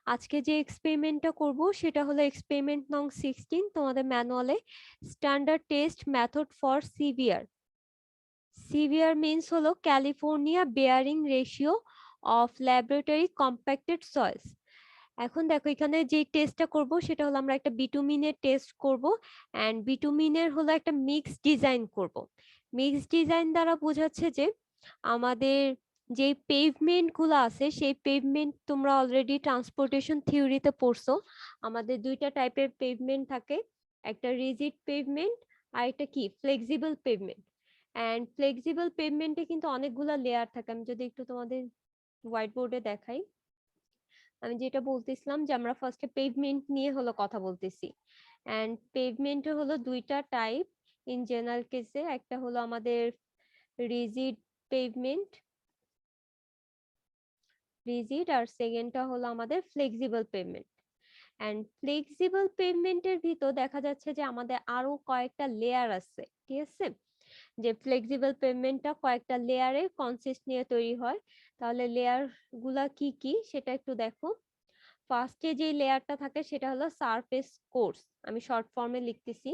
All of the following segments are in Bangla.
আজকে যে এক্সপেরিমেন্টটা করব সেটা হলো এক্সপেরিমেন্ট নং 16 তোমাদের ম্যানুয়ালে standard test method for CBR. CBR means হলো California bearing ratio of laboratory compacted soils. এখন দেখো এখানে যে টেস্টটা করব সেটা হলো আমরা একটা বিটুমিনের টেস্ট করব এন্ড বিটুমিনের হলো একটা মিক্স ডিজাইন করব। মিক্স ডিজাইন দ্বারা বোঝাচ্ছে যে আমাদের যে পেভমেন্ট গুলো আছে সেই পেভমেন্ট তোমরা অলরেডি ট্রান্সপোর্টেশন থিওরিতে পড়ছো। আমাদের দুইটা টাইপের পেভমেন্ট থাকে, একটা রিজিড পেভমেন্ট আর একটা কি ফ্লেক্সিবল পেভমেন্ট। এন্ড ফ্লেক্সিবল পেভমেন্টে কিন্তু অনেকগুলা লেয়ার থাকে। আমি যদি একটু তোমাদের হোয়াইট বোর্ডে দেখাই, আমি যেটা বলতেছিলাম যে আমরা ফার্স্টে পেভমেন্ট নিয়ে হলো কথা বলতেছি। এন্ড পেভমেন্টের হলো দুইটা টাইপ ইন জেনারেল কেসে, একটা হলো আমাদের রিজিড পেভমেন্ট, রিজিড, আর সেকেন্ডটা হলো আমাদের ফ্লেক্সিবল পেভমেন্ট। এন্ড ফ্লেক্সিবল পেভমেন্টের ভিতর দেখা যাচ্ছে যে আমাদের আরো কয়েকটা লেয়ার আছে, ঠিক আছে? যে ফ্লেক্সিবল পেভমেন্টটা কয়েকটা লেয়ারের কনসিস্ট নিয়ে তৈরি হয়। তাহলে লেয়ার গুলা কি কি সেটা একটু দেখো। ফার্স্টে যে লেয়ারটা থাকে সেটা হলো সারফেস কোর্স, আমি শর্ট ফর্মে লিখতেছি।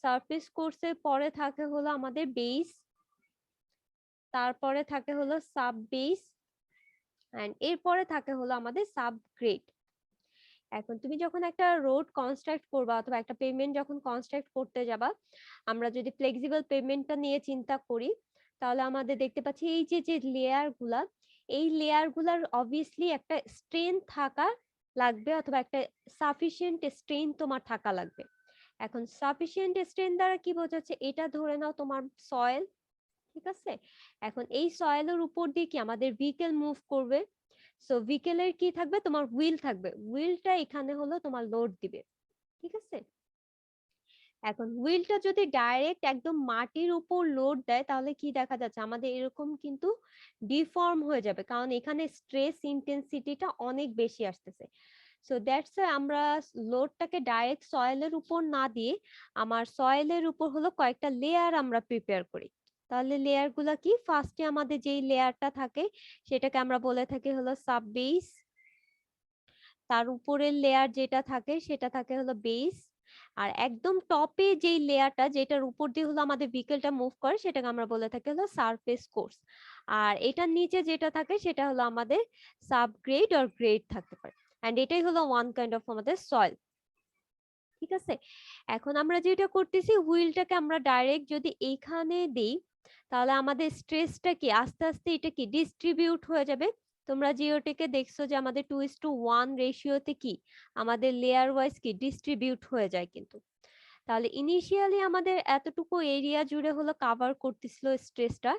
সারফেস কোর্সের পরে থাকে হলো আমাদের বেস, তারপরে থাকে হলো সাব বেস, এন্ড এরপরে থাকে হলো আমাদের সাব গ্রেড। এখন তুমি যখন একটা রোড কনস্ট্রাক্ট করবা অথবা একটা পেভমেন্ট যখন কনস্ট্রাক্ট করতে যাবা, আমরা যদি ফ্লেক্সিবল পেভমেন্টটা নিয়ে চিন্তা করি তাহলে আমাদের দেখতে পাচ্ছি এই যে যে লেয়ার গুলা, এই লেয়ার গুলার অবভিয়াসলি একটা স্ট্রেন থাকা লাগবে অথবা একটা সাফিসিয়েন্ট স্ট্রেন তোমার থাকা লাগবে। এখন সাফিসিয়েন্ট স্ট্রেন দ্বারা কি বোঝাচ্ছে, এটা ধরে নাও তোমার সয়েল, ঠিক আছে? এখন এই সয়েলের উপর দিয়ে কি আমাদের ভেহিকেল মুভ করবে, সো ভেহিকেলের কি থাকবে, তোমার হুইল থাকবে, হুইলটা এখানে হলো তোমার লোড দিবে, ঠিক আছে? এখন হুইলটা যদি ডাইরেক্ট একদম মাটির উপর লোড দেয় তাহলে কি দেখা যাচ্ছে, আমাদের এরকম কিন্তু ডিফর্ম হয়ে যাবে, কারণ এখানে স্ট্রেস ইন্টেন্সিটিটা অনেক বেশি আসতেছে। সো দ্যাটস আমরা লোডটাকে ডাইরেক্ট সয়েলের উপর না দিয়ে আমার সয়েলের উপর হলো কয়েকটা লেয়ার আমরা প্রিপেয়ার করি। তাহলে লেয়ার গুলা কি, ফার্স্টে আমাদের যেই লেয়ারটা থাকে সেটাকে আমরা বলে থাকি হলো সাব বেস, তার উপরের লেয়ার যেটা থাকে সেটা থাকে হলো বেস, আর একদম টপে যেই লেয়ারটা যেটার উপর দিয়ে হলো আমাদের ভেহিকেলটা মুভ করে সেটাকে আমরা বলে থাকি হলো সারফেস কোর্স। আর এটার নিচে যেটা থাকে সেটা হলো আমাদের সাব গ্রেড অর গ্রেড থাকতে পারে। এন্ড এটাই হলো ওয়ান কাইন্ড অফ আমাদের সয়েল, ঠিক আছে? এখন আমরা যেটা করতেছি, হুইলটাকে আমরা ডাইরেক্ট যদি এইখানে দেই তাহলে আমাদের স্ট্রেসটা কি আস্তে আস্তে এটা কি ডিস্ট্রিবিউট হয়ে যাবে। তোমরা জিওটেকে দেখছো যে আমাদের 2:1 রেশিওতে কি আমাদের লেয়ার ওয়াইজ কি ডিস্ট্রিবিউট হয়ে যায় কিন্তু। তাহলে ইনিশিয়ালি আমাদের এতটুকু এরিয়া জুড়ে হলো কাভার করতেছিল স্ট্রেসটা,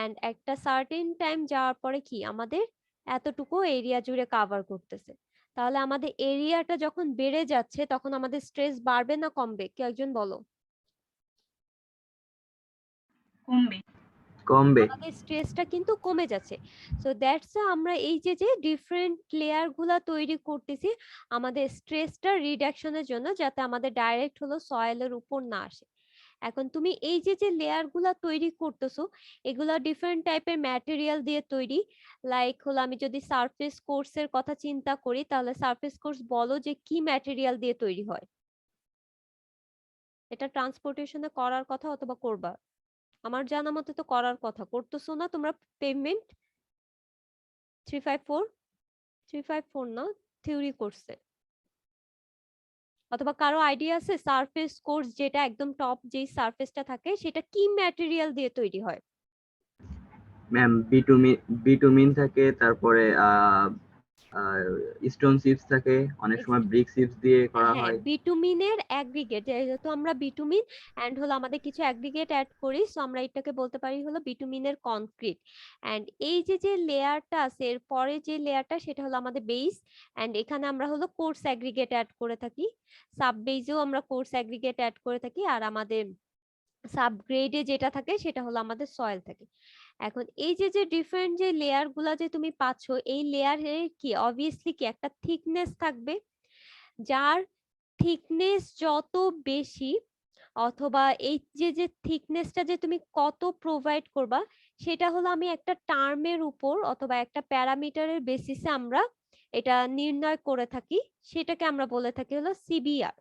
এন্ড একটা সার্টেন টাইম যাওয়ার পরে কি আমাদের এতটুকু এরিয়া জুড়ে কাভার করতেছে। তাহলে আমাদের এরিয়াটা যখন বেড়ে যাচ্ছে তখন আমাদের স্ট্রেস বাড়বে না কমবে, কেউ একজন বলো। কমবে। কমবে। আমাদের স্ট্রেসটা কিন্তু কমে যাচ্ছে। সো দ্যাটস আমরা এই যে যে ডিফারেন্ট লেয়ার গুলা তৈরি করতেছি আমাদের স্ট্রেসটা রিডাকশনের জন্য, যাতে আমাদের ডাইরেক্ট হলো সয়েলের উপর না আসে। এখন তুমি এই যে যে লেয়ার গুলা তৈরি করতেছো এগুলা ডিফারেন্ট টাইপের ম্যাটেরিয়াল দিয়ে তৈরি। লাইক হলো আমি যদি সারফেস কোর্সের কথা চিন্তা করি তাহলে সারফেস কোর্স বলো যে কি ম্যাটেরিয়াল দিয়ে তৈরি হয়, এটা ট্রান্সপোর্টেশনে করার কথা অথবা করবা? আমার জানা মতে তো করার কথা, করতেছো না তোমরা? পেমেন্ট 354, 354 না, থিওরি কোর্সে। অথবা কারো আইডিয়া আছে সারফেস কোর্স যেটা একদম টপ যেই সারফেসটা থাকে সেটা কি ম্যাটেরিয়াল দিয়ে তৈরি হয়? ম্যাম বিটুমিন থাকে, তারপরে স্টোন চিপস থাকে, অনেক সময় ব্রিক চিপস দিয়ে করা হ্যাঁ, হয়। বিটুমিনের অ্যাগ্রিগেট, যেহেতু আমরা বিটুমিন এন্ড হলো আমাদের কিছু অ্যাগ্রিগেট অ্যাড করি সো আমরা এটাকে বলতে পারি হলো বিটুমিনের কনক্রিট। এন্ড এই যে যে লেয়ারটা আছে এর পরে যে লেয়ারটা সেটা হলো আমাদের বেস, এন্ড এখানে আমরা হলো কোর্স অ্যাগ্রিগেট অ্যাড করে থাকি, সাব বেসেও আমরা কোর্স অ্যাগ্রিগেট অ্যাড করে থাকি, আর আমাদের সাব গ্রেডে যেটা থাকে সেটা হলো আমাদের সয়েল থাকে। এখন এই যে যে ডিফারেন্ট যে লেয়ার গুলা যে তুমি পাচ্ছ এই লেয়ারের কি অবভিয়াসলি কি একটা থিকনেস থাকবে, যার থিকনেস যত বেশি অথবা এই যে যে থিকনেসটা যে তুমি কত প্রোভাইড করবা সেটা হলো আমি একটা টার্মের উপর অথবা একটা প্যারামিটারের বেসিসে আমরা এটা নির্ণয় করে থাকি সেটাকে আমরা বলে থাকি হলো সিবিআর।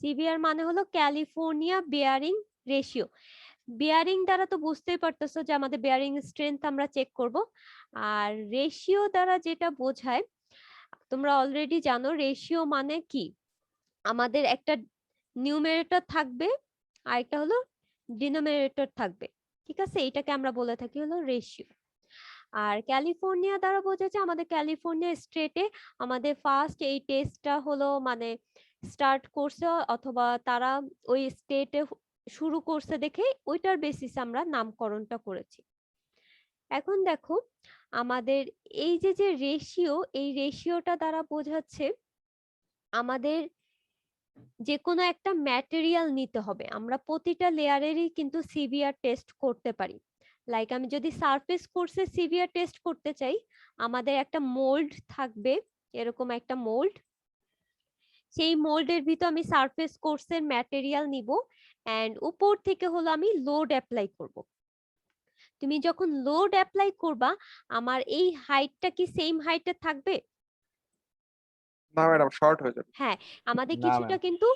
সিবিআর মানে হলো ক্যালিফোর্নিয়া বেয়ারিং রেশিও। বেয়ারিং দ্বারা তো বুঝতেই পারতেছো যে আমাদের বেয়ারিং স্ট্রেংথ আমরা চেক করব, আর রেশিও দ্বারা যেটা বোঝায় তোমরা অলরেডি জানো রেশিও মানে কি। আমাদের একটা নিউমেরেটর থাকবে আর একটা হলো ডিনোমিনেটর থাকবে, ঠিক আছে, এটাকে আমরা বলে থাকি হলো রেশিও। আর ক্যালিফোর্নিয়া দ্বারা বোঝাচ্ছে আমাদের ক্যালিফোর্নিয়া স্টেটে আমাদের ফার্স্ট এই টেস্টটা হলো মানে স্টার্ট করছে, অথবা তারা ওই স্টেটে শুরু করছে দেখে ওইটার বেসিসে আমরা নামকরণটা করেছি। এখন দেখো আমাদের এই যে যে রেশিও, এই রেশিওটা দ্বারা বোঝাচ্ছে আমাদের যে কোনো একটা ম্যাটেরিয়াল নিতে হবে। আমরা প্রতিটা লেয়ারেরই কিন্তু সিভিআর টেস্ট করতে পারি। লাইক আমি যদি সারফেস কোর্সে সিভিআর টেস্ট করতে চাই, আমাদের একটা মোল্ড থাকবে, এরকম একটা মোল্ড। সেই মোল্ডের ভিতর আমি সারফেস কোর্সের ম্যাটেরিয়াল নিব এন্ড উপর থেকে হলো আমি লোড অ্যাপ্লাই করব। তুমি যখন লোড অ্যাপ্লাই করবা আমার এই হাইটটা কি সেম হাইটে থাকবে? না ম্যাডাম, শর্ট হয়ে যাবে। হ্যাঁ, আমাদের না কিছুটা ম্যাম। কিন্তু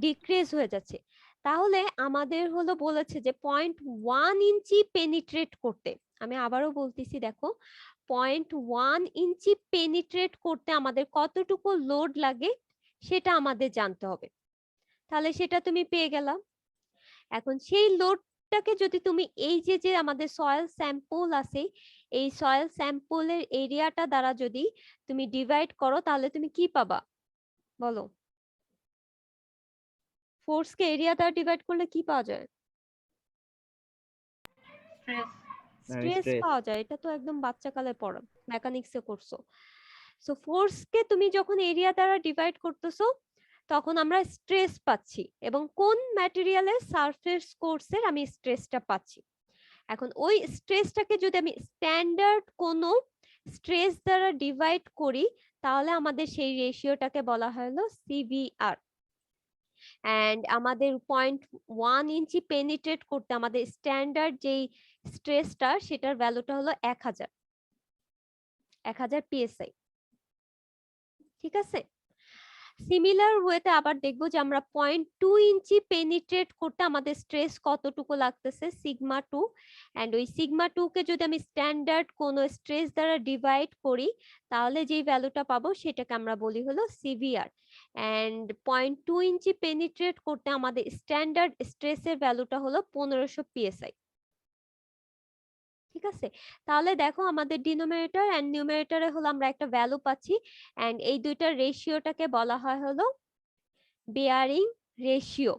ডিক্রিজ হয়ে যাচ্ছে। তাহলে আমাদের হলো বলেছে যে 0.1 ইঞ্চি পেনিট্রেট করতে, আমি আবারও বলতেছি দেখো 0.1 ইঞ্চি পেনিট্রেট করতে আমাদের কতটুকু লোড লাগে সেটা আমাদের জানতে হবে। তাহলে সেটা তুমি পেয়ে গেলা। এখন সেই লোডটাকে যদি তুমি এই যে যে আমাদের সয়েল স্যাম্পল আছে, এই সয়েল স্যাম্পলের এরিয়াটা দ্বারা যদি তুমি ডিভাইড করো তাহলে তুমি কি পাবা বলো? ফোর্সকে এরিয়া দ্বারা ডিভাইড করলে কি পাওয়া যায়? Stress stress। পাওয়া যায়। এটা তো একদম বাচ্চাকালে পড়া, মেকানিক্সে করছো। সো ফোর্সকে তুমি যখন এরিয়া দ্বারা ডিভাইড করতেছো তখন আমরা স্ট্রেস পাচ্ছি, এবং কোন ম্যাটেরিয়ালের সারফেস কোর্সের আমি স্ট্রেসটা পাচ্ছি। এখন ওই স্ট্রেসটাকে যদি আমি স্ট্যান্ডার্ড কোনো স্ট্রেস দ্বারা ডিভাইড করি তাহলে আমাদের সেই রেশিওটাকে বলা হলো সিভিআর। এন্ড আমাদের 0.1 ইঞ্চি পেনিট্রেট করতে আমাদের স্ট্যান্ডার্ড যেই স্ট্রেসটা সেটার ভ্যালুটা হলো 1000 পিএসআই। ঠিক আছে, সিমিলার ওয়েতে আবার দেখবো যে আমরা 0.2 ইঞ্চি পেনিট্রেট করতে আমাদের স্ট্রেস কতটুকু লাগতেছে, সিগমা 2। এন্ড ওই সিগমা 2 কে যদি আমি স্ট্যান্ডার্ড কোনো স্ট্রেস দ্বারা ডিভাইড করি তাহলে যেই ভ্যালুটা পাবো সেটাকে আমরা বলি হলো সিভিআর। এন্ড 0.2 ইঞ্চি পেনিট্রেট করতে আমাদের স্ট্যান্ডার্ড স্ট্রেসের ভ্যালুটা হলো 1500 পিএসআই। ঠিক আছে, তাহলে দেখো আমাদের ডিনোমিনেটর এন্ড নিউমারেটরে হলো আমরা একটা ভ্যালু পাচ্ছি, এন্ড এই দুইটার রেশিওটাকে বলা হয় হলো বেয়ারিং রেশিও।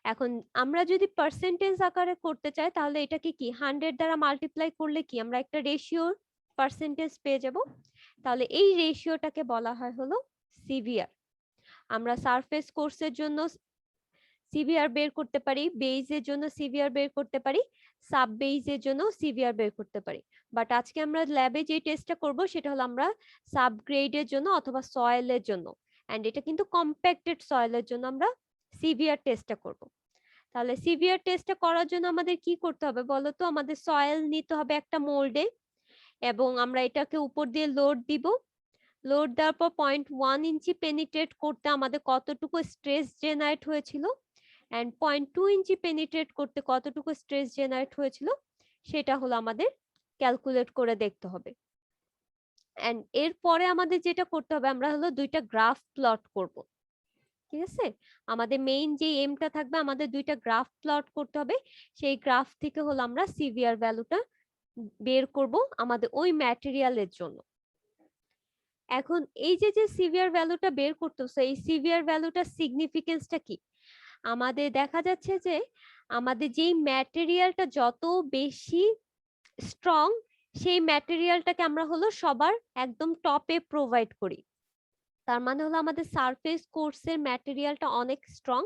এখন আমরা যদি পার্সেন্টেজ আকারে করতে চাই তাহলে এটাকে কি 100 দ্বারা মাল্টিপ্লাই করলে কি আমরা একটা রেশিওর পার্সেন্টেজ পেয়ে যাব। তাহলে এই রেশিওটাকে বলা হয় হলো সিভিআর। আমরা সারফেস কোর্সের জন্য সিভিআর বের করতে পারি, বেইজের জন্য সিভিআর বের করতে পারি, সাব বেইজের জন্য সিভিআর বের করতে পারি। বাট আজকে আমরা ল্যাবে যে টেস্টটা করব সেটা হলো আমরা সাব গ্রেডের জন্য অথবা সয়েলের জন্য, এন্ড এটা কিন্তু কম্প্যাক্টেড সয়েলের জন্য আমরা সিভিআর টেস্টটা করব। তাহলে সিভিআর টেস্টটা করার জন্য আমাদের কি করতে হবে বলো তো? আমাদের সয়েল নিতে হবে একটা মোল্ডে, এবং আমরা এটাকে উপর দিয়ে লোড দিব। লোড দেওয়ার পর 0.1 ইঞ্চি পেনিট্রেট করতে আমাদের কতটুকু স্ট্রেস জেনারেট হয়েছিল, এন্ড 0.2 ইঞ্চি পেনিট্রেট করতে কতটুকু স্ট্রেস জেনারেট হয়েছিল সেটা হলো আমাদের ক্যালকুলেট করে দেখতে হবে। এন্ড এরপরে আমাদের যেটা করতে হবে আমরা হলো দুইটা গ্রাফ প্লট করব। ঠিক আছে, আমাদের মেইন যে এমটা থাকবে আমাদের দুইটা গ্রাফ প্লট করতে হবে। সেই গ্রাফ থেকে হলো আমরা সিভিআর ভ্যালুটা বের করব আমাদের ওই ম্যাটেরিয়ালের জন্য। এখন এই যে যে সিভিআর ভ্যালুটা বের করতেছে এই সিভিআর ভ্যালুটার সিগনিফিকেন্সটা কি? আমাদের দেখা যাচ্ছে যে আমাদের যেই ম্যাটেরিয়ালটা যত বেশি স্ট্রং সেই ম্যাটেরিয়ালটাকে আমরা হলো সবার একদম টপে প্রোভাইড করি। তার মানে হলো আমাদের সারফেস কোর্সের ম্যাটেরিয়ালটা অনেক স্ট্রং,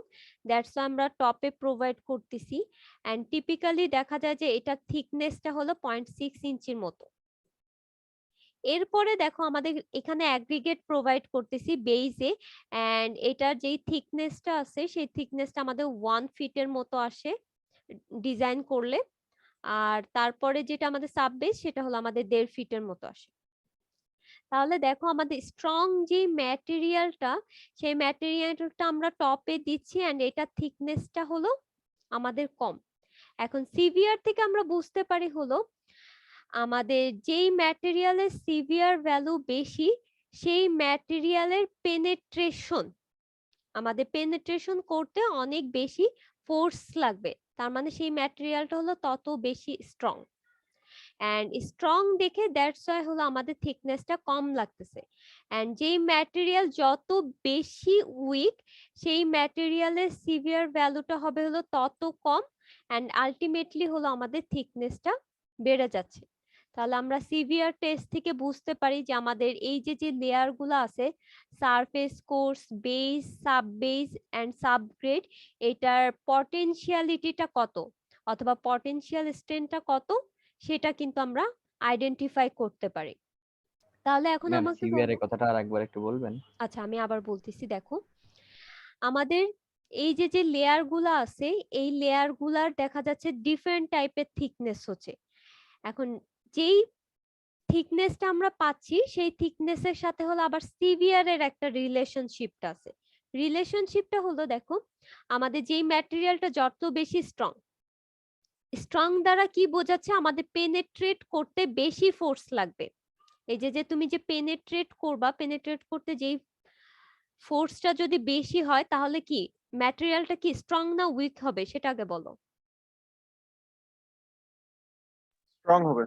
দ্যাটস আমরা টপে প্রোভাইড করতেছি। এন্ড টিপিক্যালি দেখা যায় যে এটা থিকনেসটা হলো 0.6 ইঞ্চির মতো। এরপরে দেখো আমাদের এখানে অ্যাগ্রিগেট প্রোভাইড করতেছি বেইজে, এন্ড এটার যেই থিকনেসটা আছে সেই থিকনেসটা আমাদের 1 ফিটের মতো আসে ডিজাইন করলে, আর তারপরে যেটা আমাদের সাব বেস সেটা হলো আমাদের 1.5 ফিটের মতো আসে। তাহলে দেখো আমাদের স্ট্রং যে ম্যাটেরিয়ালটা, সেই ম্যাটেরিয়ালটা আমরা টপে দিচ্ছি এন্ড এটা থিকনেসটা হলো আমাদের কম। এখন সিভিয়ার থেকে আমরা বুঝতে পারি হলো আমাদের যেই ম্যাটেরিয়ালের সিভিয়ার ভ্যালু বেশি, সেই ম্যাটেরিয়ালের পেনেট্রেশন, আমাদের পেনেট্রেশন করতে অনেক বেশি ফোর্স লাগবে, তার মানে সেই ম্যাটেরিয়ালটা হলো তত বেশি স্ট্রং। এন্ড স্ট্রং দেখে দ্যাটস ওয়াই হলো আমাদের থিকনেসটা কম লাগতেছে। এন্ড যেই ম্যাটেরিয়াল যত বেশি উইক, সেই ম্যাটেরিয়ালের সিভিয়ার ভ্যালুটা হবে হলো তত কম, এন্ড আলটিমেটলি হলো আমাদের থিকনেসটা বেড়ে যাচ্ছে। তাহলে আমরা সিভিয়ার টেস্ট থেকে বুঝতে পারি যে আমাদের এই যে যে লেয়ার গুলো আছে, surface course, base, subbase and subgrade, এটার পটেনশিয়ালিটিটা কত অথবা পটেনশিয়াল স্ট্রেন্থটা কত, সেটা কিন্তু আমরা আইডেন্টিফাই করতে পারি। তাহলে এখন ম্যাম আমাকে সিভিআর বলো। এর কথাটা আরেকবার একটু বলবেন? আচ্ছা, আমি আবার বলতেছি। দেখো আমাদের এই যে যে লেয়ার গুলা আছে, এই লেয়ার গুলার দেখা যাচ্ছে ডিফারেন্ট টাইপের থিকনেস হচ্ছে। এখন যেই থিকনেসটা আমরা পাচ্ছি, সেই থিকনেসের সাথে হলো আবার সিভিয়ার এর একটা রিলেশনশিপটা আছে। রিলেশনশিপটা হলো দেখো, আমাদের যেই ম্যাটেরিয়ালটা যত বেশি স্ট্রং, স্ট্রং দ্বারা কি বোঝাচ্ছে, আমাদের পেনেট্রেট করতে বেশি ফোর্স লাগবে। এই যে যে তুমি যে পেনেট্রেট করবা, পেনেট্রেট করতে যেই ফোর্সটা যদি বেশি হয়, তাহলে কি ম্যাটেরিয়ালটা কি স্ট্রং না উইক হবে, সেটা আগে বলো। স্ট্রং হবে।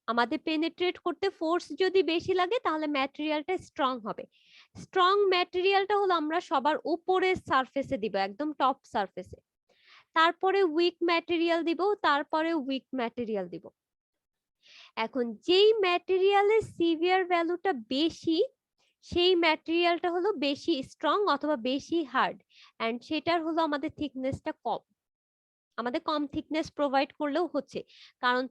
আমাদের পেনেট্রেট করতে ফোর্স যদি বেশি লাগে, তাহলে ম্যাটেরিয়ালটা স্ট্রং হবে। স্ট্রং ম্যাটেরিয়ালটা হলো আমরা সবার উপরের সারফেসে দিব, একদম টপ সারফেসে। তারপরে উইক ম্যাটেরিয়াল দিব, তারপরে উইক ম্যাটেরিয়াল দিব। এখন যেই ম্যাটেরিয়ালের সিভিয়ার ভ্যালুটা বেশি, সেই ম্যাটেরিয়ালটা হলো বেশি স্ট্রং অথবা বেশি হার্ড, এন্ড সেটার হলো আমাদের থিকনেসটা কম। আমাদের কম থিকনেস প্রোভাইড করলেও হচ্ছে, কারণ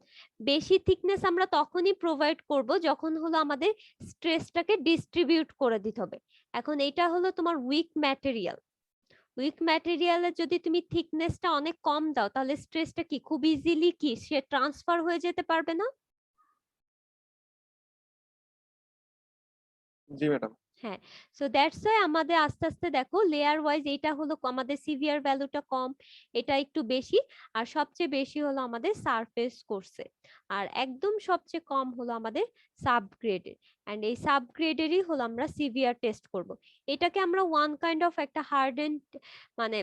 বেশি থিকনেস আমরা তখনই প্রোভাইড করব যখন হলো আমাদের স্ট্রেসটাকে ডিস্ট্রিবিউট করে দিতে হবে। এখন এটা হলো তোমার উইক ম্যাটেরিয়াল। উইক ম্যাটেরিয়ালে যদি তুমি থিকনেসটা অনেক কম দাও, তাহলে স্ট্রেসটা কি খুব ইজিলি কি সে ট্রান্সফার হয়ে যেতে পারবে না? জি ম্যাডাম। হ্যাঁ, সো দ্যাটস ওয়াই আমাদের আস্তে আস্তে দেখো লেয়ার ওয়াইজ এটা হলো আমাদের সিভিয়ার ভ্যালুটা কম, এটা একটু বেশি, আর সবচেয়ে বেশি হলো আমাদের সারফেস কোর্সে, আর একদম সবচেয়ে কম হলো আমাদের সাবগ্রেডের। এন্ড এই সাবগ্রেডেরই হলো আমরা সিভিয়ার টেস্ট করব। এটাকে আমরা ওয়ান কাইন্ড অফ একটা হার্ডেন্ড, মানে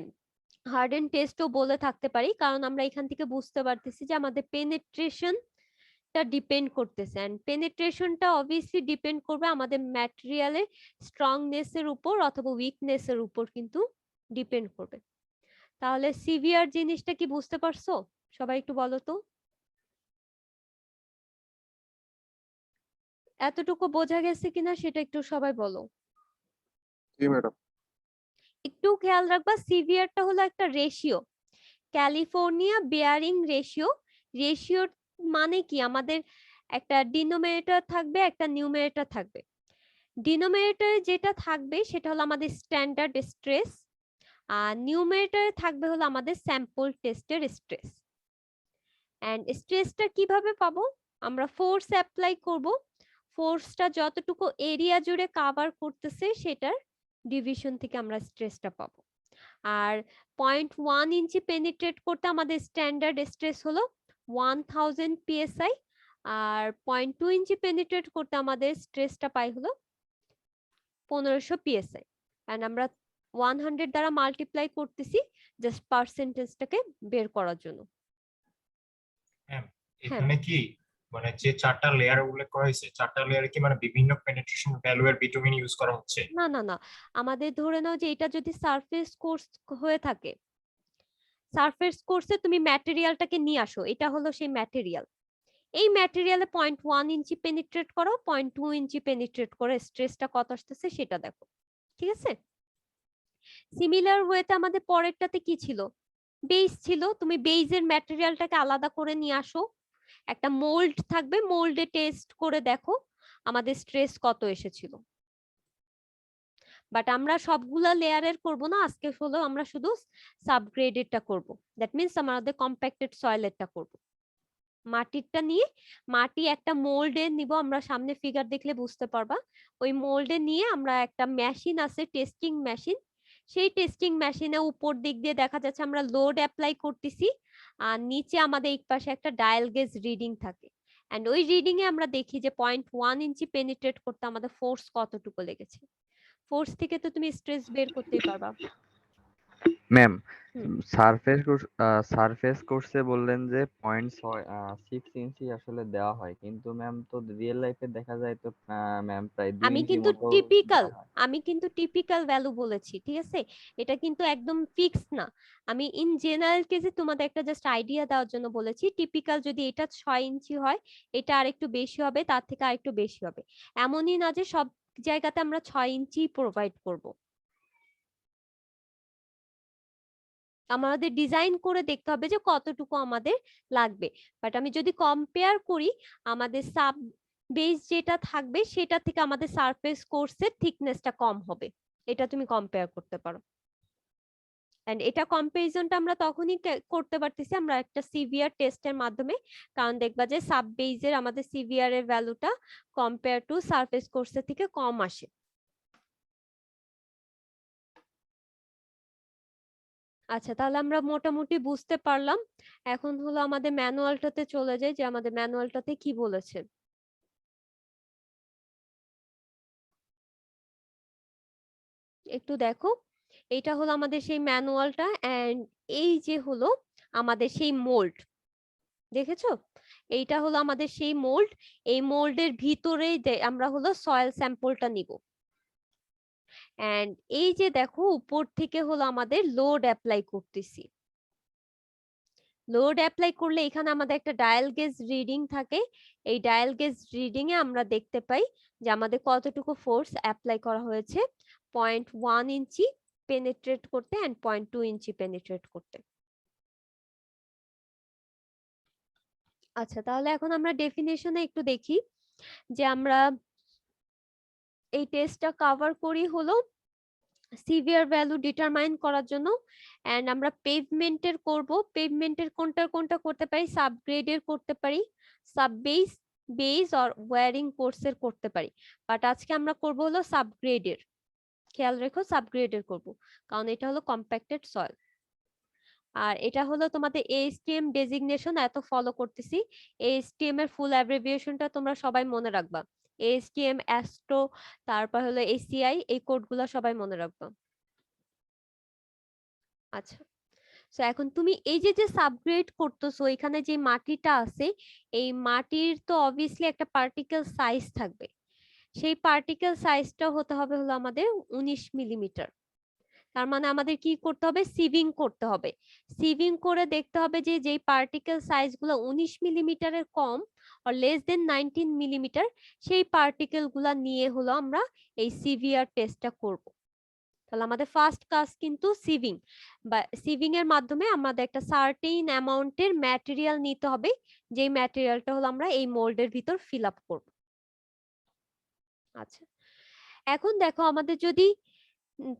হার্ডেন্ড টেস্টও বলে থাকতে পারি, কারণ আমরা এখান থেকে বুঝতে পারতেছি যে আমাদের পেনেট্রেশন টা ডিপেন্ড করতেছে, এন্ড পেনিট্রেশনটা অবভিয়াসলি ডিপেন্ড করবে আমাদের ম্যাটেরিয়ালের স্ট্রংনেস এর উপর অথবা উইকনেস এর উপর কিন্তু ডিপেন্ড করবে। তাহলে সিভিয়ার জিনিসটা কি বুঝতে পারছো? সবাই একটু বলো তো। এতটুকু বোঝা গেছে কিনা সেটা একটু সবাই বলো। জি ম্যাডাম। একটু খেয়াল রাখবা, সিভিয়ারটা হলো একটা ratio, California bearing ratio. Ratio মানে কি, আমাদের একটা ডিনোমিনেটর থাকবে, একটা নিউমারেটর থাকবে। ডিনোমিনেটরে যেটা থাকবে সেটা হলো আমাদের স্ট্যান্ডার্ড স্ট্রেস, আর নিউমারেটরে থাকবে হলো আমাদের স্যাম্পল টেস্টের স্ট্রেস। এন্ড স্ট্রেসটা কিভাবে পাবো? আমরা ফোর্স অ্যাপ্লাই করব, ফোর্সটা যতটুকু এরিয়া জুড়ে কভার করতেছে সেটার ডিভিশন থেকে আমরা স্ট্রেসটা পাবো। আর 0.1 ইঞ্চি পেনিট্রেট করতে আমাদের স্ট্যান্ডার্ড স্ট্রেস হলো 1000 psi, আর 0.2 ইঞ্চি পেনিট্রেট করতে আমাদের স্ট্রেসটা পাই হলো 1500 psi। এন্ড আমরা 100 দ্বারা মাল্টিপ্লাই করতেছি জাস্ট পার্সেন্টেজটাকে বের করার জন্য। হ্যাঁ, হ্যাঁ এখানে কি মানে যে চারটা লেয়ার উল্লেখ করা হয়েছে, চারটা লেয়ারে কি মানে বিভিন্ন পেনিট্রেশন ভ্যালু এর বিটুমিন ইউজ করা হচ্ছে? না না না, আমাদের ধরে নাও যে এটা যদি সারফেস কোর্স হয়ে থাকে, সারফেস কোর্সে তুমি ম্যাটেরিয়ালটাকে নিয়ে আসো, এটা হলো সেই ম্যাটেরিয়াল। এই ম্যাটেরিয়ালে 0.1 ইঞ্চি পেনিট্রেট করো, 0.2 ইঞ্চি পেনিট্রেট করে স্ট্রেসটা কত আসতেছে সেটা দেখো। ঠিক আছে, সিমিলার ওয়েতে আমাদের পরেরটাতে কি ছিল, বেস ছিল। তুমি বেইজের ম্যাটেরিয়ালটাকে আলাদা করে নিয়ে আসো, একটা মোল্ড থাকবে, মোল্ডে টেস্ট করে দেখো আমাদের স্ট্রেস কত এসেছিল। বাট আমরা সবগুলা লেয়ারের করব না, আজকে হলো আমরা শুধু সাবগ্রেডেডটা করব, দ্যাট মিন্স আমাদের কম্প্যাক্টেড সয়েলেরটা করব। মাটিরটা নিয়ে মাটি একটা মোল্ডে নিব, আমরা সামনে ফিগার দেখলে বুঝতে পারবা। ওই মোল্ডে নিয়ে আমরা একটা মেশিন আছে টেস্টিং মেশিন, সেই টেস্টিং মেশিনে উপর দিক দিয়ে দেখা যাচ্ছে আমরা লোড অ্যাপ্লাই করতেছি, আর নিচে আমাদের এই পাশে একটা ডায়াল গেজ রিডিং থাকে। এন্ড ওই রিডিং এ আমরা দেখি যে 0.1 ইঞ্চি পেনিট্রেট করতে আমাদের ফোর্স কতটুকু লেগেছে। ফোর্স থেকে তো তুমি স্ট্রেস বের করতেই পারবা। ম্যাম হুম। সারফেস কোর্সে বললেন যে 0.6 ইঞ্চি আসলে দেওয়া হয়, কিন্তু ম্যাম তো রিয়েল লাইফে দেখা যায় তো ম্যাম প্রায় 2 আমি ইঞ্চি কিন্তু মতো টিপিক্যাল দেওয়া হয়। আমি কিন্তু টিপিক্যাল ভ্যালু বলেছি, ঠিক আছে? এটা কিন্তু একদম ফিক্স না। আমি ইন জেনারেল কেসে তোমাদের একটা জাস্ট আইডিয়া দেওয়ার জন্য বলেছি, টিপিক্যাল যদি এটা 6 ইঞ্চি হয়, এটা আরেকটু বেশি হবে, তার থেকে আরেকটু বেশি হবে। এমনই না যে সব জায়গাতে আমরা 6 ইঞ্চি প্রোভাইড করব। আমাদের ডিজাইন করে দেখতে হবে যে কতটুকু আমাদের লাগবে। বাট আমি যদি কম্পেয়ার করি, আমাদের সাব বেস যেটা থাকবে সেটা থেকে আমাদের সারফেস কোর্সের থিকনেসটা কম হবে। এটা তুমি কম্পেয়ার করতে পারো। এন্ড এটা কম্পারিজনটা আমরা তখনই করতে পারতেছি আমরা একটা সিভিআর টেস্টের মাধ্যমে, কারণ দেখবা যে সাব বেসের আমাদের সিভিআর এর ভ্যালুটা কম্পেয়ার টু সারফেস কোর্সের থেকে কম আসে। আচ্ছা, তাহলে আমরা মোটামুটি বুঝতে পারলাম। এখন হলো আমাদের ম্যানুয়ালটাতে চলে যাই, যে আমাদের ম্যানুয়ালটাতে কি বলেছে। একটু দেখো, এটা হলো আমাদের সেই ম্যানুয়ালটা, এন্ড এই যে হলো আমাদের সেই মোল্ড, দেখেছো? এইটা হলো আমাদের সেই মোল্ড। এই মোল্ডের ভিতরেই আমরা হলো সয়েল স্যাম্পলটা নিব। এন্ড এই যে দেখো উপর থেকে হলো আমাদের লোড অ্যাপ্লাই করতেছি। লোড অ্যাপ্লাই করলে এখানে আমাদের একটা ডায়াল গেজ রিডিং থাকে। এই ডায়াল গেজ রিডিং এ আমরা দেখতে পাই যে আমাদের কতটুকু ফোর্স অ্যাপ্লাই করা হয়েছে, 0.1 ইঞ্চি পেনিট্রেট করতে এন্ড 0.2 ইঞ্চি পেনিট্রেট করতে। আচ্ছা, তাহলে এখন আমরা ডেফিনেশনে একটু দেখি যে আমরা এই টেস্টটা কভার করি হলো সিভিয়ার ভ্যালু ডিটারমাইন করার জন্য। এন্ড আমরা পেভমেন্টের করব। পেভমেন্টের কোনটা কোনটা করতে পারি, সাবগ্রেডের করতে পারি, subbase, base or wearing কোর্সের করতে পারি। বাট আজকে আমরা করব হলো সাবগ্রেডের। খেয়াল রেখো, সাবগ্রেডের করব, কারণ এটা হলো কম্প্যাক্টেড সয়েল। আর এটা হলো তোমাদের এএসটিএম ডেজিগনেশন, এত ফলো করতেছি। এএসটিএম এর ফুল অ্যাব্রিভিয়েশনটা তোমরা সবাই মনে রাখবা। এএসটিএম, অ্যাস্ট্রো, তারপর হলো এসিআই, এই কোডগুলো সবাই মনে রাখবা। আচ্ছা, তো এখন তুমি এই যে যে সাবগ্রেড করতেছো, এখানে যে মাটিটা আছে, এই মাটির তো অবভিয়াসলি একটা পার্টিকেল সাইজ থাকবে। সেই পার্টিকেল সাইজটা হতে হবে হলো আমাদের 19 মিলিমিটার। তার মানে আমাদের কি করতে হবে, সিভিং করতে হবে। সিভিং করে দেখতে হবে যে যেই পার্টিকেল সাইজ গুলো 19 মিলিমিটারের কম আর লেস দেন 19 মিলিমিটার, সেই পার্টিকেল গুলা নিয়ে হলো আমরা এই সিভিআর টেস্টটা করব। তাহলে আমাদের ফার্স্ট কাজ কিন্তু সিভিং, বা সিভিং এর মাধ্যমে আমাদের একটা সার্টেইন অ্যামাউন্টের ম্যাটেরিয়াল নিতে হবে, যেই ম্যাটেরিয়ালটা হলো আমরা এই মোল্ডের ভিতর ফিল আপ করব। আচ্ছা, এখন দেখো আমাদের যদি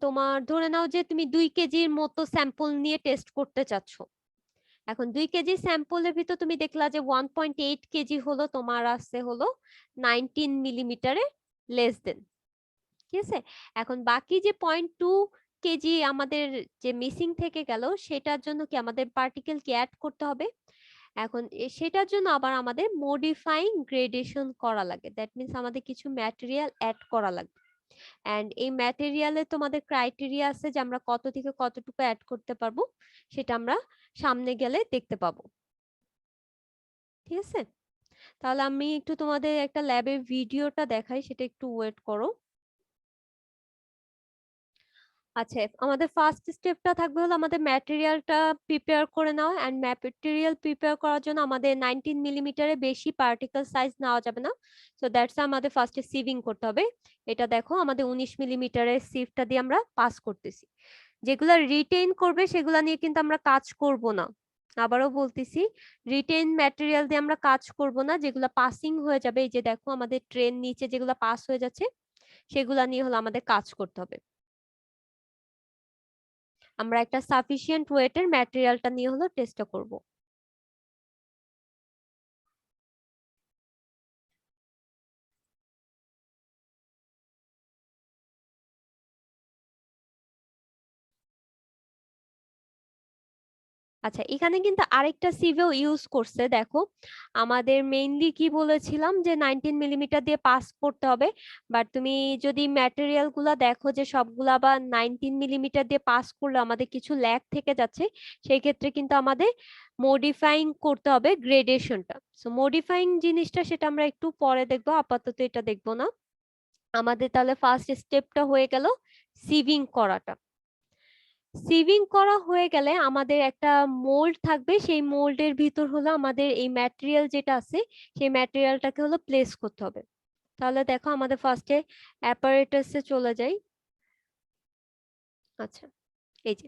তোমার ধরে নাও যে তুমি 2 কেজির মতো স্যাম্পল নিয়ে টেস্ট করতে চাচ্ছ। এখন 2 কেজি স্যাম্পলের ভিতর তুমি দেখলা যে 1.8 কেজি হলো তোমার আছে হলো 19 মিলিমিটারে লেস দেন, ঠিক আছে? এখন বাকি যে 0.2 কেজি আমাদের যে মিসিং থেকে গেল, সেটার জন্য কি আমাদের পার্টিকেল কি অ্যাড করতে হবে। এখন সেটার জন্য আবার আমাদের মডিফাইং গ্রেডেশন করা লাগে, দ্যাট মিন্স আমাদের কিছু ম্যাটেরিয়াল অ্যাড করা লাগবে। এন্ড এই ম্যাটেরিয়ালে তোমাদের ক্রাইটেরিয়া আছে যে আমরা কত থেকে কতটুকু অ্যাড করতে পারবো, সেটা আমরা সামনে গেলে দেখতে পাবো, ঠিক আছে? তাহলে আমি একটু তোমাদের একটা ল্যাবের ভিডিওটা দেখাই, সেটা একটু ওয়েট করো। আচ্ছা, আমাদের ফার্স্ট স্টেপটা থাকবে হলো আমাদের ম্যাটেরিয়ালটা প্রিপেয়ার করে নাও। এন্ড ম্যাটেরিয়াল প্রিপেয়ার করার জন্য আমাদের 19 মিলিমিটারের বেশি পার্টিকেল সাইজ নেওয়া যাবে না। সো দ্যাটস আমাদের ফার্স্টে সিভিং করতে হবে। এটা দেখো আমাদের 19 মিলিমিটারের সিভটা দিয়ে আমরা পাস করতেছি। যেগুলা রিটেইন করবে সেগুলা নিয়ে কিন্তু আমরা কাজ করব না। আবারও বলতেছি, রিটেইন ম্যাটেরিয়াল দিয়ে আমরা কাজ করব না। যেগুলা পাসিং হয়ে যাবে, এই যে দেখো আমাদের ট্রেন নিচে যেগুলা পাস হয়ে যাচ্ছে, সেগুলা নিয়ে হলো আমাদের কাজ করতে হবে। আমরা একটা সাফিসিয়েন্ট ওয়েটের ম্যাটেরিয়ালটা নিয়ে হলো টেস্টটা করব। আচ্ছা, এখানে কিন্তু আরেকটা সিভিও ইউজ করছে। দেখো, আমাদের মেইনলি কি বলেছিলাম যে 19 মিলিমিটার দিয়ে পাস করতে হবে, বাট তুমি যদি ম্যাটেরিয়াল গুলা দেখো যে সবগুলা বা 19 মিলিমিটার দিয়ে পাস করলে আমাদের কিছু ল্যাগ থেকে যাচ্ছে, সেই ক্ষেত্রে কিন্তু আমাদের মডিফাইং করতে হবে গ্রেডেশনটা। সো মডিফাইং জিনিসটা সেটা আমরা একটু পরে দেখবো, আপাতত এটা দেখবো না। আমাদের তাহলে ফার্স্ট স্টেপটা হয়ে গেল সিভিং করাটা। সিভিং করা হয়ে গেলে আমাদের একটা মোল্ড থাকবে, সেই মোল্ডের ভিতর হলো আমাদের এই ম্যাটেরিয়াল যেটা আছে সেই ম্যাটেরিয়ালটাকে হলো প্লেস করতে হবে। তাহলে দেখো আমাদের ফার্স্টে অ্যাপারেটাসে চলে যাই। আচ্ছা, এই যে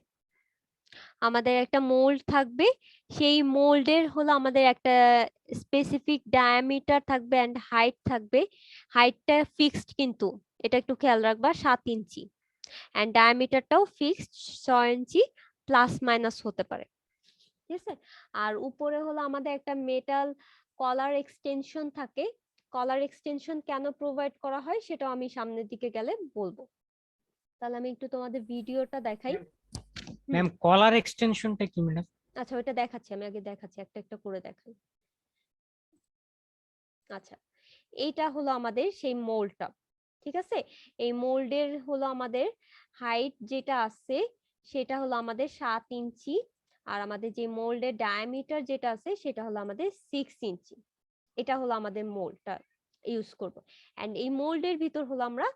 আমাদের একটা মোল্ড থাকবে, সেই মোল্ডের হলো আমাদের একটা স্পেসিফিক ডায়ামিটার থাকবে এন্ড হাইট থাকবে। হাইটটা ফিক্সড, কিন্তু এটা একটু খেয়াল রাখবা 7 ইঞ্চি, এন্ড ডায়ামিটারটাও ফিক্সড 6 ইঞ্চি, প্লাস মাইনাস হতে পারে। ঠিক আছে, আর উপরে হলো আমাদের একটা মেটাল কলার এক্সটেনশন থাকে। কলার এক্সটেনশন কেন প্রোভাইড করা হয় সেটাও আমি সামনের দিকে গেলে বলবো। তাহলে আমি একটু তোমাদের ভিডিওটা দেখাই। ম্যাম কলার এক্সটেনশনটা কি ম্যাডাম? আচ্ছা, ওইটা দেখাচ্ছি, আমি আগে দেখাচ্ছি, একটা একটা করে দেখাই। আচ্ছা, এইটা হলো আমাদের সেই মোল্ডটা। ঠিক আছে, এই মোল্ডের হলো আমাদের হাইট যেটা আছে সেটা হলো আমাদের 7 ইঞ্চি, আর আমাদের যে মোল্ডের ডায়ামিটার যেটা আছে সেটা হলো আমাদের 6 ইঞ্চি। এটা হলো আমাদের মোল্ডটা ইউজ করব। এন্ড এই মোল্ডের ভিতর হলো আমরা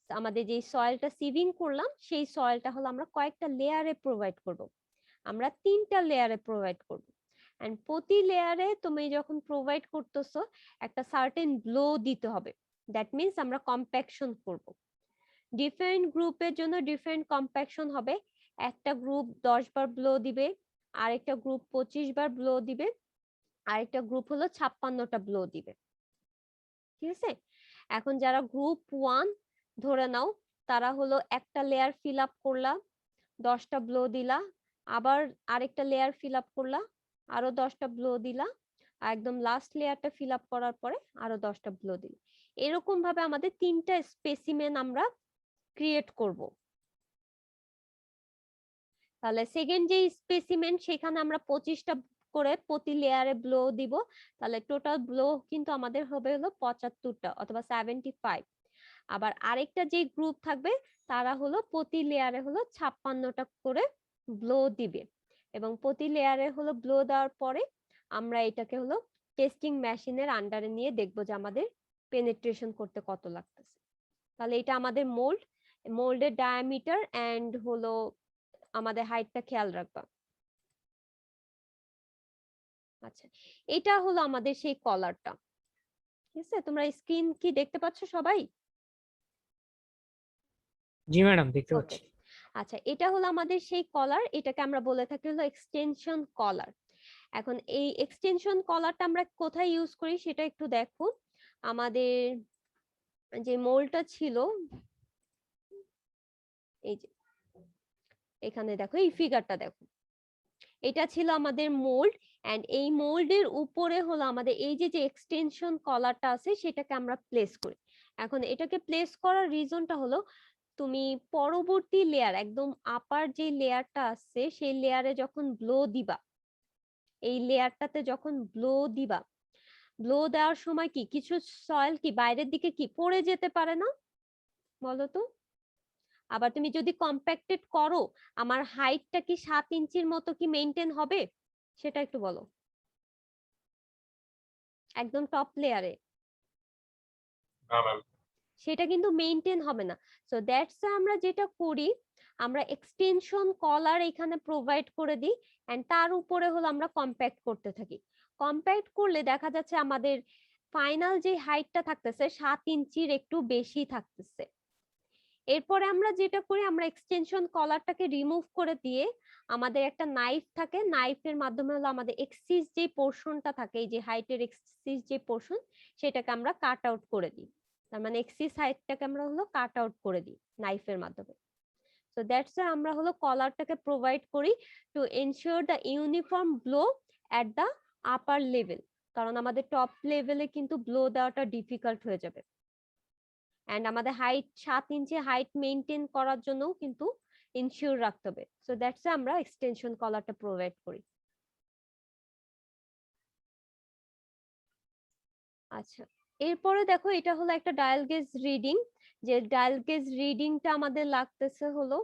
আমাদের যে সয়েলটা সিভিং করলাম সেই সয়েলটা হলো আমরা কয়েকটা লেয়ারে প্রোভাইড করব। আমরা 3টা লেয়ারে প্রোভাইড করব। এন্ড প্রতি লেয়ারে তুমি যখন প্রোভাইড করতেছো একটা সার্টেন ব্লো দিতে হবে। দ্যাট মিন্স আমরা কম্প্যাকশন করব। ডিফারেন্ট গ্রুপের জন্য ডিফারেন্ট কম্প্যাকশন হবে। একটা গ্রুপ 10 বার ব্লো দিবে, আরেকটা গ্রুপ 25 বার ব্লো দিবে, আরেকটা গ্রুপ হলো 56টা ব্লো দিবে। ঠিক আছে, এখন যারা গ্রুপ 1 ধরে নাও, তারা হলো একটা লেয়ার ফিল আপ করলা, 10টা ব্লো দিলা, আবার আরেকটা লেয়ার ফিল আপ করলা, আরো 10টা ব্লো দিলা, আর একদম লাস্ট লেয়ারটা ফিল আপ করার পরে আরো 10টা ব্লো দিলা। এরকম ভাবে আমাদের 3টা স্পেসিমেন আমরা ক্রিয়েট করব। তাহলে সেকেন্ড যে স্পেসিমেন সেখানে আমরা 25টা করে প্রতি লেয়ারে ব্লো দিব। তাহলে টোটাল ব্লো কিন্তু আমাদের হবে হলো 75টা অথবা 75। আবার আরেকটা যে গ্রুপ থাকবে তারা হলো প্রতি লেয়ারে হলো 56টা করে ব্লো দিবে, এবং প্রতি লেয়ারে হলো ব্লো দেওয়ার পরে আমরা এটাকে হলো টেস্টিং মেশিনের আন্ডারে নিয়ে দেখবো যে আমাদের পেনিট্রেশন করতে কত লাগতেছে। তাহলে এটা আমাদের মোল্ড, মোল্ডের ডায়ামিটার এন্ড হলো আমাদের হাইটটা খেয়াল রাখবা। আচ্ছা, এটা হলো আমাদের সেই কলারটা। ঠিক আছে, তোমরা স্ক্রিন কি দেখতে পাচ্ছ সবাই? জি ম্যাডাম, দেখতে ওকে, পাচ্ছি। আচ্ছা, এটা হলো আমাদের সেই কলার, এটাকে আমরা বলে থাকি হলো এক্সটেনশন কলার। এখন এই এক্সটেনশন কলারটা আমরা কোথায় ইউজ করি সেটা একটু দেখো। আমাদের যে মোল্ডটা ছিল, এই যে এখানে দেখো, এই ফিগারটা দেখো, এটা ছিল আমাদের মোল্ড। এন্ড এই মোল্ডের উপরে হলো আমাদের এই যে যে এক্সটেনশন কলারটা আছে সেটাকে আমরা প্লেস করি। এখন এটাকে প্লেস করার রিজনটা হলো তুমি পরবর্তী লেয়ার, একদম আপার যে লেয়ারটা আছে সেই লেয়ারে যখন ব্লো দিবা, এই লেয়ারটাতে যখন ব্লো দিবা, ব্লো দেওয়ার সময় কি কিছু সয়েল কি বাইরের দিকে কি পড়ে যেতে পারে না, বলো তো? আবার তুমি যদি কম্প্যাক্টেড করো, আমার হাইটটা কি 7 ইঞ্চির মতো কি মেইনটেইন হবে সেটা একটু বলো, একদম টপ লেয়ারে? না ম্যাম। সেটা কিন্তু মেইনটেইন হবে না। সো দ্যাটস আমরা যেটা করি, আমরা এক্সটেনশন কলার এখানে প্রোভাইড করে দিই, এন্ড তার উপরে হলো আমরা কম্প্যাক্ট করতে থাকি। কম্প্যাক্ট করলে দেখা যাচ্ছে আমাদের ফাইনাল যে হাইটটা থাকতেছে 7 ইঞ্চির একটু বেশি থাকতেছে। এরপরে আমরা যেটা করি, আমরা এক্সটেনশন কলারটাকে রিমুভ করে দিয়ে আমাদের একটা নাইফ থাকে, নাইফের মাধ্যমে হলো আমাদের এক্সিস যে পোর্শনটা থাকে, এই যে হাইটের এক্সিস যে পোর্শন সেটাকে আমরা কাট আউট করে দিই। তার মানে এক্সিস হাইটটাকে আমরা হলো কাট আউট করে দিই নাইফের মাধ্যমে। সো দ্যাটস আমরা হলো কলারটাকে প্রোভাইড করি to ensure the uniform blow at the upper level, কারণ আমাদের টপ লেভেলে কিন্তু ব্লো দেওয়াটা ডিফিকাল্ট হয়ে যাবে। এন্ড আমাদের হাইট 7 ইঞ্চি হাইট মেইনটেইন করার জন্য কিন্তু ইনশিওর রাখতে হবে। সো দ্যাটস আমরা এক্সটেনশন কলারটা প্রোভাইড করি। আচ্ছা, এরপরে দেখো এটা হলো একটা ডায়াল গেজ রিডিং। যে ডায়াল গেজ রিডিংটা আমাদের লাগতেছে হলো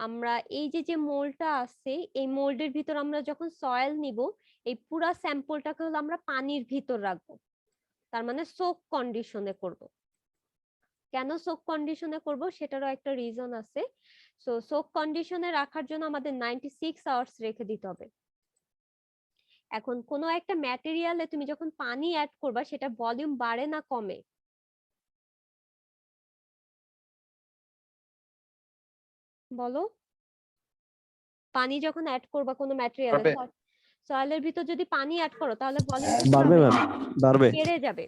আমরা এই যে মোল্ডটা আছে এই মোল্ডের ভিতর আমরা যখন সয়েল নিব এই পুরা স্যাম্পলটাকে হলো আমরা পানির ভিতর রাখবো, তার মানে সোক কন্ডিশনে করব। কেন সোক কন্ডিশনে করব সেটারও একটা রিজন আছে। সো সোক কন্ডিশনে রাখার জন্য আমাদের 96 আওয়ার্স রেখে দিতে হবে। এখন কোনো একটা ম্যাটেরিয়ালে তুমি যখন পানি অ্যাড করবা সেটা ভলিউম বাড়ে না কমে? বলো। পানি যখন অ্যাড করবা কোনো ম্যাটেরিয়ালে, বাড়বে। সয়েলের ভিতর যদি পানি অ্যাড করো তাহলে ভলিউমটা বাড়বে ম্যাম, বাড়বে। বেড়ে যাবে।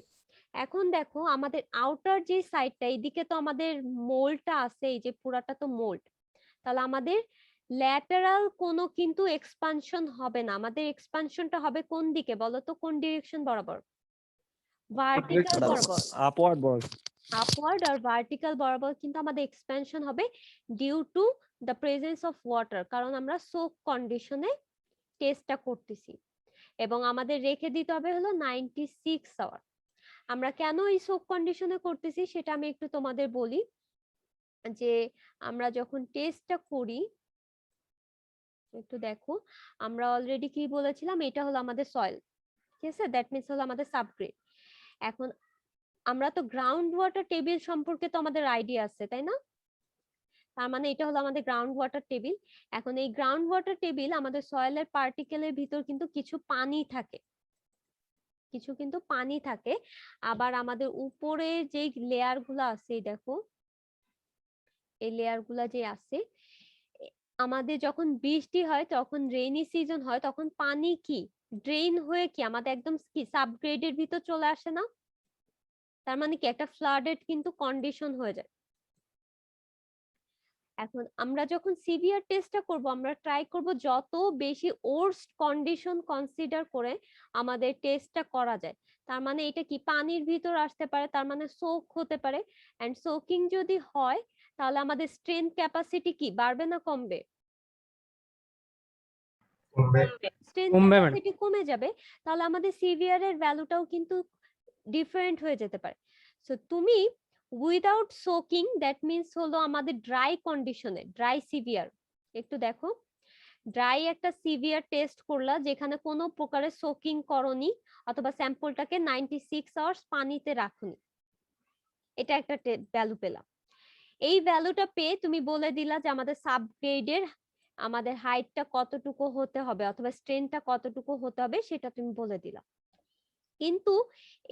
এখন দেখো আমাদের আউটার যে সাইডটা এইদিকে তো আমাদের মোল্ডটা আছে, এই যে পুরাটা তো মোল্ড, তাহলে আমাদের ল্যাটারাল কোনো কিন্তু এক্সপানশন হবে না। আমাদের এক্সপানশনটা হবে কোন দিকে বলো তো, কোন ডিরেকশন বরাবর? ভার্টিক্যাল বরাবর। আপওয়ার্ড বল। আপওয়ার্ড আর ভার্টিক্যাল বরাবর কিন্তু আমাদের এক্সপ্যানশন হবে due to the presence of water, কারণ আমরা সোক কন্ডিশনে টেস্টটা করতেছি এবং আমাদের রেখে দিতে হবে হলো 96 আওয়ার। আমরা কেন এই সোক কন্ডিশনে করতেছি সেটা আমি একটু তোমাদের বলি। যে আমরা যখন টেস্টটা করি, একটু দেখো, আমরা অলরেডি কি বলেছিলাম, এটা হলো আমাদের সয়েল, ঠিক আছে, দ্যাট মিন্স হলো আমাদের সাবগ্রেড। এখন আমরা তো গ্রাউন্ড ওয়াটার টেবিল সম্পর্কে তো আমাদের আইডিয়া আছে, তাই না? তার মানে এটা হলো আমাদের গ্রাউন্ড ওয়াটার টেবিল। এখন এই গ্রাউন্ড ওয়াটার টেবিল আমাদের সয়েলের পার্টিকেলের ভিতর কিন্তু কিছু পানি থাকে, কিছু কিন্তু পানি থাকে। আবার আমাদের উপরে যে লেয়ার গুলা আছে, এই দেখো এই লেয়ার গুলা যে আছে, আমাদের যখন বৃষ্টি হয় তখন রেইনি সিজন হয় তখন পানি কি ড্রেন হয়ে কি আমাদের একদম কি সাবগ্রেডের ভিতর চলে আসে না? তার মানে কি একটা ফ্লাডেড কিন্তু কন্ডিশন হয়ে যায়। এখন আমরা যখন সিভিয়ার টেস্টটা করব আমরা ট্রাই করব যত বেশি ওর্স্ট কন্ডিশন কনসিডার করে আমাদের টেস্টটা করা যায়। তার মানে এটা কি পানির ভিতর আসতে পারে, তার মানে সোক হতে পারে। এন্ড সোকিং যদি হয় তাহলে আমাদের স্ট্রেন্থ ক্যাপাসিটি কি বাড়বে না কমবে? কমবে। স্ট্রেন্থ কমবে ম্যাডাম। ক্যাপাসিটি কমে যাবে, তাহলে আমাদের সিভিয়ার এর ভ্যালুটাও কিন্তু ডিফারেন্ট হয়ে যেতে পারে। সো তুমি উইদাউট সোকিং, দ্যাট মিন্স হলো আমাদের ড্রাই কন্ডিশনে, ড্রাই সিভিয়ার, একটু দেখো, ড্রাই একটা সিভিয়ার টেস্ট করলা যেখানে কোনো প্রকারের সোকিং করনি অথবা স্যাম্পলটাকে 96 আওয়ার্স পানিতে রাখুনি, এটা একটা ভ্যালু পেলাম। এই ভ্যালুটা পেয়ে তুমি বলে দিলা যে আমাদের সাবগ্রেডের আমাদের হাইটটা কতটুকু হতে হবে অথবা স্ট্রেনটা কতটুকু হতে হবে সেটা তুমি বলে দিলা। কিন্তু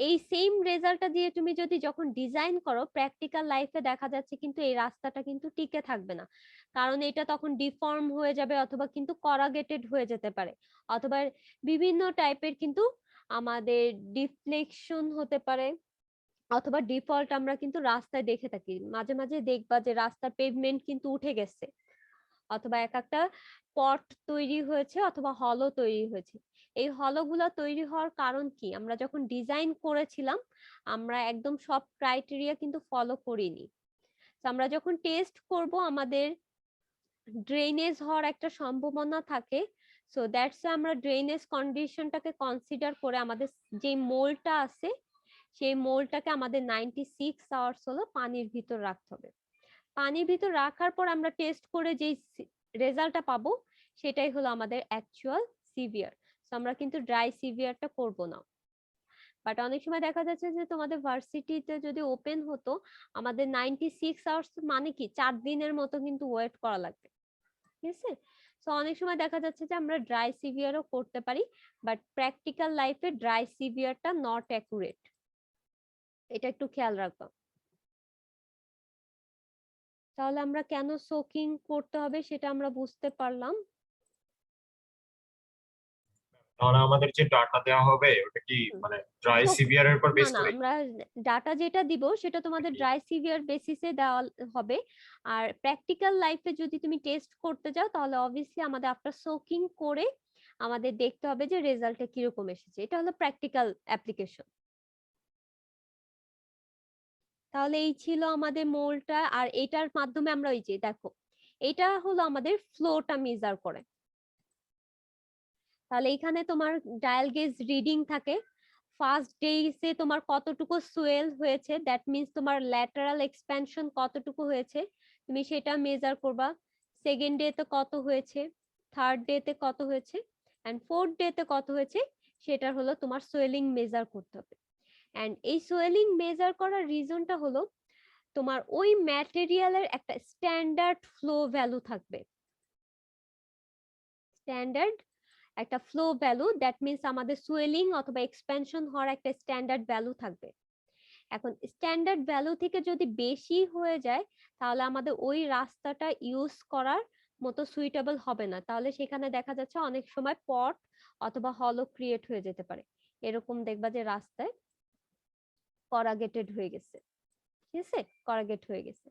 এই সেম রেজাল্টটা দিয়ে তুমি যদি যখন ডিজাইন করো প্র্যাকটিক্যাল লাইফে দেখা যাচ্ছে কিন্তু এই রাস্তাটা কিন্তু টিকে থাকবে না, কারণ এটা তখন ডিফর্ম হয়ে যাবে অথবা কিন্তু করাগেটেড হয়ে যেতে পারে, অথবা বিভিন্ন টাইপের কিন্তু আমাদের ডিফ্লেকশন হতে পারে, অথবা ডিফল্ট আমরা কিন্তু রাস্তায় দেখে থাকি মাঝে মাঝে দেখবা যে রাস্তার পেভমেন্ট কিন্তু উঠে গেছে, অথবা এক একটা পট তৈরি হয়েছে অথবা হলো তৈরি হয়েছে। এই হলোগুলো তৈরি হওয়ার কারণ কি, আমরা যখন ডিজাইন করেছিলাম আমরা একদম সব ক্রাইটেরিয়া কিন্তু ফলো করিনি। তো আমরা যখন টেস্ট করব আমাদের ড্রেনেজ হওয়ার একটা সম্ভাবনা থাকে। সো দ্যাটস আমরা ড্রেনেজ কন্ডিশনটাকে কনসিডার করে আমাদের যে মোলটা আছে সেই মোলটাকে আমাদের 96 আওয়ার্স হলো পানির ভিতর রাখতে হবে। পানির ভিতর রাখার পর আমরা টেস্ট করে যেই রেজাল্টটা পাবো সেটাই হলো আমাদের অ্যাকচুয়াল সিভিয়ার। তো আমরা কিন্তু ড্রাই সিভিয়ারটা করব না। বাট অনেক সময় দেখা যাচ্ছে যে তোমাদের ভার্সিটিতে যদি ওপেন হতো আমাদের 96 আওয়ার্স মানে কি 4 দিনের মতো কিন্তু ওয়েট করা লাগবে, ঠিক আছে? সো অনেক সময় দেখা যাচ্ছে যে আমরা ড্রাই সিভিয়ারও করতে পারি, বাট প্র্যাকটিক্যাল লাইফে ড্রাই সিভিয়ারটা নট অ্যাকুরেট, এটা একটু খেয়াল রাখবা। তাহলে আমরা কেন সোকিং করতে হবে সেটা আমরা বুঝতে পারলাম। তাহলে আমাদের যে ডাটা দেওয়া হবে ওটা কি মানে ড্রাই So, সিভিয়ার এর উপর না বেস না করে? আমরা ডাটা যেটা দিব সেটা তোমাদের ড্রাই সিভিয়ার বেসিসে দেওয়া হবে। আর প্র্যাকটিক্যাল লাইফে যদি তুমি টেস্ট করতে যাও তাহলে অবভিয়াসলি আমাদের আফটার সোকিং করে আমাদের দেখতে হবে যে রেজাল্টটা কিরকম এসেছে, এটা হলো প্র্যাকটিক্যাল অ্যাপ্লিকেশন। তাহলে এই ছিল আমাদের মোলটা, আর এটার মাধ্যমে আমরা ওই যে দেখো এটা হলো আমাদের ফ্লোটা মেজার করে। তাহলে এখানে তোমার ডায়াল গেজ রিডিং থাকে, ফার্স্ট ডেইসে তোমার কতটুকু সোয়েল হয়েছে, দ্যাট মিন্স তোমার ল্যাটারাল এক্সপ্যানশন কতটুকু হয়েছে তুমি সেটা মেজার করবা। সেকেন্ড ডেতে কত হয়েছে, থার্ড ডেতে কত হয়েছে, এন্ড ফোর্থ ডেতে কত হয়েছে, সেটা হলো তোমার সোয়েলিং মেজার করতে হবে। এন্ড এই সোয়েলিং মেজার করার রিজনটা হলো তোমার ওই ম্যাটেরিয়ালের একটা স্ট্যান্ডার্ড ফ্লো ভ্যালু থাকবে। স্ট্যান্ডার্ড একটা ফ্লো ভ্যালু, দ্যাট মিন্স আমাদের সোয়েলিং অথবা এক্সপ্যানশন হওয়ার একটা স্ট্যান্ডার্ড ভ্যালু থাকবে। এখন স্ট্যান্ডার্ড ভ্যালু থেকে যদি বেশি হয়ে যায় তাহলে আমাদের ওই রাস্তাটা ইউজ করার মতো সুইটেবল হবে না, তাহলে সেখানে দেখা যাচ্ছে অনেক সময় পট অথবা হলো ক্রিয়েট হয়ে যেতে পারে। এরকম দেখবা যে রাস্তায় করাগেটেড হয়ে গেছে, ঠিক আছে, করাগেট হয়ে গেছে।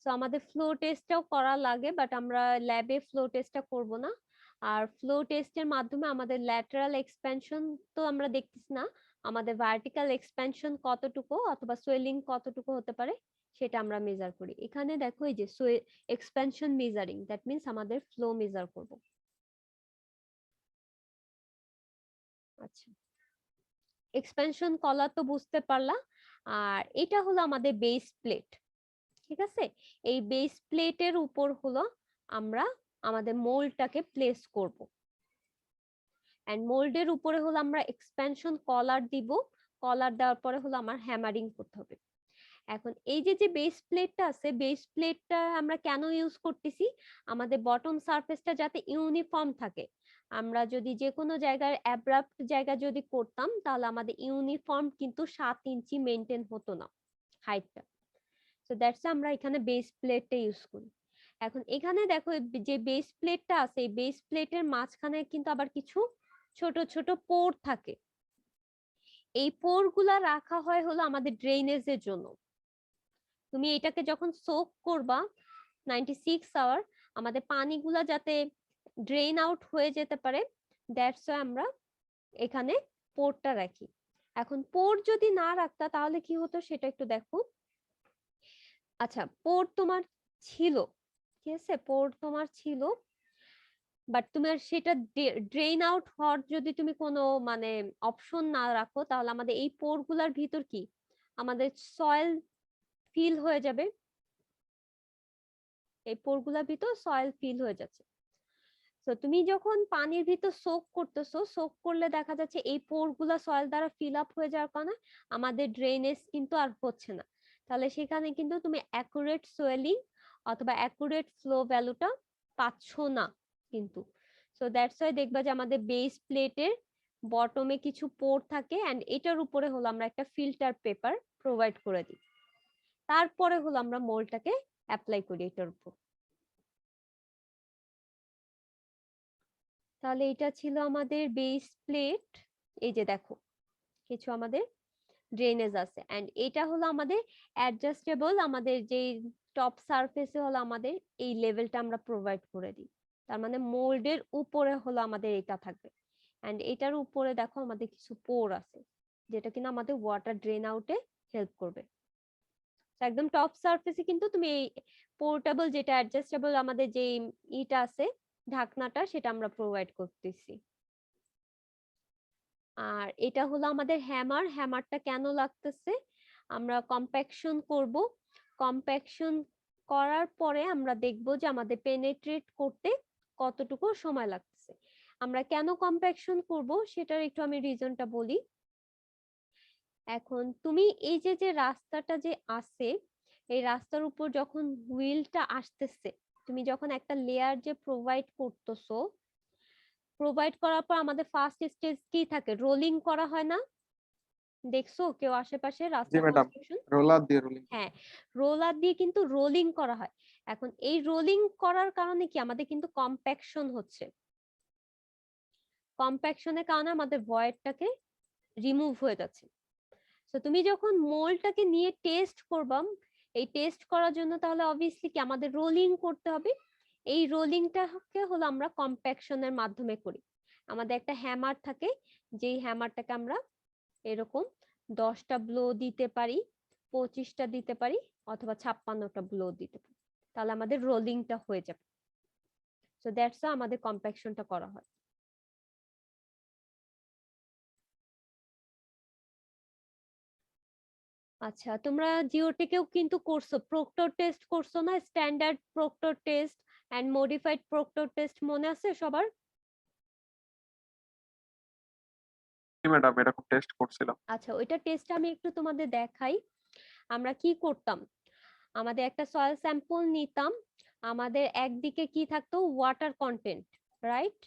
সো আমাদের ফ্লো টেস্টটাও করা লাগে, বাট আমরা ল্যাবে ফ্লো টেস্টটা করব না। আর ফ্লো টেস্টের মাধ্যমে আমাদের ল্যাটারাল এক্সপ্যানশন তো আমরা দেখতেছি না, আমাদের ভার্টিক্যাল এক্সপ্যানশন কতটুকু অথবা সোয়েলিং কতটুকু হতে পারে সেটা আমরা মেজার করি। এখানে দেখো এই যে এক্সপ্যানশন মেজারিং, দ্যাট মিন্স আমাদের ফ্লো মেজার করব। আচ্ছা, এক্সপ্যানশন কলা তো বুঝতে পারলা। আর এটা হলো আমাদের বেস প্লেট, ঠিক আছে। এই বেস প্লেটের উপর হলো আমরা আমাদের মোল্ডটাকে প্লেস করব, এন্ড মোল্ডের উপরে হলো আমরা এক্সপ্যানশন কলার দিব। কলার দেওয়ার পরে হলো আমার হ্যামারিং করতে হবে। এখন এই যে যে বেস প্লেটটা আছে, বেস প্লেটটা আমরা কেন ইউজ করতেছি, আমাদের বটম সারফেসটা যাতে ইউনিফর্ম থাকে। আমরা যদি যে কোনো জায়গায় অ্যাব্রাপ্ট জায়গা যদি করতাম তাহলে আমাদের ইউনিফর্ম কিন্তু 7 ইঞ্চি মেনটেন হতো না হাইটটা। সো দ্যাটস আমরা এখানে বেস প্লেটটা ইউজ করি। এখন এখানে দেখো যে বেস প্লেটটা আছে, এই বেস প্লেটের মাঝখানে কিন্তু আবার কিছু ছোট ছোট পোর থাকে। এই পোর গুলা রাখা হয় হলো আমাদের ড্রেনেজের জন্য। তুমি এটাকে যখন সোক করবা 96 আওয়ার, আমাদের পানিগুলা যাতে ড্রেন আউট হয়ে যেতে পারে, দ্যাটস ওয়াই আমরা এখানে পোরটা রাখি। এখন পোর যদি না রাখতা তাহলে কি হতো সেটা একটু দেখো। আচ্ছা, পোর তোমার ছিল, ঠিক আছে, পোর তোমার ছিল, বাট তোমার সেটা ড্রেন আউট হওয়ার যদি তুমি কোনো মানে অপশন না রাখো তাহলে আমাদের এই পোর গুলার ভিতর কি আমাদের সয়েল ফিল হয়ে যাবে। এই পোর গুলার ভিতর সয়েল ফিল হয়ে যাচ্ছে। তো তুমি যখন পানির ভিতর সোক করতেছো, সোক করলে দেখা যাচ্ছে এই পোর গুলা সয়েল দ্বারা ফিল আপ হয়ে যাওয়ার কারণে আমাদের ড্রেনেজ কিন্তু আর হচ্ছে না। তাহলে সেখানে কিন্তু তুমি অ্যাকুরেট সোয়েলিং অথবা অ্যাকুরেট ফ্লো ভ্যালুটা পাচ্ছ না কিন্তু। সো দ্যাটস ওয়াই দেখবা যে আমাদের বেস প্লেটের বটমে কিছু পোর থাকে, এন্ড এটার উপরে হলো আমরা একটা ফিল্টার পেপার প্রোভাইড করে দিই। তারপরে হলো আমরা মোল্ডটাকে অ্যাপ্লাই করি এটার উপর। তাহলে এটা ছিল আমাদের বেস প্লেট। এই যে দেখো কিছু আমাদের ড্রেনেজ আছে, এন্ড এটা হলো আমাদের অ্যাডজাস্টেবল। আমাদের যে টপ সারফেসে হলো আমাদের এই লেভেলটা আমরা প্রোভাইড করে দিই। তার মানে মোল্ডের উপরে হলো আমাদের এটা থাকবে, এন্ড এটার উপরে দেখো আমাদের কিছু পোর আছে যেটা কিনা আমাদের ওয়াটার ড্রেন আউটে হেল্প করবে। একদম টপ সারফেসে কিন্তু তুমি এই পোর্টেবল যেটা অ্যাডজাস্টেবল আমাদের যে ইটা আছে ঢাকনাটা, সেটা আমরা প্রোভাইড করতেছি। আর এটা হলো আমাদের হ্যামার। হ্যামারটা কেন লাগতেছে, আমরা কম্প্যাকশন করব। কম্প্যাকশন করার পরে আমরা দেখব যে আমাদের পেনেট্রেট করতে কতটুকু সময় লাগতেছে। আমরা কেন কম্প্যাকশন করব সেটার একটু আমি রিজনটা বলি। এখন তুমি এই যে যে রাস্তাটা যে আছে, এই রাস্তার উপর যখন হুইলটা আসতেছে, তুমি যখন একটা লেয়ার যে প্রোভাইড করতেছো, প্রোভাইড করার পর আমাদের ফার্স্ট স্টেজ কি থাকে, রোলিং করা হয় না? দেখছো কেউ আশেপাশে জি রাস্তা ম্যাডাম, কনস্ট্রাকশন? রোলার দিয়ে রোলিং। হ্যাঁ, রোলার দিয়ে কিন্তু রোলিং করা হয়। এখন এই রোলিং করার কারণে কি আমাদের কিন্তু কম্প্যাকশন হচ্ছে। কম্প্যাকশনের কারণে আমাদের ভয়েডটাকে রিমুভ হয়ে যাচ্ছে। তো তুমি যখন মোল্ডটাকে নিয়ে টেস্ট করবা, এই টেস্ট করার জন্য তাহলে অবভিয়াসলি কি আমাদের রোলিং করতে হবে। এই রোলিংটাকে হলো আমরা কম্প্যাকশনের মাধ্যমে করি। আমাদের একটা হ্যামার থাকে, যেই হ্যামারটাকে আমরা এরকম 10টা ব্লো দিতে পারি, 25টা দিতে পারি, অথবা 56টা ব্লো দিতে পারি, তাহলে আমাদের রোলিংটা হয়ে যাবে। সো দ্যাটস আমাদের কম্প্যাকশনটা করা হয়। আচ্ছা, তোমরা জিওটেকেও কিন্তু করছো, প্রক্টর টেস্ট করছো না? Standard Proctor test and modified Proctor test মনে আছে সবার? জি ম্যাডাম, এরকম টেস্ট করছিলাম। আচ্ছা, ওইটা টেস্ট আমি একটু তোমাদের দেখাই। আমরা কি করতাম, আমাদের একটা সয়েল স্যাম্পল নিতাম, আমাদের একদিকে কি থাকতো ওয়াটার কন্টেন্ট, রাইট,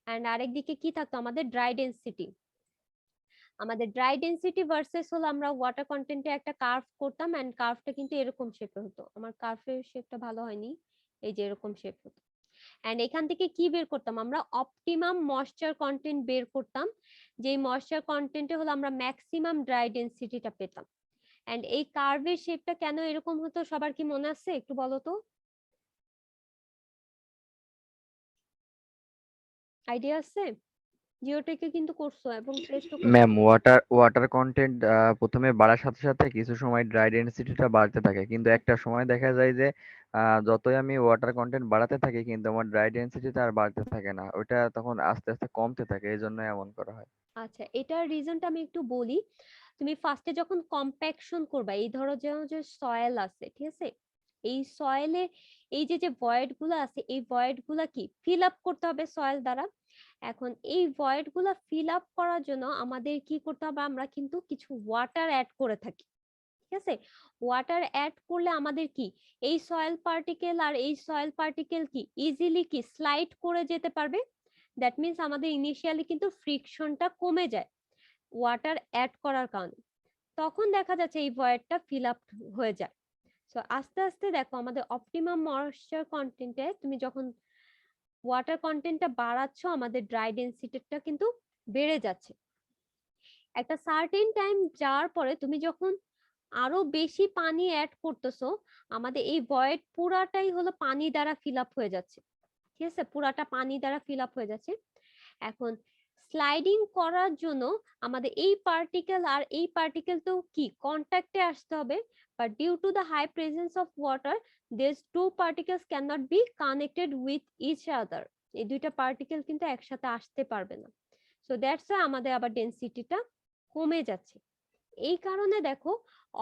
এন্ড আরেকদিকে কি থাকতো আমাদের ড্রাই ডেনসিটি। আমাদের ড্রাই ডেনসিটি ভার্সেস হলো আমরা ওয়াটার কন্টেন্টে একটা কার্ভ করতাম, এন্ড কার্ভটা কিন্তু এরকম শেপে হতো। আমার কার্ভের শেপটা ভালো হয়নি, এই যে এরকম শেপ হতো। এন্ড এখান থেকে কি বের করতাম আমরা, অপটিমাম ময়েশ্চার কন্টেন্ট বের করতাম, যে ময়েশ্চার কন্টেন্টে হলো আমরা ম্যাক্সিমাম ড্রাই ডেনসিটিটা পেতাম। এন্ড এই কার্ভের শেপটা কেন এরকম হতো সবার কি মনে আছে, একটু বলো তো, আইডিয়া আছে? জিওটেকে কিন্তু করছো এবং টেস্টও করছো। ম্যাম ওয়াটার কন্টেন্ট প্রথমে বাড়ার সাথে সাথে কিছু সময় ড্রাই ডেনসিটিটা বাড়তে থাকে, কিন্তু একটা সময় দেখা যায় যে যতই আমি ওয়াটার কন্টেন্ট বাড়াতে থাকি কিন্তু আমার ড্রাই ডেনসিটিটা আর বাড়তে থাকে না, ওটা তখন আস্তে আস্তে কমতে থাকে, এই জন্য এমন করা হয়। আচ্ছা, এটার রিজনটা আমি একটু বলি। তুমি ফার্স্টে যখন কম্প্যাকশন করবা, এই ধরো যে সয়েল আছে, ঠিক আছে, এই সয়েলে এই যে ভয়েড গুলো আছে, এই ভয়েড গুলা কি ফিল আপ করতে হবে সয়েল দ্বারা। এখন এই ভয়েড গুলা ফিল আপ করার জন্য আমাদের কি করতে হবে, আমরা কিন্তু কিছু ওয়াটার অ্যাড করে থাকি, ঠিক আছে। ওয়াটার অ্যাড করলে আমাদের কি এই সয়েল পার্টিকেল আর এই সয়েল পার্টিকেল কি ইজিলি কি স্লাইড করে যেতে পারবে। দ্যাট মিন্স আমাদের ইনিশিয়ালি কিন্তু ফ্রিকশনটা কমে যায় ওয়াটার অ্যাড করার কারণে। তখন দেখা যাচ্ছে এই ভয়েডটা ফিল আপ হয়ে যায়। সো আস্তে আস্তে দেখো আমাদের অপটিমাম ময়েশ্চার কন্টেন্টে তুমি যখন ওয়াটার কন্টেন্টটা বাড়াচ্ছ, আমাদের ড্রাই ডেনসিটিটা কিন্তু বেড়ে যাচ্ছে। একটা সার্টেন টাইম যাওয়ার পরে তুমি যখন আরো বেশি পানি অ্যাড করতেছো, আমাদের এই ভয়েড পুরাটাই হলো পানি দ্বারা ফিল আপ হয়ে যাচ্ছে, ঠিক আছে, পুরাটা পানি দ্বারা ফিল আপ হয়ে যাচ্ছে। এখন স্লাইডিং করার জন্য আমাদের এই পার্টিকেল আর এই পার্টিকেল তো কি কন্ট্যাক্টে আসতে হবে, but due to the high presence of water this two particles can not be connected with each other. এই দুইটা পার্টিকেল কিন্তু একসাথে আসতে পারবে না। সো দ্যাটস ওয়াই আমাদের আবার ডেনসিটিটা কমে যাচ্ছে। এই কারণে দেখো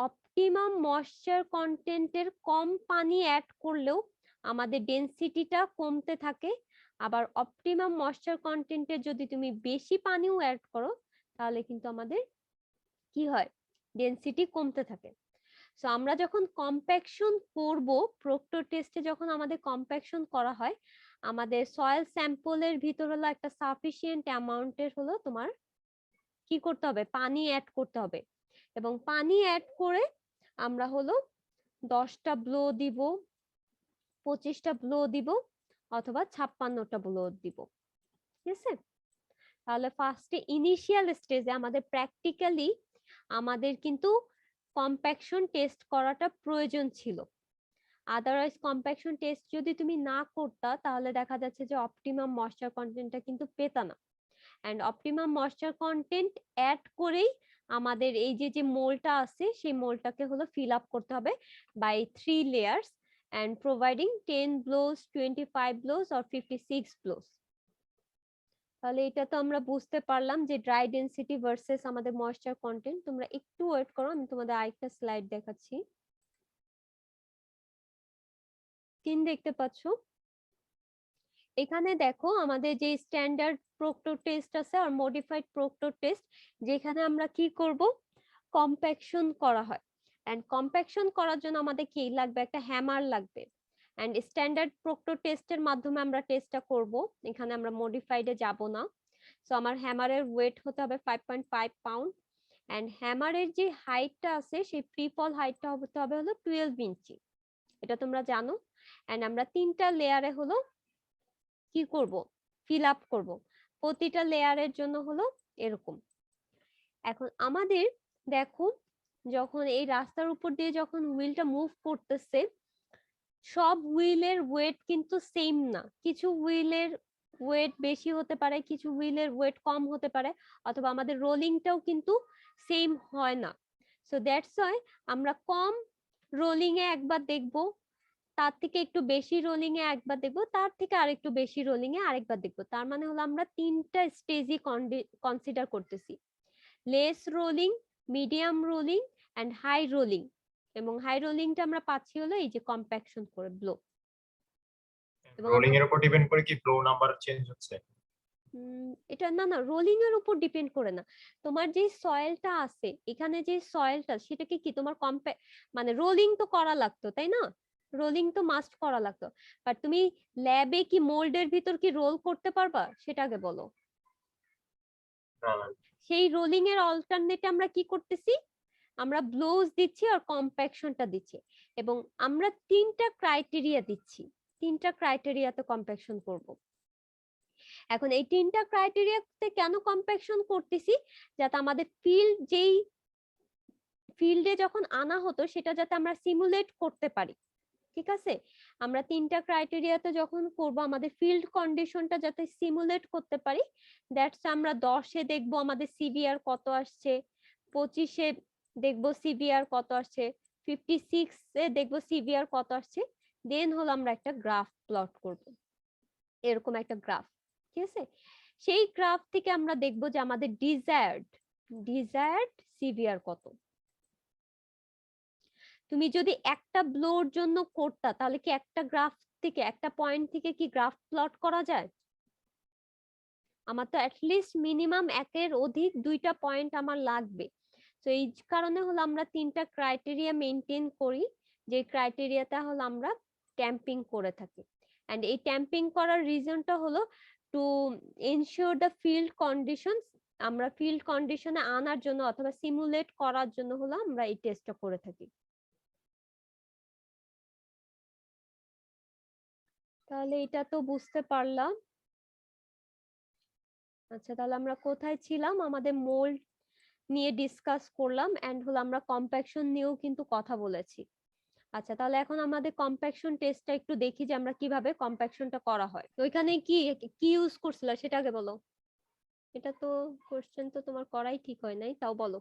অপটিমাম ময়েশ্চার কন্টেন্টের কম পানি অ্যাড করলেও আমাদের ডেনসিটিটা কমতে থাকে, আবার অপটিমাম ময়েশ্চার কন্টেন্টের যদি তুমি বেশি পানিও অ্যাড করো তাহলে কিন্তু আমাদের কি হয়, ডেনসিটি কমতে থাকে। সো আমরা যখন কম্প্যাকশন করব, প্রক্টর টেস্টে যখন আমাদের কম্প্যাকশন করা হয়, আমাদের সয়েল স্যাম্পলের ভিতর হলো একটা সাফিসিয়েন্ট অ্যামাউন্টের হলো তোমার কি করতে হবে, পানি অ্যাড করতে হবে। এবং পানি অ্যাড করে আমরা হলো 10টা ব্লো দিব, 25টা ব্লো দিব, অথবা 56টা ব্লো দিব, ঠিক আছে। তাহলে ফার্স্টে ইনিশিয়াল স্টেজে আমাদের প্র্যাকটিক্যালি আমাদের কিন্তু কম্প্যাকশন টেস্ট করাটা প্রয়োজন ছিল। আদারওয়াইজ কম্প্যাকশন টেস্ট যদি তুমি না করতা তাহলে দেখা যাচ্ছে যে অপটিমাম ময়েশ্চার কন্টেন্টটা কিন্তু পেতা না। And optimum moisture content add করেই আমাদের এই যে মোলটা আছে সেই মোলটাকে হলো ফিল আপ করতে হবে by 3 layers and providing 10 blows, 25 blows or 56 blows. তাহলে এটা তো আমরা বুঝতে পারলাম যে ড্রাই ডেনসিটি ভার্সেস আমাদের ময়েশ্চার কন্টেন্ট। তোমরা একটু ওয়েট করো, আমি তোমাদের আরেকটা স্লাইড দেখাচ্ছি। স্ক্রিন দেখতে পাচ্ছো? এখানে দেখো আমাদের যে স্ট্যান্ডার্ড প্রক্টর টেস্ট আছে আর মডিফাইড প্রক্টর টেস্ট, যেখানে আমরা কি করব, কম্প্যাকশন করা হয়। এন্ড কম্প্যাকশন করার জন্য আমাদের কি লাগবে, একটা হ্যামার লাগবে। এন্ড স্ট্যান্ডার্ড প্রক্টর টেস্টের মাধ্যমে আমরা টেস্টটা করব, এখানে আমরা মডিফাইডে যাব না। সো আমার হ্যামারের ওয়েট হতে হবে 5.5 পাউন্ড। এন্ড হ্যামারের যে হাইটটা আছে সেই ফ্রি ফল হাইটটা হতে হবে হলো 12 ইঞ্চি, এটা তোমরা জানো। এন্ড আমরা 3টা লেয়ারে হলো কি করব, ফিল আপ করব, প্রতিটা লেয়ারের জন্য হলো এরকম। এখন আমাদের দেখো যখন এই রাস্তার উপর দিয়ে যখন হুইলটা মুভ করতেছে, সব হুইলের ওয়েট কিন্তু সেম না, কিছু হুইলের ওয়েট বেশি হতে পারে, কিছু হুইলের ওয়েট কম হতে পারে, অথবা আমাদের রোলিংটাও কিন্তু সেম হয় না। সো দ্যাটস ওয়াই আমরা কম রোলিং এ একবার দেখবো, তার থেকে একটু বেশি রোলিং এ একবার দেখবো, তার থেকে আরেকটু বেশি রোলিং এ আরেকবার দেখবো। তার মানে হলো আমরা 3টা স্টেজই কনসিডার করতেছি, less rolling, medium rolling and high rolling, এবং হাই রোলিংটা আমরা পাচ্ছি হলো এই যে কম্প্যাকশন করে ব্লো। এবং রোলিং এর উপর ডিপেন্ড করে কি ফ্লো নাম্বার চেঞ্জ হচ্ছে? এটা না না, রোলিং এর উপর ডিপেন্ড করে না। তোমার যে সয়েলটা আছে এখানে, যে সয়েলটা সেটাকে কি তোমার মানে রোলিং তো করা লাগতো তাই না, রোলিং তো মাস্ট করা লাগতো, বাট তুমি ল্যাবে কি মোল্ডের ভিতর কি রোল করতে পারবা সেটা আগে বলো। সেই রোলিং এর অল্টারনেটে আমরা কি করতেছি, আমরা ব্লোজ দিচ্ছি আর কম্প্যাকশনটা দিচ্ছি, এবং আমরা 3টা ক্রাইটেরিয়া দিচ্ছি, 3টা ক্রাইটেরিয়াতে কম্প্যাকশন করব। এখন এই 3টা ক্রাইটেরিয়াতে কেন কম্প্যাকশন করতেছি, যাতে আমাদের যেই ফিল্ডে যখন আনা হতো সেটা যাতে আমরা সিমুলেট করতে পারি। ঠিক আছে, আমরা 3টা ক্রাইটেরিয়াতে যখন করব আমাদের ফিল্ড কন্ডিশনটা যাতে সিমুলেট করতে পারি, দ্যাটস আমরা 10-এ দেখবো আমাদের সিভিআর কত আসছে, 25-এ দেখবো সিভিআর কত আসছে, 56-এ দেখবো সিভিআর কত আসছে, দেন হলো আমরা একটা গ্রাফ প্লট করব, এরকম একটা গ্রাফ। ঠিক আছে, সেই গ্রাফ থেকে আমরা দেখবো যে আমাদের ডিজায়ার্ড সিভিআর কত। তুমি যদি একটা ব্লোর জন্য করতা তাহলে কি একটা গ্রাফ থেকে, একটা পয়েন্ট থেকে কি গ্রাফ প্লট করা যায়? আমার তো অ্যাটলিস্ট মিনিমাম 1-এর অধিক 2টা পয়েন্ট আমার লাগবে। তো এই কারণে হলো আমরা 3টা ক্রাইটেরিয়া মেনটেন করি, যে ক্রাইটেরিয়াটা হলো আমরা ট্যাম্পিং করে থাকি। এন্ড এই ট্যাম্পিং করার রিজনটা হলো two ensure the field conditions, আমরা ফিল্ড কন্ডিশনে আনার জন্য অথবা সিমুলেট করার জন্য হলো আমরা এই টেস্টটা করে থাকি। তাহলে এটা তো বুঝতে পারলাম। আচ্ছা, তাহলে আমরা কোথায় ছিলাম, আমাদের মোল্ড নিয়ে ডিসকাস করলাম, এন্ড হলো আমরা কম্প্যাকশন নিয়েও কিন্তু কথা বলেছি। আচ্ছা, তাহলে এখন আমাদের কম্প্যাকশন টেস্টটা একটু দেখি যে আমরা কিভাবে কম্প্যাকশনটা করা হয়। তো ওইখানে কি কি ইউজ করছিলা সেটা আগে বলো। এটা তো কোশ্চেন তো তোমার করাই ঠিক হয় নাই, তাও বলো।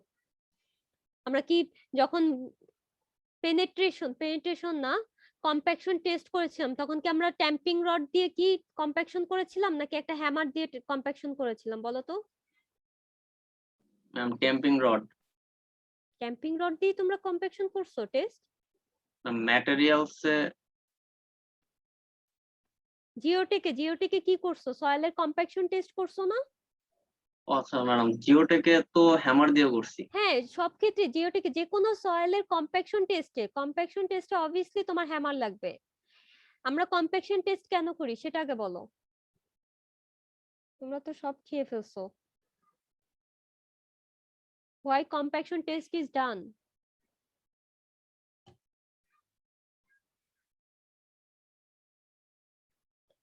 আমরা কি যখন পেনিট্রেশন না কম্প্যাকশন টেস্ট করেছিলাম, তখন কি আমরা ট্যাম্পিং রড দিয়ে কি কম্প্যাকশন করেছিলাম নাকি একটা হ্যামার দিয়ে কম্প্যাকশন করেছিলাম বলো তো? Ma'am tamping rod. Camping rod দিয়ে তোমরা কম্প্যাকশন করছো টেস্ট? ম্যাটেরিয়ালসে জিওটেকে কি করছো, সয়েলের কম্প্যাকশন টেস্ট করছো না? আচ্ছা ম্যাডাম, জিওটেকে তো হ্যামার দিয়ে করছি। হ্যাঁ, সব ক্ষেত্রে জিওটেকে যে কোনো সয়েলের কম্প্যাকশন টেস্টে অবভিয়াসলি তোমার হ্যামার লাগবে। আমরা কম্প্যাকশন টেস্ট কেন করি সেটা আগে বলো। তোমরা তো সব খেয়ে ফেলছো। Why compaction test is done?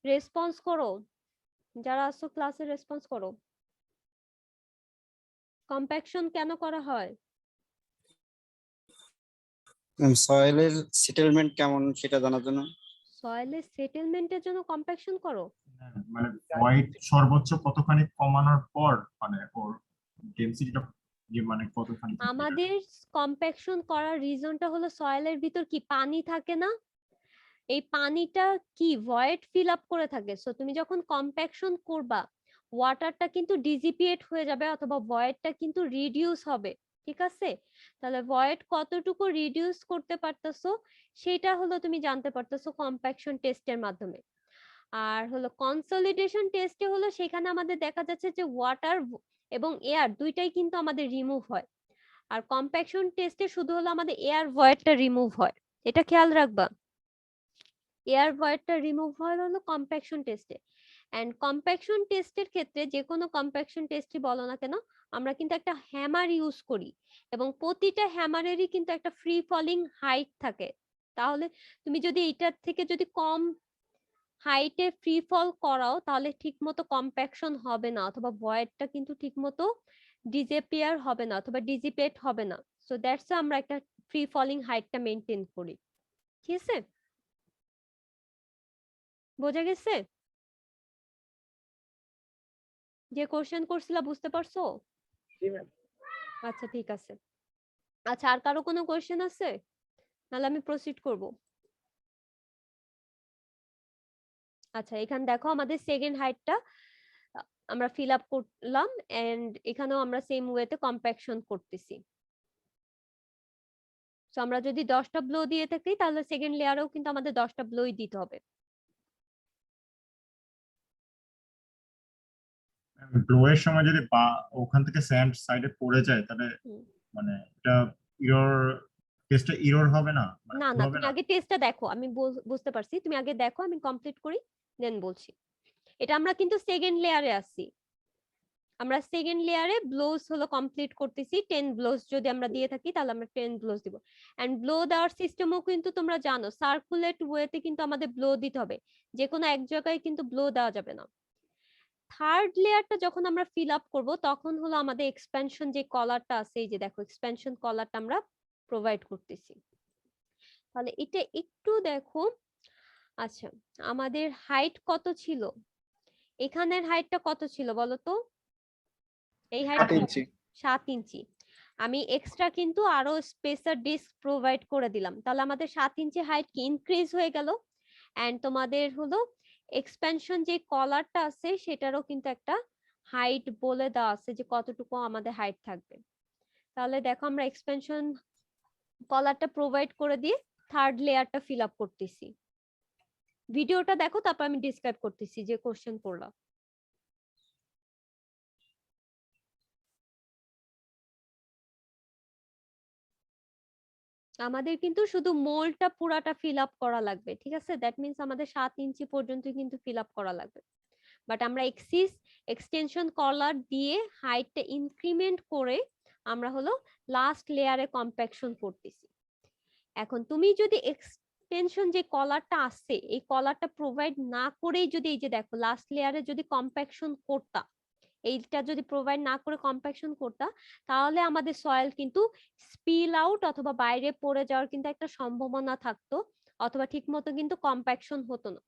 Response করো, যারা আছো ক্লাসে রেসপন্স করো। কম্প্যাকশন কেন করা হয়? সয়েলের সেটেলমেন্ট কেমন সেটা জানার জন্য। সয়েলের সেটেলমেন্টের জন্য কম্প্যাকশন করো? মানে ভয়েড সর্বোচ্চ কতখানি কমানোর পর মানে ওর ডেনসিটিটা মানে কতখানি থাকে? আমাদের কম্প্যাকশন করার রিজনটা হলো সয়েলের ভিতর কি পানি থাকে না, এই পানিটা কি ভয়েড ফিল আপ করে থাকে। সো তুমি যখন কম্প্যাকশন করবা ওয়াটারটা কিন্তু ডিজিপিয়েট হয়ে যাবে অথবা ভয়েডটা কিন্তু রিডিউস হবে। ঠিক আছে, তাহলে ভয়েড কতটুকু রিডিউস করতে পারতেছো সেটা হলো তুমি জানতে পারতেছো কম্প্যাকশন টেস্টের মাধ্যমে। আর হলো কনসলিডেশন টেস্টে হলো সেখানে আমাদের দেখা যাচ্ছে যে ওয়াটার এবং এয়ার দুইটাই কিন্তু আমাদের রিমুভ হয়, আর কম্প্যাকশন টেস্টে শুধু হলো আমাদের এয়ার ভয়েডটা রিমুভ হয়, এটা খেয়াল রাখবা। এয়ার ভয়েডটা রিমুভ হয় হলো কম্প্যাকশন টেস্টে। এন্ড কম্প্যাকশন টেস্টের ক্ষেত্রে যে কোনো কম্প্যাকশন টেস্টই বলো না কেন, আমরা কিন্তু একটা হ্যামার ইউজ করি এবং প্রতিটা হ্যামারেরই কিন্তু একটা ফ্রি ফলিং হাইট থাকে। তাহলে তুমি যদি এটার থেকে যদি কম হাইটে ফ্রি ফল করাও তাহলে ঠিকমতো কম্প্যাকশন হবে না, অথবা ভয়েডটা কিন্তু ঠিকমতো ডিজিপিয়ার হবে না অথবা ডিজিপেট হবে না। সো দ্যাটস আমরা একটা ফ্রি ফলিং হাইটটা মেনটেন করি। ঠিক আছে, বোঝা গেছে? যে কোশ্চেন করছিলা বুঝতে পারছো? আচ্ছা ঠিক আছে। আচ্ছা, আর কারো কোনো কোশ্চেন আছে? নাহলে আমি প্রসিড করব। আচ্ছা, এখানে দেখো আমাদের সেকেন্ড হাইটটা আমরা ফিল আপ করলাম, এন্ড এখানেও আমরা সেম ওয়েতে কম্প্যাকশন করতেছি। তো আমরা যদি 10টা ব্লো দিয়ে থাকি তাহলে সেকেন্ড লেয়ারেও কিন্তু আমাদের 10টা ব্লোই দিতে হবে। ব্লো এর সময় যদি ওখান থেকে স্যান্ড সাইডে পড়ে যায় তাহলে হুম। মানে এটা ইরর টেস্টে ইরর হবে না, মানে না ভুল না হবে তুমি না? আগে টেস্টটা দেখো, আমি বুঝতে পারছি, তুমি আগে দেখো, আমি কমপ্লিট করি দেন বলছি। এটা আমরা কিন্তু সেকেন্ড লেয়ারে আছি, আমরা সেকেন্ড লেয়ারে ব্লোজ হলো কমপ্লিট করতেছি। 10 ব্লোজ যদি আমরা দিয়ে থাকি তাহলে আমরা 10 ব্লোজ দিব। এন্ড ব্লো দেওয়ার সিস্টেমও কিন্তু তোমরা জানো, সার্কুলেট ওয়েতে কিন্তু আমাদের ব্লো দিতে হবে, যে কোনো এক জায়গায় কিন্তু ব্লো দেওয়া যাবে না। থার্ড লেয়ারটা যখন আমরা ফিল আপ করব তখন হলো আমাদের এক্সপেনশন যে কলারটা আছে, এই যে দেখো এক্সপেনশন কলারটা আমরা প্রোভাইড করতেছি। তাহলে এটা একটু দেখো। আচ্ছা, আমাদের হাইট কত ছিল, এখানের হাইটটা কত ছিল বলো তো? এই 7 হাইটটা ইঞ্চি 7 ইঞ্চি। আমি এক্সট্রা কিন্তু আরো স্পেসার ডিস্ক প্রোভাইড করে দিলাম, তাহলে আমাদের 7 ইঞ্চি হাইট কি ইনক্রিজ হয়ে গেল। এন্ড তোমাদের হলো এক্সপেনশন যে কলারটা আছে সেটারও কিন্তু একটা হাইট বলে দেওয়া আছে যে কতটুকু আমাদের হাইট থাকবে। তাহলে দেখো আমরা এক্সপেনশন কলারটা প্রোভাইড করে দিয়ে থার্ড লেয়ারটা ফিল আপ করতেছি। ভিডিওটা দেখো, তারপর আমি ডিসক্রাইব করতেছি যে কোশ্চেন করলাম। আমাদের কিন্তু শুধু মোল্ডটা পুরাটা ফিল আপ করা লাগবে, ঠিক আছে? দ্যাট মিন্স আমাদের 7 ইঞ্চি পর্যন্ত কিন্তু ফিল আপ করা লাগবে। বাট আমরা এক্সটেনশন কলার দিয়ে হাইটটা ইনক্রিমেন্ট করে আমরা হলো লাস্ট লেয়ারে কম্প্যাকশন করতেছি। এখন তুমি যদি এক্সটেনশন যে কলারটা আছে এই কলারটা প্রোভাইড না করেই যদি এই যে দেখো লাস্ট লেয়ারে যদি কম্প্যাকশন করতা, এইটা যদি প্রোভাইড না করে কম্প্যাকশন করতা, তাহলে আমাদের সয়েল কিন্তু স্পিল আউট অথবা বাইরে পড়ে যাওয়ার কিন্তু একটা সম্ভাবনা থাকতো, অথবা ঠিক মতো কিন্তু কম্প্যাকশন হতো না।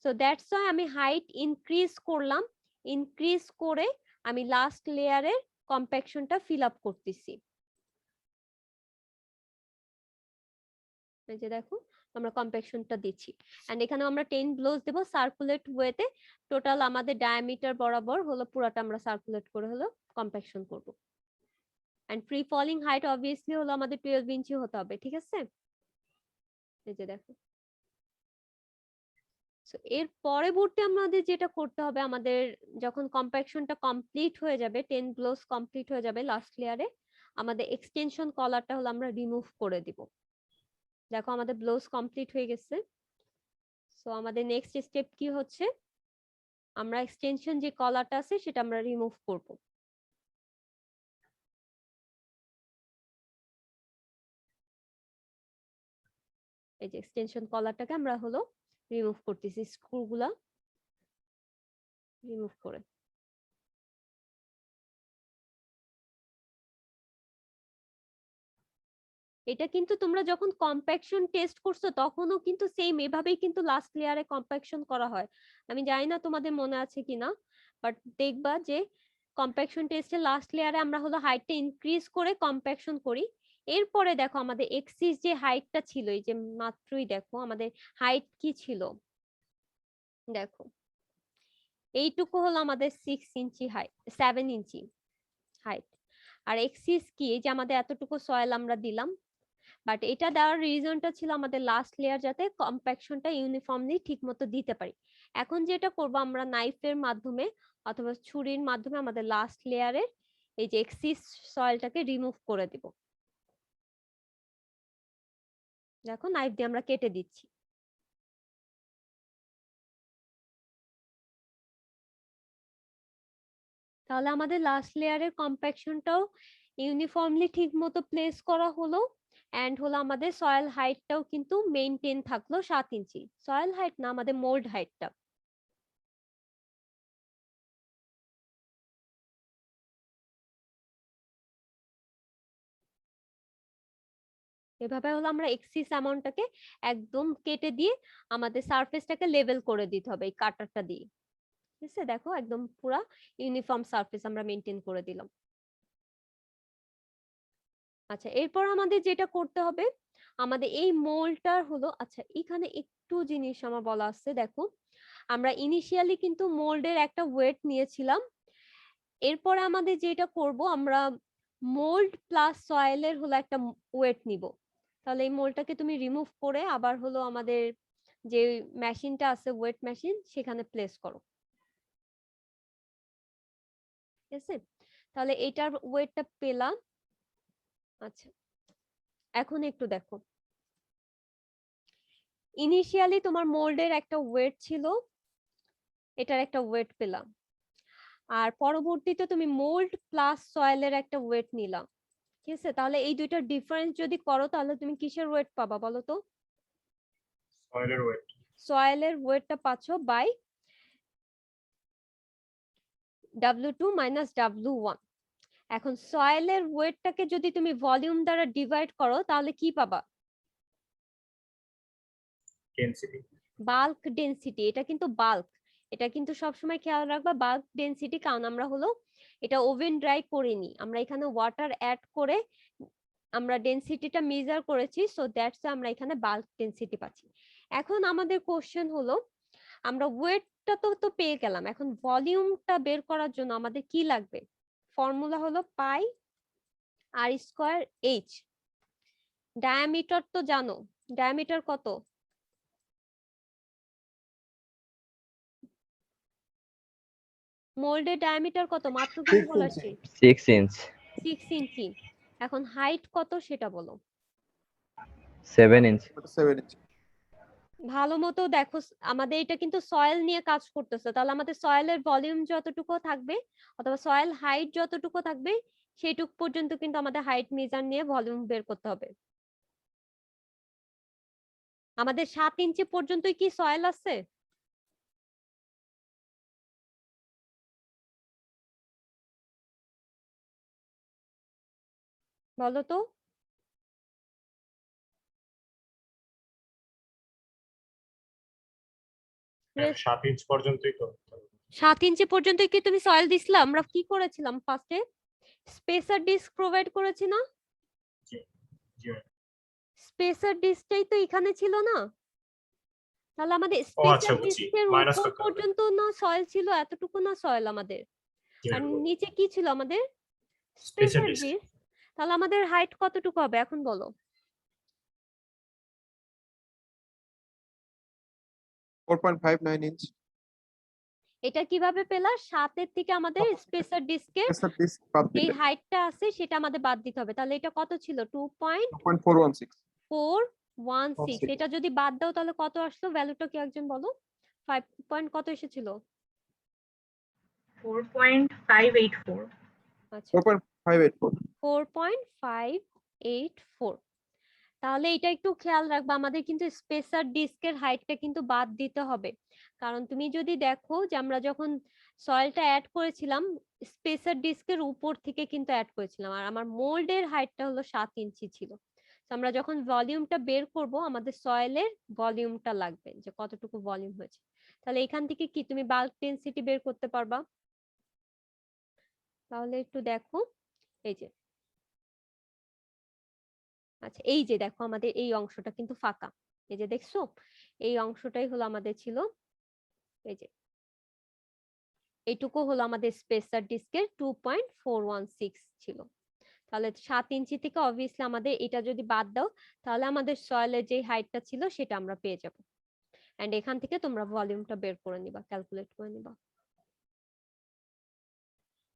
সো দ্যাটস ওয়াই আমি হাইট ইনক্রিজ করলাম, ইনক্রিজ করে আমি লাস্ট লেয়ারের কম্প্যাকশনটা ফিল আপ করতেছি। এই যে দেখো আমরা কম্প্যাকশনটা দিচ্ছি। এন্ড এখানে আমরা 10 ব্লোজ দেব সার্কুলেট ওয়েতে, টোটাল আমাদের ডায়ামিটার বরাবর হলো পুরাটা আমরা সার্কুলেট করে হলো কম্প্যাকশন করব। And free falling height obviously হলো আমাদের 12 ইঞ্চি হতে হবে, ঠিক আছে? এই যে দেখো। সো এর পরবর্তী আমাদের যেটা করতে হবে, আমাদের যখন কম্প্যাকশনটা কমপ্লিট হয়ে যাবে, 10 ব্লোজ কমপ্লিট হয়ে যাবে লাস্ট লেয়ারে, আমাদের এক্সটেনশন কলারটা হলো আমরা রিমুভ করে দিব। দেখো আমাদের ব্লোজ কমপ্লিট হয়ে গেছে। সো আমাদের নেক্সট স্টেপ কি হচ্ছে, আমরা এক্সটেনশন যে কলারটা আছে সেটা আমরা রিমুভ করব। এই যে এক্সটেনশন কলারটাকে আমরা হলো রিমুভ করতেছি, স্ক্রুগুলা রিমুভ করে। এটা কিন্তু তোমরা যখন কম্প্যাকশন টেস্ট করছো তখনও কিন্তু সেম এভাবেই কিন্তু লাস্ট লেয়ারে কম্প্যাকশন করা হয়। আমি জানি না তোমাদের মনে আছে কিনা, বাট দেখবা যে কম্প্যাকশন টেস্টে লাস্ট লেয়ারে আমরা হলো হাইটটা ইনক্রিজ করে কম্প্যাকশন করি। এরপরে দেখো আমাদের এক্সিস যে হাইটটা ছিল, এই যে মাত্রই দেখো আমাদের হাইট কি ছিল, দেখো এইটুকু হলো আমাদের 6 ইঞ্চি হাইট, 7 ইঞ্চি হাইট। আর এক্সিস কি, এই যে আমাদের এতটুকু সয়েল আমরা দিলাম, বাট এটা দেওয়ার রিজনটা ছিল আমাদের লাস্ট লেয়ার যাতে কম্প্যাকশনটা ইউনিফর্মলি ঠিকমতো দিতে পারি। এখন যেটা করব আমরা নাইফের মাধ্যমে অথবা ছুরির মাধ্যমে আমাদের লাস্ট লেয়ারের এই যে এক্সিস সয়েলটাকে রিমুভ করে দিব। দেখো নাইফ দিয়ে আমরা কেটে দিচ্ছি। তাহলে আমাদের লাস্ট লেয়ারের কম্প্যাকশনটাও ইউনিফর্মলি ঠিকমতো প্লেস করা হলো। এন্ড হলো আমাদের সয়েল হাইটটাও কিন্তু মেইনটেইন থাকলো 7 ইঞ্চি, সয়েল হাইট না আমাদের মোল্ড হাইটটা। এভাবে হলো আমরা এক্সিস অ্যামাউন্টটাকে একদম কেটে দিয়ে আমাদের সারফেসটাকে লেভেল করে দিতে হবে এই কাটারটা দিয়ে। ঠিক আছে, দেখো একদম পুরা ইউনিফর্ম সারফেস আমরা মেইনটেইন করে দিলাম। আচ্ছা, এরপর আমাদের যেটা করতে হবে, আমাদের এই মোল্ডটার হলো, আচ্ছা এখানে একটু জিনিস আমার বলা আছে, দেখো আমরা ইনিশিয়ালি কিন্তু মোল্ডের একটা ওয়েট নিয়েছিলাম। এরপরে আমাদের যেটা করব, আমরা মোল্ড প্লাস সয়েলের হলো একটা ওয়েট নিব। তাহলে এই মোলটাকে তুমি রিমুভ করে আবার হলো আমাদের যে মেশিনটা আছে ওয়েট মেশিন সেখানে প্লেস করো। ঠিক আছে, তাহলে এটার ওয়েটটা পেলাম। আচ্ছা, এখন একটু দেখো, ইনিশিয়ালি তোমার মোল্ডের একটা ওয়েট ছিল, এটার একটা ওয়েট পেলাম, আর পরবর্তীতে তুমি মোল্ড প্লাস সয়েলের একটা ওয়েট নিলাম। ঠিক আছে, তাহলে এই দুইটার ডিফারেন্স যদি করো তাহলে তুমি কিসের ওয়েট পাবা বলো তো? সয়েলের ওয়েট। সয়েলের ওয়েটটা পাচ্ছ বাই W2 মাইনাস W1। এখন সয়েলের ওয়েটটাকে যদি তুমি ভলিউম দ্বারা ডিভাইড করো তাহলে কি পাবা? ডেনসিটি। Bulk density. এটা কিন্তু বাল্ক, এটা কিন্তু সবসময় খেয়াল রাখবা বাল্ক ডেনসিটি, কারণ আমরা হলো এটা ওভেন ড্রাই করিনি, আমরা এখানে ওয়াটার অ্যাড করে আমরা ডেনসিটিটা মেজার করেছি, সো দ্যাটস আমরা এখানে বাল্ক ডেনসিটি পাচ্ছি। এখন আমাদের কোশ্চেন হলো, আমরা ওয়েটটা তো পেয়ে গেলাম, এখন ভলিউমটা বের করার জন্য আমাদের কি লাগবে? ফর্মুলা হলো পাই আর স্কয়ার এইচ। ডায়ামিটার তো জানো, ডায়ামিটার কত? মোল্ডের ডায়ামিটার কত মাত্র কিন্তু বলেছি? 6 ইঞ্চ। 6 ইঞ্চি। এখন হাইট কত সেটা বলো। 7 ইঞ্চ। 7 ইঞ্চ। ভালো মতো দেখো, আমাদের এটা কিন্তু সয়েল নিয়ে কাজ করতেছে, তাহলে আমাদের সয়েলের ভলিউম যতটুকু থাকবে অথবা সয়েল হাইট যতটুকু থাকবে সেইটুক পর্যন্ত কিন্তু আমাদের হাইট মেজার নিয়ে ভলিউম বের করতে হবে। আমাদের 7 ইঞ্চি পর্যন্তই কি সয়েল আছে? বলো তো। 7 ইঞ্চ পর্যন্তই তো। 7 ইঞ্চি পর্যন্তই কি তুমি সয়েল দিছিলা? আমরা কি করেছিলাম ফার্স্টে? স্পেসার ডিস্ক প্রোভাইড করেছি না? জি জি ম্যাম। স্পেসার ডিস্কটাই তো এখানে ছিল না? তাহলে আমাদের ও আচ্ছা স্পেসার বুঝছি, ডিস্কের মাইনাস উপর করতে হবে। পর্যন্ত না সয়েল ছিল, এতটুকু না সয়েল আমাদের, জি আর ম্যাম। নিচে কি ছিল আমাদের? Spacer spacer disc. ডিস্ক। তাহলে আমাদের হাইট কতটুকু হবে এখন বলো? 4.59 ইঞ্চ। এটা কিভাবে পেলা? 7 এর থেকে আমাদের স্পেসার ডিস্কের স্পেসার ডিস্ক বাদ যে দিলে হাইটটা আছে সেটা আমাদের বাদ দিতে হবে, তাহলে এটা কত ছিল? 2.416। 2.416। এটা যদি বাদ দাও তাহলে কত আসলো? ভ্যালুটা কি একজন বলো? 5 পয়েন্ট কত এসেছিল? 4.584। আচ্ছা 4.584। 4.584। তাহলে এটা একটু খেয়াল রাখবা, আমাদের কিন্তু স্পেসার ডিস্কের হাইটটা কিন্তু বাদ দিতে হবে, কারণ তুমি যদি দেখো যে আমরা যখন সয়েলটা অ্যাড করেছিলাম স্পেসার ডিস্কের উপর থেকে কিন্তু অ্যাড করেছিলাম, আর আমার মোল্ডের হাইটটা হলো 7 ইঞ্চি ছিল। তো আমরা যখন ভলিউমটা বের করব আমাদের সয়েলের ভলিউমটা লাগবে, যে কতটুকু ভলিউম হয়েছে। তাহলে এখান থেকে কি তুমি বাল্ক ডেনসিটি বের করতে পারবা? তাহলে একটু দেখো, এই যে, আচ্ছা এই যে দেখো আমাদের এই অংশটা কিন্তু ফাঁকা, এই যে দেখছো, এই অংশটাই হলো আমাদের ছিল, এই যে এইটুকু হলো আমাদের স্পেসার ডিস্কের 2.416 ছিল। তাহলে 7 ইঞ্চি থেকে অবভিয়াসলি আমাদের এটা যদি বাদ দাও তাহলে আমাদের সয়েলের যে হাইটটা ছিল সেটা আমরা পেয়ে যাব, এন্ড এখান থেকে তোমরা ভলিউমটা বের করে নিবা, ক্যালকুলেট করে নিবা।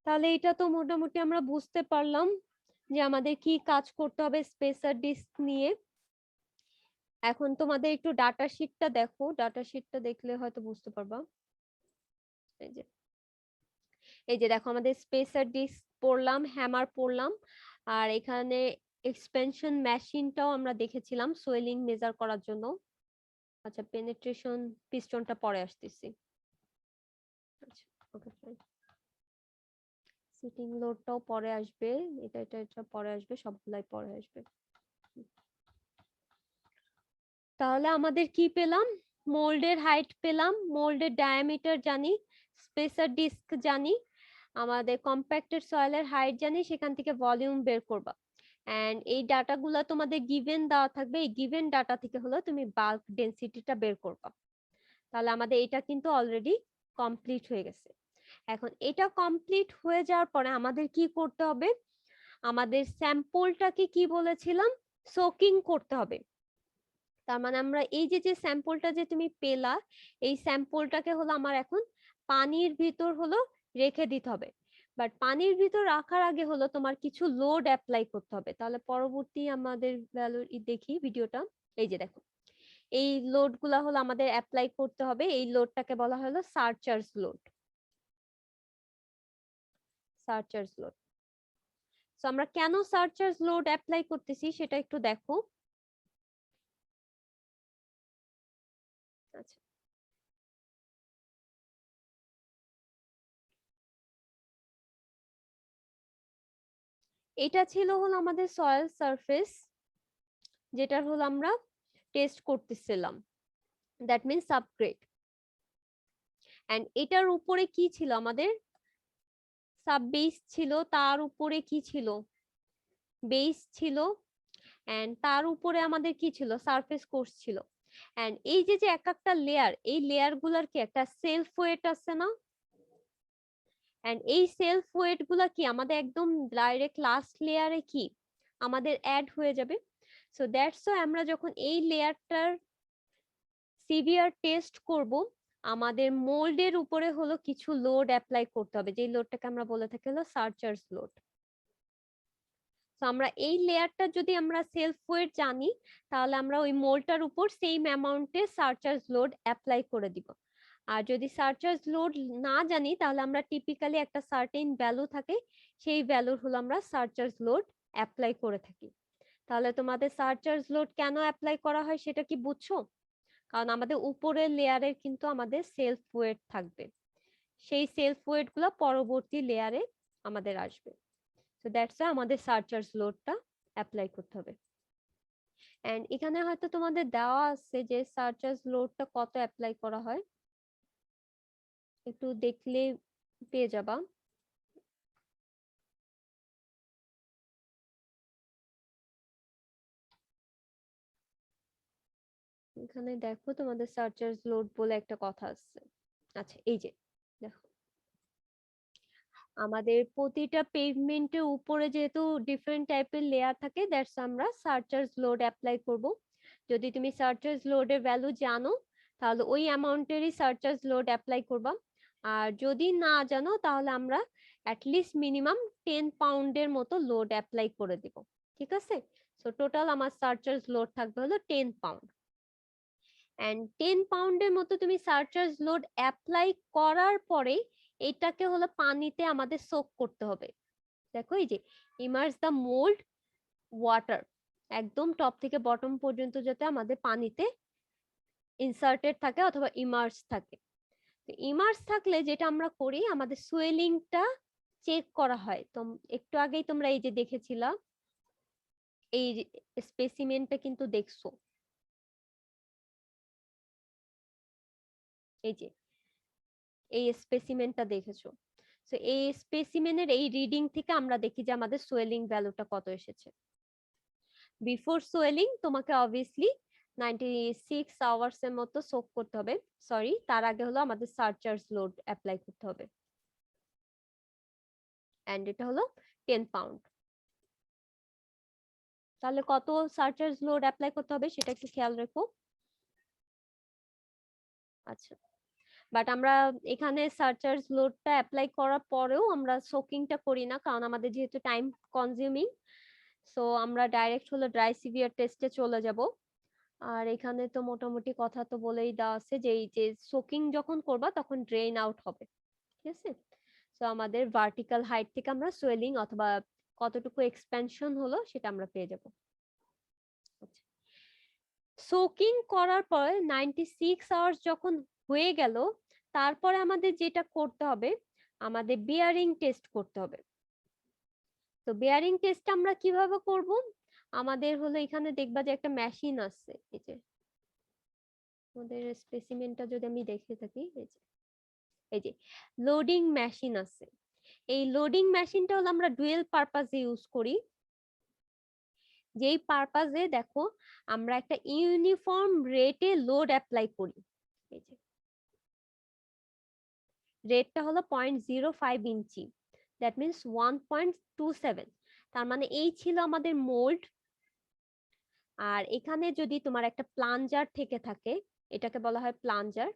তাহলে এটা তো মোটামুটি আমরা বুঝতে পারলাম যে আমাদের কি কাজ করতে হবে স্পেসার ডিস্ক নিয়ে। এখন তোমাদের একটু ডাটা শিটটা দেখো, ডাটা শিটটা দেখলে হয়তো বুঝতে পারবা। এই যে দেখো আমাদের স্পেসার ডিস্ক পড়লাম, হ্যামার পড়লাম, আর এখানে এক্সপেনশন মেশিনটাও আমরা দেখেছিলাম সোয়েলিং মেজার করার জন্য। আচ্ছা পেনিট্রেশন পিস্টনটা পরে আসতেছি। আচ্ছা ওকে ফাইন। সিটিং লোডটাও পরে আসবে, এটা পরে আসবে, সবগুলাই পরে আসবে। তাহলে আমাদের কি পেলাম? মোল্ডের হাইট পেলাম, মোল্ডের ডায়ামিটার জানি, স্পেসার ডিস্ক জানি, আমাদের কম্প্যাক্টেড সয়েলের হাইট জানি, সেখান থেকে ভলিউম বের করবা। এন্ড এই ডাটাগুলো তোমাদের গিভেন দেওয়া থাকবে, এই গিভেন ডাটা থেকে হলো তুমি বাল্ক ডেনসিটিটা বের করবা। তাহলে আমাদের এটা কিন্তু অলরেডি কমপ্লিট হয়ে গেছে। এখন এটা কমপ্লিট হয়ে যাওয়ার পরে আমাদের কি করতে হবে? আমাদের স্যাম্পলটাকে কি বলেছিলাম? সোকিং করতে হবে। তার মানে আমরা এই যে স্যাম্পলটা যে তুমি পেলা, এই স্যাম্পলটাকে হলো আমার এখন পানির ভিতর হলো রেখে দিতে হবে। বাট পানির ভিতর রাখার আগে হলো তোমার কিছু লোড অ্যাপ্লাই করতে হবে। তাহলে পরবর্তী আমাদের ভ্যালু দেখি ভিডিওটা, এই যে দেখো এই লোড গুলা হলো আমাদের অ্যাপ্লাই করতে হবে। এই লোডটাকে বলা হলো সারচার্জ লোড। Surcharge load. তো আমরা কেন সারচার্জ লোড অ্যাপ্লাই করতেছি সেটা একটু দেখো। আচ্ছা, এটা ছিল হলো আমাদের সয়েল সারফেস, যেটার হলো আমরা টেস্ট করতেছিলাম, দ্যাট মিনস সাবগ্রেড। এন্ড এটার উপরে কি ছিল আমাদের, সাব বেস ছিল, তার উপরে কি ছিল, বেস ছিল, এন্ড তার উপরে আমাদের কি ছিল, সারফেস কোর্স ছিল। এন্ড এই যে এক একটা লেয়ার, এই লেয়ার গুলার কি একটা সেলফ ওয়েট আছে না, এন্ড এই সেলফ ওয়েট গুলা কি আমাদের একদম ডাইরেক্ট লাস্ট লেয়ারে কি আমাদের অ্যাড হয়ে যাবে। সো দ্যাটস ওয়াই আমরা যখন এই লেয়ারটার সিভিয়ার টেস্ট করব, আমাদের মোল্ডের উপরে হলো কিছু লোড অ্যাপ্লাই করতে হবে, যে লোডটাকে আমরা বলে থাকি হলো সারচার্জ লোড। তো আমরা এই লেয়ারটা যদি আমরা সেলফ ওয়েট জানি, তাহলে আমরা ওই মোল্ডটার উপর সেম অ্যামাউন্টে সারচার্জ লোড অ্যাপ্লাই করে দিব। আর যদি সারচার্জ লোড না জানি, তাহলে আমরা টিপিক্যালি একটা সার্টেন ভ্যালু থাকে, সেই ভ্যালুর হলো আমরা সারচার্জ লোড অ্যাপ্লাই করে থাকি। তাহলে তোমাদের সারচার্জ লোড কেন অ্যাপ্লাই করা হয় সেটা কি বুঝছো? কারণ আমাদের উপরের লেয়ারের কিন্তু আমাদের সেলফ ওয়েট থাকবে, সেই সেলফ ওয়েট গুলো পরবর্তী লেয়ারে আমাদের আসবে। সো দ্যাটস আমাদের সারচার্জ লোডটা অ্যাপ্লাই করতে হবে। এন্ড এখানে হয়তো তোমাদের দেওয়া আছে যে সারচার্জ লোডটা কত অ্যাপ্লাই করা হয়, একটু দেখলে পেয়ে যাবা। এখানে দেখো তোমাদের সারচার্জ লোড বলে একটা কথা আছে। আচ্ছা, এই যে দেখো আমাদের প্রতিটা পেভমেন্টের উপরে যেহেতু ডিফারেন্ট টাইপের লেয়ার থাকে, দ্যাটস আমরা সারচার্জ লোড অ্যাপ্লাই করব। যদি তুমি সারচার্জ লোডের ভ্যালু জানো, তাহলে ওই অ্যামাউন্টেরই সারচার্জ লোড অ্যাপ্লাই করবা। আর যদি না জানো, তাহলে আমরা অ্যাটলিস্ট মিনিমাম 10 পাউন্ডের মতো লোড অ্যাপ্লাই করে দিব। ঠিক আছে? সো টোটাল আমার সারচার্জ লোড থাকবে হলো 10 পাউন্ড। এন্ড 10 পাউন্ডের মতো তুমি সারচার্জ লোড অ্যাপ্লাই করার পরে এটাকে হলো পানিতে আমাদের সোক করতে হবে। দেখো এই যে ইমার্জ দ্য মোল্ড ওয়াটার, একদম টপ থেকে বটম পর্যন্ত যাতে আমাদের পানিতে ইনসার্টেড থাকে অথবা ইমার্জ থাকে। ইমার্জ থাকলে যেটা আমরা করি, আমাদের সোয়েলিংটা চেক করা হয়। তো একটু আগেই তোমরা এই যে দেখেছিলা, এই স্পেসিমেনটা কিন্তু দেখছো, এই যে এই স্পেসিমেনটা দেখেছো। সো এই স্পেসিমেনের এই রিডিং থেকে আমরা দেখি যে আমাদের সোয়েলিং ভ্যালুটা কত এসেছে। বিফোর সোয়েলিং তোমাকে অবভিয়াসলি 96 আওয়ার্স এর মতো সোক করতে হবে। সরি, তার আগে হলো আমাদের সারচার্জ লোড অ্যাপ্লাই করতে হবে। এন্ড এটা হলো 10 পাউন্ড। তাহলে কত সারচার্জ লোড অ্যাপ্লাই করতে হবে সেটা একটু খেয়াল রেখো। আচ্ছা, বাট আমরা এখানে সারচার্জ লোডটা অ্যাপ্লাই করার পরেও আমরা সোকিংটা করি না, কারণ আমাদের যেহেতু টাইম কনজিউমিং। সো আমরা ডাইরেক্ট হলো ড্রাই সিভিয়ার টেস্টে চলে যাব। আর এখানে তো মোটামুটি কথা তো বলেই দেওয়া আছে যে এই যে সোকিং যখন করবা তখন ড্রেন আউট হবে। ঠিক আছে? সো আমাদের ভার্টিক্যাল হাইট থেকে আমরা সোয়েলিং অথবা কতটুকু এক্সপেনশন হলো সেটা আমরা পেয়ে যাব। সোকিং করার পর 96 আওয়ার্স যখন হয়ে গেল, তারপরে আমাদের যেটা করতে হবে, আমাদের বিয়ারিং টেস্ট করতে হবে। তো বিয়ারিং টেস্ট আমরা কিভাবে করব? আমাদের হলো এখানে দেখবা যে একটা মেশিন আছে, এই যে আমাদের স্পেসিমেনটা যদি আমি দেখে থাকি, এই যে লোডিং মেশিন আছে। এই লোডিং মেশিনটা হলো আমরা ডুয়েল পারপাসে ইউজ করি। যেই পারপাসে দেখো আমরা একটা ইউনিফর্ম রেটে লোড অ্যাপ্লাই করি। এই যে রেটটা হলো 0.05 ইঞ্চি, দ্যাট মিনস 1.27। তার মানে এই ছিল আমাদের মোল্ড, আর এখানে যদি তোমার একটা প্লাঞ্জার থেকে থাকে, এটাকে বলা হয় প্লাঞ্জার।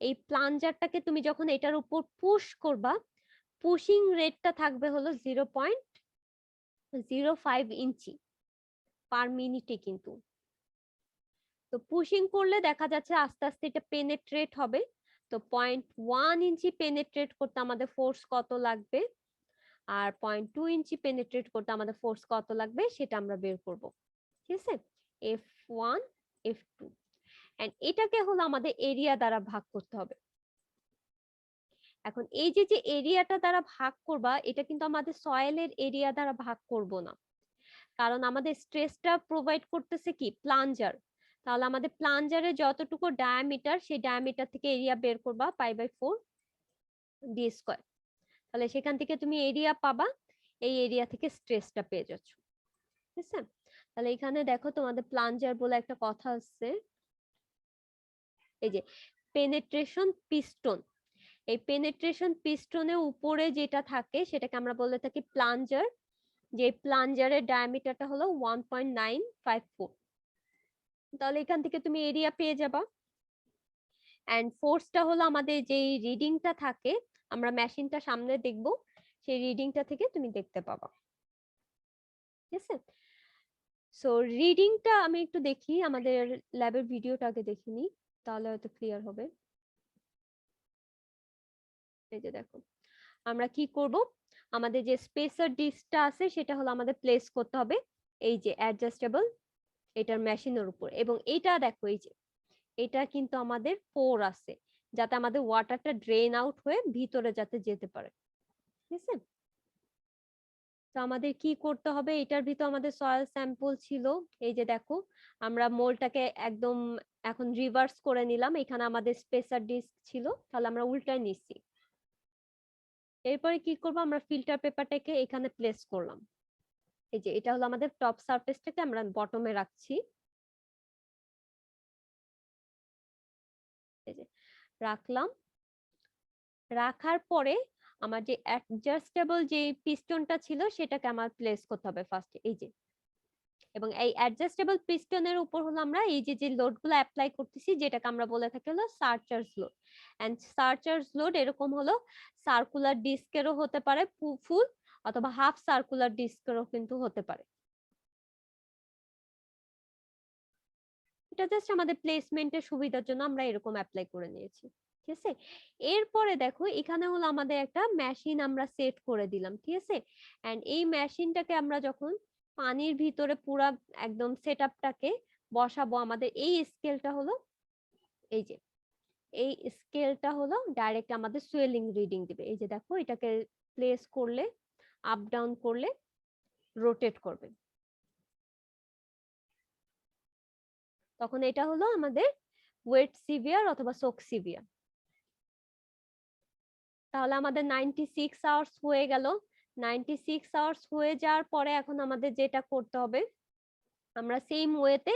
এই প্লাঞ্জারটাকে তুমি যখন এটার উপর পুশ করবা, পুশিং রেটটা থাকবে হলো 0.05 ইঞ্চি পার মিনিটে কিন্তু। তো পুশিং করলে দেখা যাচ্ছে আস্তে আস্তে এটা পেনেট্রেট হবে। তো 0.1 ইঞ্চি পেনেট্রেট করতে আমাদের ফোর্স কত লাগবে, আর 0.2 ইঞ্চি পেনেট্রেট করতে আমাদের ফোর্স কত লাগবে সেটা আমরা বের করব। ঠিক আছে, F1 F2, এন্ড এটাকে হলো আমাদের এরিয়া দ্বারা ভাগ করতে হবে। এখন এই যে যে এরিয়াটা দ্বারা ভাগ করবা, এটা কিন্তু আমাদের সয়েলের এরিয়া দ্বারা ভাগ করব না, কারণ আমাদের স্ট্রেসটা প্রোভাইড করতেছে কি প্লাঞ্জার। তাহলে আমাদের প্লাঞ্জারের যতটুকু ডায়ামিটার, সেই ডায়ামিটার থেকে এরিয়া বের করবা π/4 ডি স্কয়ার। তাহলে সেখান থেকে তুমি এরিয়া পাবা, এই এরিয়া থেকে স্ট্রেসটা পেয়ে যাচ্ছ। ঠিক আছে, তাহলে এখানে দেখো তোমাদের প্লাঞ্জার বলে একটা কথা আছে, এই যে পেনেট্রেশন পিস্টন। এই পেনেট্রেশন পিস্টনের উপরে যেটা থাকে সেটাকে আমরা বলে থাকি প্লাঞ্জার, যে প্লাঞ্জারের ডায়ামিটারটা হলো 1.954। তাহলে এখান থেকে তুমি এরিয়া পেয়ে যাবা, এন্ড ফোর্সটা হলো আমাদের যে রিডিংটা থাকে, আমরা মেশিনটা সামনে দেখব, সেই রিডিংটা থেকে তুমি দেখতে পাবা। ঠিক আছে, সো রিডিংটা আমি একটু দেখি, আমাদের ল্যাবের ভিডিওটা আগে দেখিনি, তাহলে হয়তো ক্লিয়ার হবে। এই যে দেখো, আমরা কি করব, আমাদের যে স্পেসার ডিস্কটা আছে সেটা হলো আমাদের প্লেস করতে হবে এই যে অ্যাডজাস্টেবল এটার মেশিনের উপর, এবং এটা দেখো এই যে এটা কিন্তু আমাদের পোর আছে, যাতে আমাদের ওয়াটারটা ড্রেন আউট হয়ে ভিতরে যাতে যেতে পারে। ঠিক আছে, তো আমাদের কি করতে হবে, এটার ভিতর আমাদের সয়েল স্যাম্পল ছিল, এই যে দেখো আমরা মোলটাকে একদম এখন রিভার্স করে নিলাম, এখানে আমাদের স্পেসার ডিস্ক ছিল, তাহলে আমরা উল্টায় নিচ্ছি। এরপরে কি করব, আমরা ফিল্টার পেপারটাকে এখানে প্লেস করলাম, এই যে এটা হলো আমাদের টপ সারফেসটাকে আমরা বটমে রাখছি, এই যে রাখলাম। রাখার পরে আমার যে অ্যাডজাস্টেবল যে পিস্টনটা ছিল সেটাকে আমার প্লেস করতে হবে ফার্স্টে, এই যে, এবং এই অ্যাডজাস্টেবল পিস্টনের উপর হলো আমরা এই যে যে লোডগুলো অ্যাপ্লাই করতেছি, যেটাকে আমরা বলে থাকি হলো surcharge load. And surcharge load এরকম হলো সার্কুলার ডিস্কেরও হতে পারে ফুল, অথবা হাফ সার্কুলার ডিস্কেরও কিন্তু হতে পারে। এটা জাস্ট আমাদের প্লেসমেন্টের সুবিধার জন্য আমরা এরকম অ্যাপ্লাই করে নিয়েছি। ঠিক আছে, এরপরে দেখো এখানে হলো আমাদের একটা মেশিন আমরা সেট করে দিলাম। ঠিক আছে, এন্ড এই মেশিনটাকে আমরা যখন পানির ভিতরে পুরা একদম সেটআপটাকে বসাবো, আমাদের এই স্কেলটা হলো এই যে, এই স্কেলটা হলো ডাইরেক্ট আমাদের সুয়েলিং রিডিং দিবে। এই যে দেখো এটাকে প্লেস করলে, আপ ডাউন করলে রোটেট করবে, তখন এটা হলো আমাদের ওয়েট সিভিয়ার অথবা সোক সিভিয়ার। তাহলে আমাদের 96 আওয়ার্স হয়ে গেল। 96 আওয়ার্স হয়ে যাওয়ার পরে এখন আমাদের যেটা করতে হবে, আমরা সেম ওয়েতে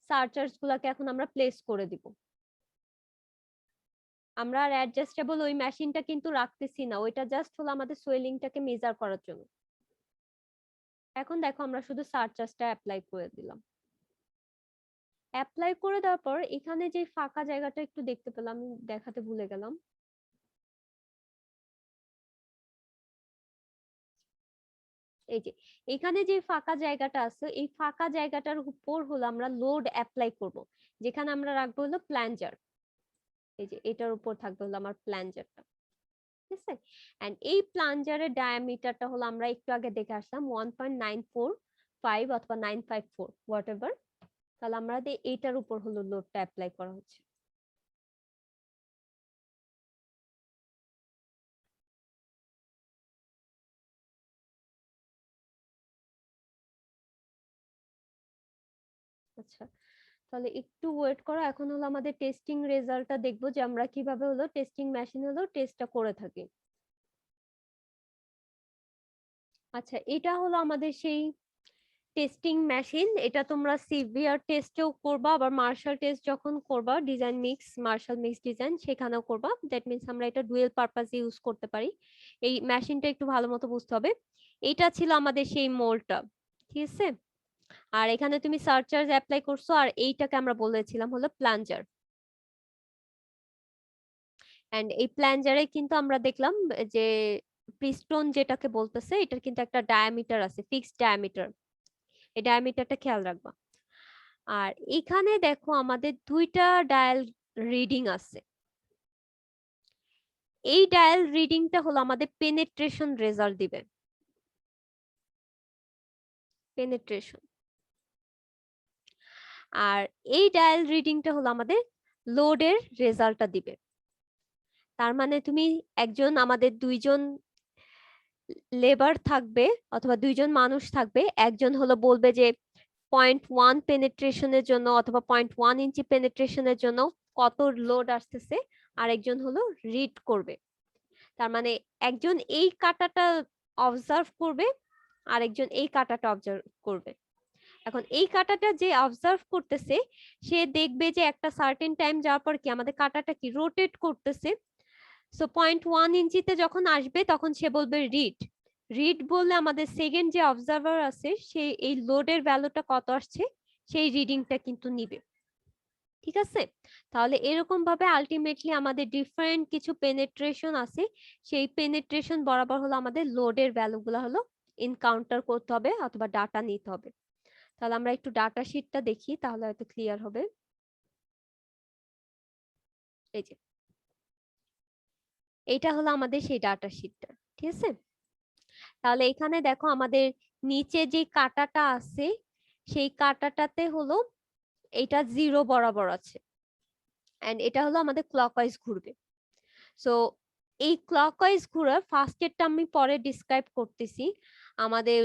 সারচার্জ গুলাকে এখন আমরা প্লেস করে দিব। আমরা আর অ্যাডজাস্টেবল ওই মেশিনটা কিন্তু রাখতেছি না, ওইটা জাস্ট হলো আমাদের সোয়েলিংটাকে মেজার করার জন্য। এখন দেখো আমরা শুধু সারচার্জটা অ্যাপ্লাই করে দিলাম। অ্যাপ্লাই করে দেওয়ার পর এখানে যে ফাঁকা জায়গাটা একটু দেখতে পেলাম, আমি দেখাতে ভুলে গেলাম, এই যে এখানে যে ফাঁকা জায়গাটা আছে, এই ফাঁকা জায়গাটার উপর হলো আমরা লোড অ্যাপ্লাই করব, যেখানে আমরা রাখবো হলো প্লাঞ্জার, এই যে এটার উপর থাকবে হলো আমার প্লাঞ্জারটা। ঠিক আছে, এন্ড এই প্লাঞ্জারের ডায়ামিটারটা হলো আমরা একটু আগে দেখে আসলাম 1.945 অথবা 954 হোয়াটএভার। তাহলে আমাদের এইটার উপর হলো লোডটা অ্যাপ্লাই করা হচ্ছে। আচ্ছা, তাহলে একটু ওয়েট করো, এখন হলো আমাদের টেস্টিং রেজাল্টটা দেখবো যে আমরা কিভাবে হলো টেস্টিং মেশিন হলো টেস্টটা করে থাকি। আচ্ছা, এটা হলো আমাদের সেই টেস্টিং মেশিন, এটা তোমরা সিভিআর টেস্টেও করবা, আবার মার্শাল টেস্ট যখন করবা, design mix Marshall mix design সেখানেও করবা। দ্যাট মিন্স আমরা এটা ডুয়েল পারপাসে ইউজ করতে পারি। এই মেশিনটা একটু ভালো মতো বুঝতে হবে। এটা ছিল আমাদের সেই মোল্ডটা। ঠিক আছে, আর এখানে তুমি সারচার্জ অ্যাপ্লাই করছো, আর এইটাকে আমরা বলেছিলাম হলো প্লাঞ্জার। এন্ড এই প্লাঞ্জারে কিন্তু আমরা দেখলাম যে পিস্টন যেটাকে বলতেছে এটার কিন্তু একটা ডায়ামিটার আছে, ফিক্সড ডায়ামিটার। এই ডায়ামিটারটা খেয়াল রাখবা। আর এখানে দেখো আমাদের দুইটা ডায়াল রিডিং আছে। এই ডায়াল রিডিংটা হলো আমাদের পেনেট্রেশন রেজাল্ট দিবে, পেনেট্রেশন। আর এই ডায়াল রিডিংটা হলো আমাদের লোডের রেজাল্টটা দিবে। তার মানে তুমি আমাদের দুইজন লেবার থাকবে অথবা দুইজন মানুষ থাকবে, একজন হলো বলবে যে 0.1 পেনেট্রেশনের জন্য অথবা 0.1 ইঞ্চি পেনেট্রেশনের জন্য কত লোড আসতেছে, আর একজন হলো রিড করবে। তার মানে একজন এই কাটাটা অবজার্ভ করবে, আর একজন এই কাটাটা অবজার্ভ করবে। এখন এই কাটাটা যে অবজার্ভ করতেছে সে দেখবে যে একটা সার্টেন টাইম যাওয়ার পর কি আমাদের কাটাটা কি রোটেট করতেছে। সো 0.1 ইঞ্চিতে যখন আসবে তখন সে বলবে রিড। রিড বললে আমাদের সেকেন্ড যে অবজারভার আছে সে এই লোডের ভ্যালুটা কত আসছে সেই রিডিংটা কিন্তু নিবে। ঠিক আছে, তাহলে এরকম ভাবে আলটিমেটলি আমাদের ডিফারেন্ট কিছু পেনেট্রেশন আছে, সেই পেনেট্রেশন বরাবর হলো আমাদের লোডের ভ্যালুগুলো হলো এনকাউন্টার করতে হবে অথবা ডাটা নিতে হবে। তাহলে আমরা একটু ডাটা শিটটা দেখি, তাহলে হয়তো ক্লিয়ার হবে। এই যে এইটা হলো আমাদের সেই ডাটা শিটটা। ঠিক আছে, তাহলে এখানে দেখো আমাদের নিচে যে কাটাটা আছে সেই কাটাটাতে হলো এটা 0 বরাবর আছে, এন্ড এটা হলো আমাদের ক্লকওয়াইজ ঘুরবে। সো এই ক্লকওয়াইজ ঘোরার ফার্স্টেরটা আমি পরে ডিসক্রাইব করতেছি। আমাদের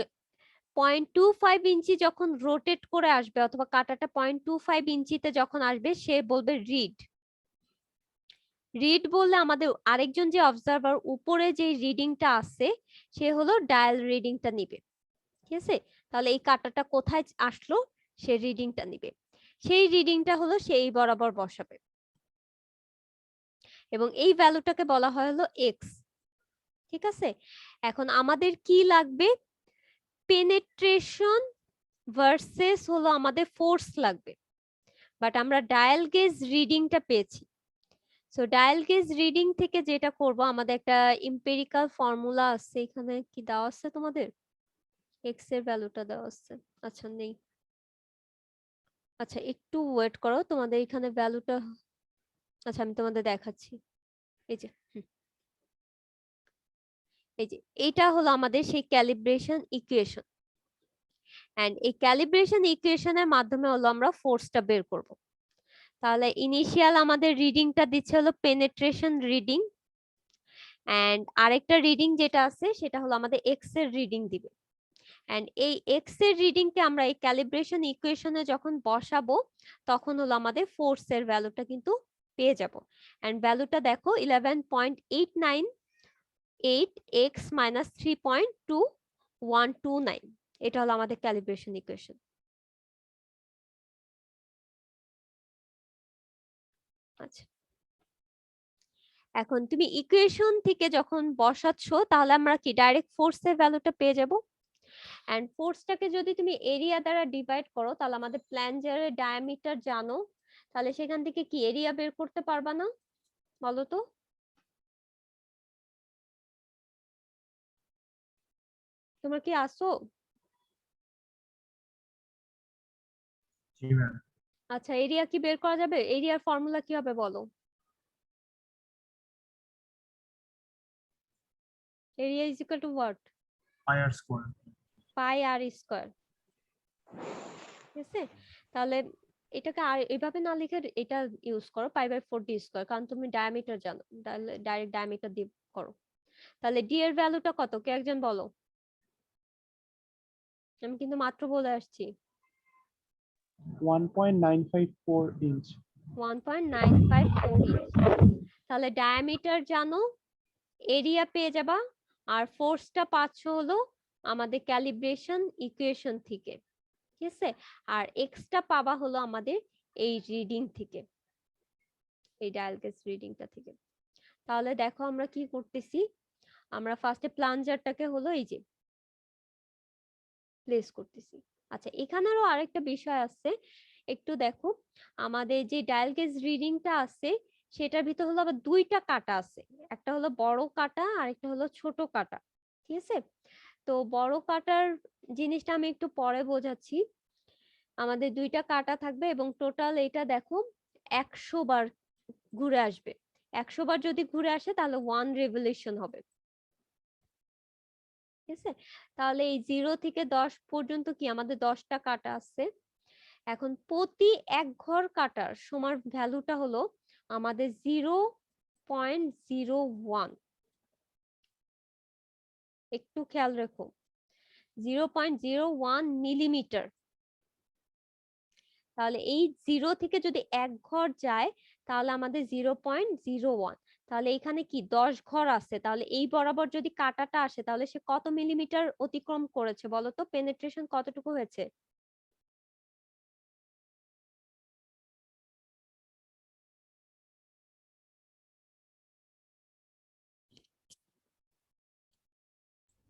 0.25 ইঞ্চি যখন রোটেট করে আসবে অথবা কাটাটা 0.25 ইঞ্চিতে যখন আসবে সে বলবে রিড। রিড বললে আমাদের আরেকজন যে অবজারভার উপরে যে রিডিংটা আছে সে হলো ডায়াল রিডিংটা নিবে। ঠিক আছে, তাহলে এই কাটাটা কোথায় আসলো সে রিডিংটা নিবে, সেই রিডিংটা হলো সেই বরাবর বসাবে, এবং এই ভ্যালুটাকে বলা হয় হলো এক্স। ঠিক আছে, এখন আমাদের কি লাগবে, পেনেট্রেশন ভার্সেস হলো আমাদের ফোর্স লাগবে। বাট আমরা ডায়াল গেজ রিডিংটা পেয়েছি। সো ডায়াল গেজ রিডিং থেকে যেটা করব, আমাদের একটা এম্পিরিক্যাল ফর্মুলা আছে, এখানে কি দেওয়া আছে তোমাদের? এক্স এর ভ্যালুটা দেওয়া আছে, আচ্ছা নেই, আচ্ছা একটু ওয়েট করো, তোমাদের এখানে ভ্যালুটা, আচ্ছা আমি তোমাদের দেখাচ্ছি। এই যে এই যে এইটা হলো আমাদের সেই ক্যালিব্রেশন ইকুয়েশন, এন্ড এই ক্যালিব্রেশন ইকুয়েশনের মাধ্যমে হলো আমরা ফোর্সটা বের করব। তাহলে ইনিশিয়াল আমাদের রিডিংটা দিচ্ছে হলো পেনেট্রেশন রিডিং, এন্ড আরেকটা রিডিং যেটা আছে সেটা হলো আমাদের এক্স এর রিডিং দিবে। এন্ড এই এক্স এর রিডিংকে আমরা এই ক্যালিব্রেশন ইকুয়েশনে যখন বসাবো তখন হলো আমাদের ফোর্স এর ভ্যালুটা কিন্তু পেয়ে যাব। এন্ড ভ্যালুটা দেখো 11.8988 x মাইনাস 3.2129, এটা হলো আমাদের ক্যালিব্রেশন ইকুয়েশন। আচ্ছা, এখন তুমি ইকুয়েশন থেকে যখন বসাচ্ছ তাহলে আমরা কি ডাইরেক্ট ফোর্সের ভ্যালুটা পেয়ে যাব। এন্ড ফোর্সটাকে যদি তুমি এরিয়া দ্বারা ডিভাইড করো তাহলে আমাদের প্ল্যাঞ্জারের ডায়ামিটার জানো, তাহলে সেখান থেকে কি এরিয়া বের করতে পারবা না বলো তো? তোমরা কি আসো? জি ম্যাম। আচ্ছা, এরিয়া কি বের করা যাবে? এরিয়ার ফর্মুলা কি হবে বলো? Area is equal to what? Pi r square. Pi r square. ঠিক আছে, তাহলে এটাকে আর এভাবে না লিখে এটা ইউজ করো π/4d স্কয়ার, কারণ তুমি ডায়ামিটার জানো, তাহলে ডাইরেক্ট ডায়ামিটার দিয়ে করো। তাহলে ডি এর ভ্যালুটা কত, কে একজন বলো? আমি কিন্তু মাত্র বলে আসছি 1.954 inch. 1.954 ইঞ্চ। তাহলে ডায়ামিটার জানো, এরিয়া পেয়ে যাবা, আর ফোর্সটা পাচ্ছ হলো আমাদের ক্যালিব্রেশন ইকুয়েশন থেকে। ঠিক আছে, আর এক্সটা পাবা হলো আমাদের এই রিডিং থেকে, এই ডায়াল গেজ রিডিংটা থেকে। তাহলে দেখো আমরা কি করতেছি, আমরা ফার্স্টে প্লাঞ্জারটাকে হলো এই যে প্লেস করতেছি। আচ্ছা, এখানেরও আরেকটা বিষয় আছে, একটু দেখো। আমাদের যে ডায়াল গেজ রিডিংটা আছে সেটার ভিতর হলো আবার দুইটা কাটা আছে, একটা হলো বড় কাটা আর একটা হলো ছোট কাটা, ঠিক আছে? তো বড় কাটার জিনিসটা আমি একটু পরে বোঝাচ্ছি। আমাদের দুইটা কাটা থাকবে এবং টোটাল এটা দেখো 100 বার ঘুরে আসবে। 100 বার যদি ঘুরে আসে তাহলে 1 রেভলিউশন হবে, ঠিক আছে? তাহলে এই 0 থেকে 10 পর্যন্ত কি আমাদের 10টা কাটা আছে। এখন প্রতি এক ঘর কাটার সমান ভ্যালুটা হলো আমাদের 0.01। একটু খেয়াল রেখো, 0.01 মিলিমিটার। তাহলে এই 0 থেকে যদি এক ঘর যায় তাহলে আমাদের 0.01। তাহলে এখানে কি 10 ঘর আছে, তাহলে এই বরাবর যদি কাটাটা আসে তাহলে সে কত মিলিমিটার অতিক্রম করেছে বলো তো? পেনেট্রেশন কতটুকু হয়েছে?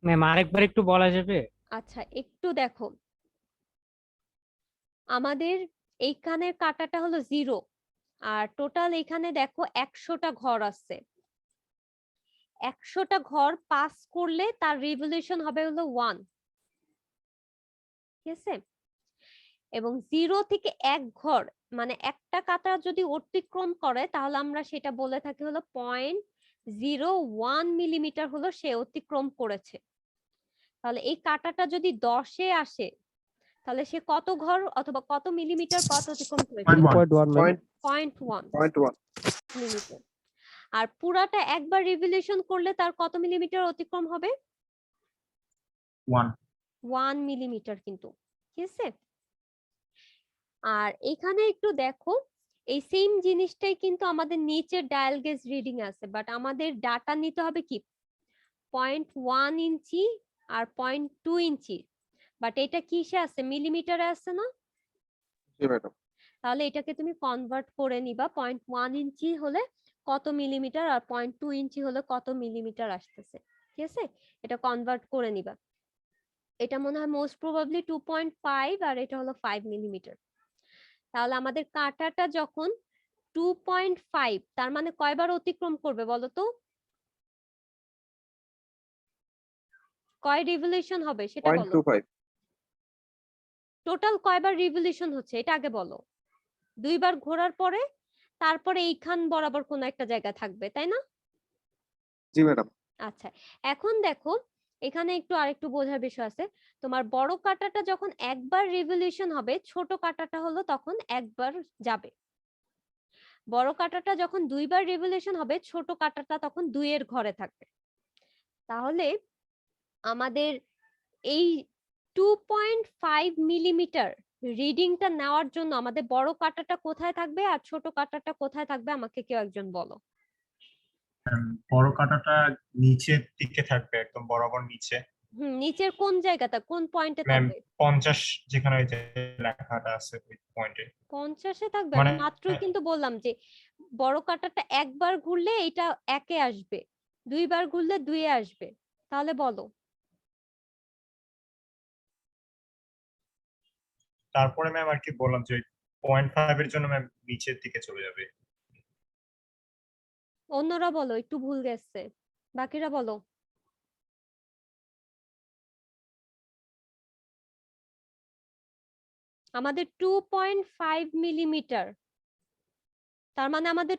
ম্যাম আরেকবার একটু বলা যাবে? আচ্ছা, একটু দেখো, আমাদের এইখানের কাটাটা হলো 0 আর টোটাল এখানে দেখো 100টা ঘর আছে। 100টা ঘর পাস করলে তার রিভলিউশন হবে হলো 1, ঠিক আছে? এবং 0 থেকে এক ঘর মানে একটা কাটা যদি অতিক্রম করে তাহলে আমরা সেটা বলে থাকি হলো 0.01 মিলিমিটার হলো সে অতিক্রম করেছে। তাহলে এই কাটাটা যদি 10-এ আসে তাহলে সে কত ঘর অথবা কত মিলিমিটার পথ অতিক্রম করেছে? 0.1 মিলিমিটার। আর পুরাটা একবার রিভলিউশন করলে তার কত মিলিমিটার অতিক্রম হবে? 1 মিলিমিটার কিন্তু, ঠিক আছে? আর এখানে একটু দেখো, এই সেম জিনিসটাই কিন্তু আমাদের নিচের ডায়াল গেজ রিডিং আছে, বাট আমাদের ডাটা নিতে হবে কি 0.1 ইঞ্চি আর 0.2 ইঞ্চি, বাট এটা কিসে আছে? মিলিমিটারে আছে না? তাহলে এটাকে তুমি কনভার্ট করে নিবা, 0.1 ইঞ্চি হলে কত মিলিমিটার আর 0.2 ইঞ্চি হলে কত মিলিমিটার আসতেছে, ঠিক আছে? এটা কনভার্ট করে নিবা। এটা মনে হয় মোস্ট প্রবাবলি 2.5 আর এটা হলো 5 মিলিমিটার। তাহলে আমাদের কাঁটাটা যখন 2.5 তার মানে কয়বার অতিক্রম করবে বলো তো? কয় রিভলিউশন হবে সেটা বলো। টোটাল কয়বার রিভলিউশন হচ্ছে এটা আগে বলো। 2 বার ঘোরার পরে তারপরে এইখান বরাবর কোন একটা জায়গা থাকবে, তাই না? জি ম্যাডাম। আচ্ছা, এখন দেখো এখানে একটু আরেকটু বোঝার বিষয় আছে। তোমার বড় কাঁটাটা যখন একবার রিভলিউশন হবে, ছোট কাঁটাটা হলো তখন একবার যাবে। বড় কাঁটাটা যখন 2 বার রিভলিউশন হবে, ছোট কাঁটাটা তখন 2 এর ঘরে থাকবে। তাহলে আমাদের এই 2.5 মিলিমিটার রিডিংটা নেওয়ার জন্য আমাদের বড় কাঁটাটা কোথায় থাকবে আর ছোট কাঁটাটা কোথায় থাকবে আমাকে কেউ একজন বলো। বড় কাঁটাটা নিচের দিকে থাকবে, একদম বরাবর নিচে। নিচের কোন জায়গাটা, কোন পয়েন্টে ম্যাম থাকবে? 50 যেখানে ওই যে লেখাটা আছে ওই পয়েন্টে। 50-এ থাকবে? মানে আমি মাত্রই কিন্তু বললাম যে বড় কাঁটাটা একবার ঘুরলে এটা 1-এ আসবে, 2 বার ঘুরলে 2-এ আসবে। তাহলে বলো। তারপরে ম্যাম আর কি বললাম যে 0.5 এর জন্য ম্যাম নিচের দিকে চলে যাবে। অন্যরা বলো, একটু ভুল গেছে, বাকিরা বলো। আমাদের 2.5 মিলিমিটার, তার মানে আমাদের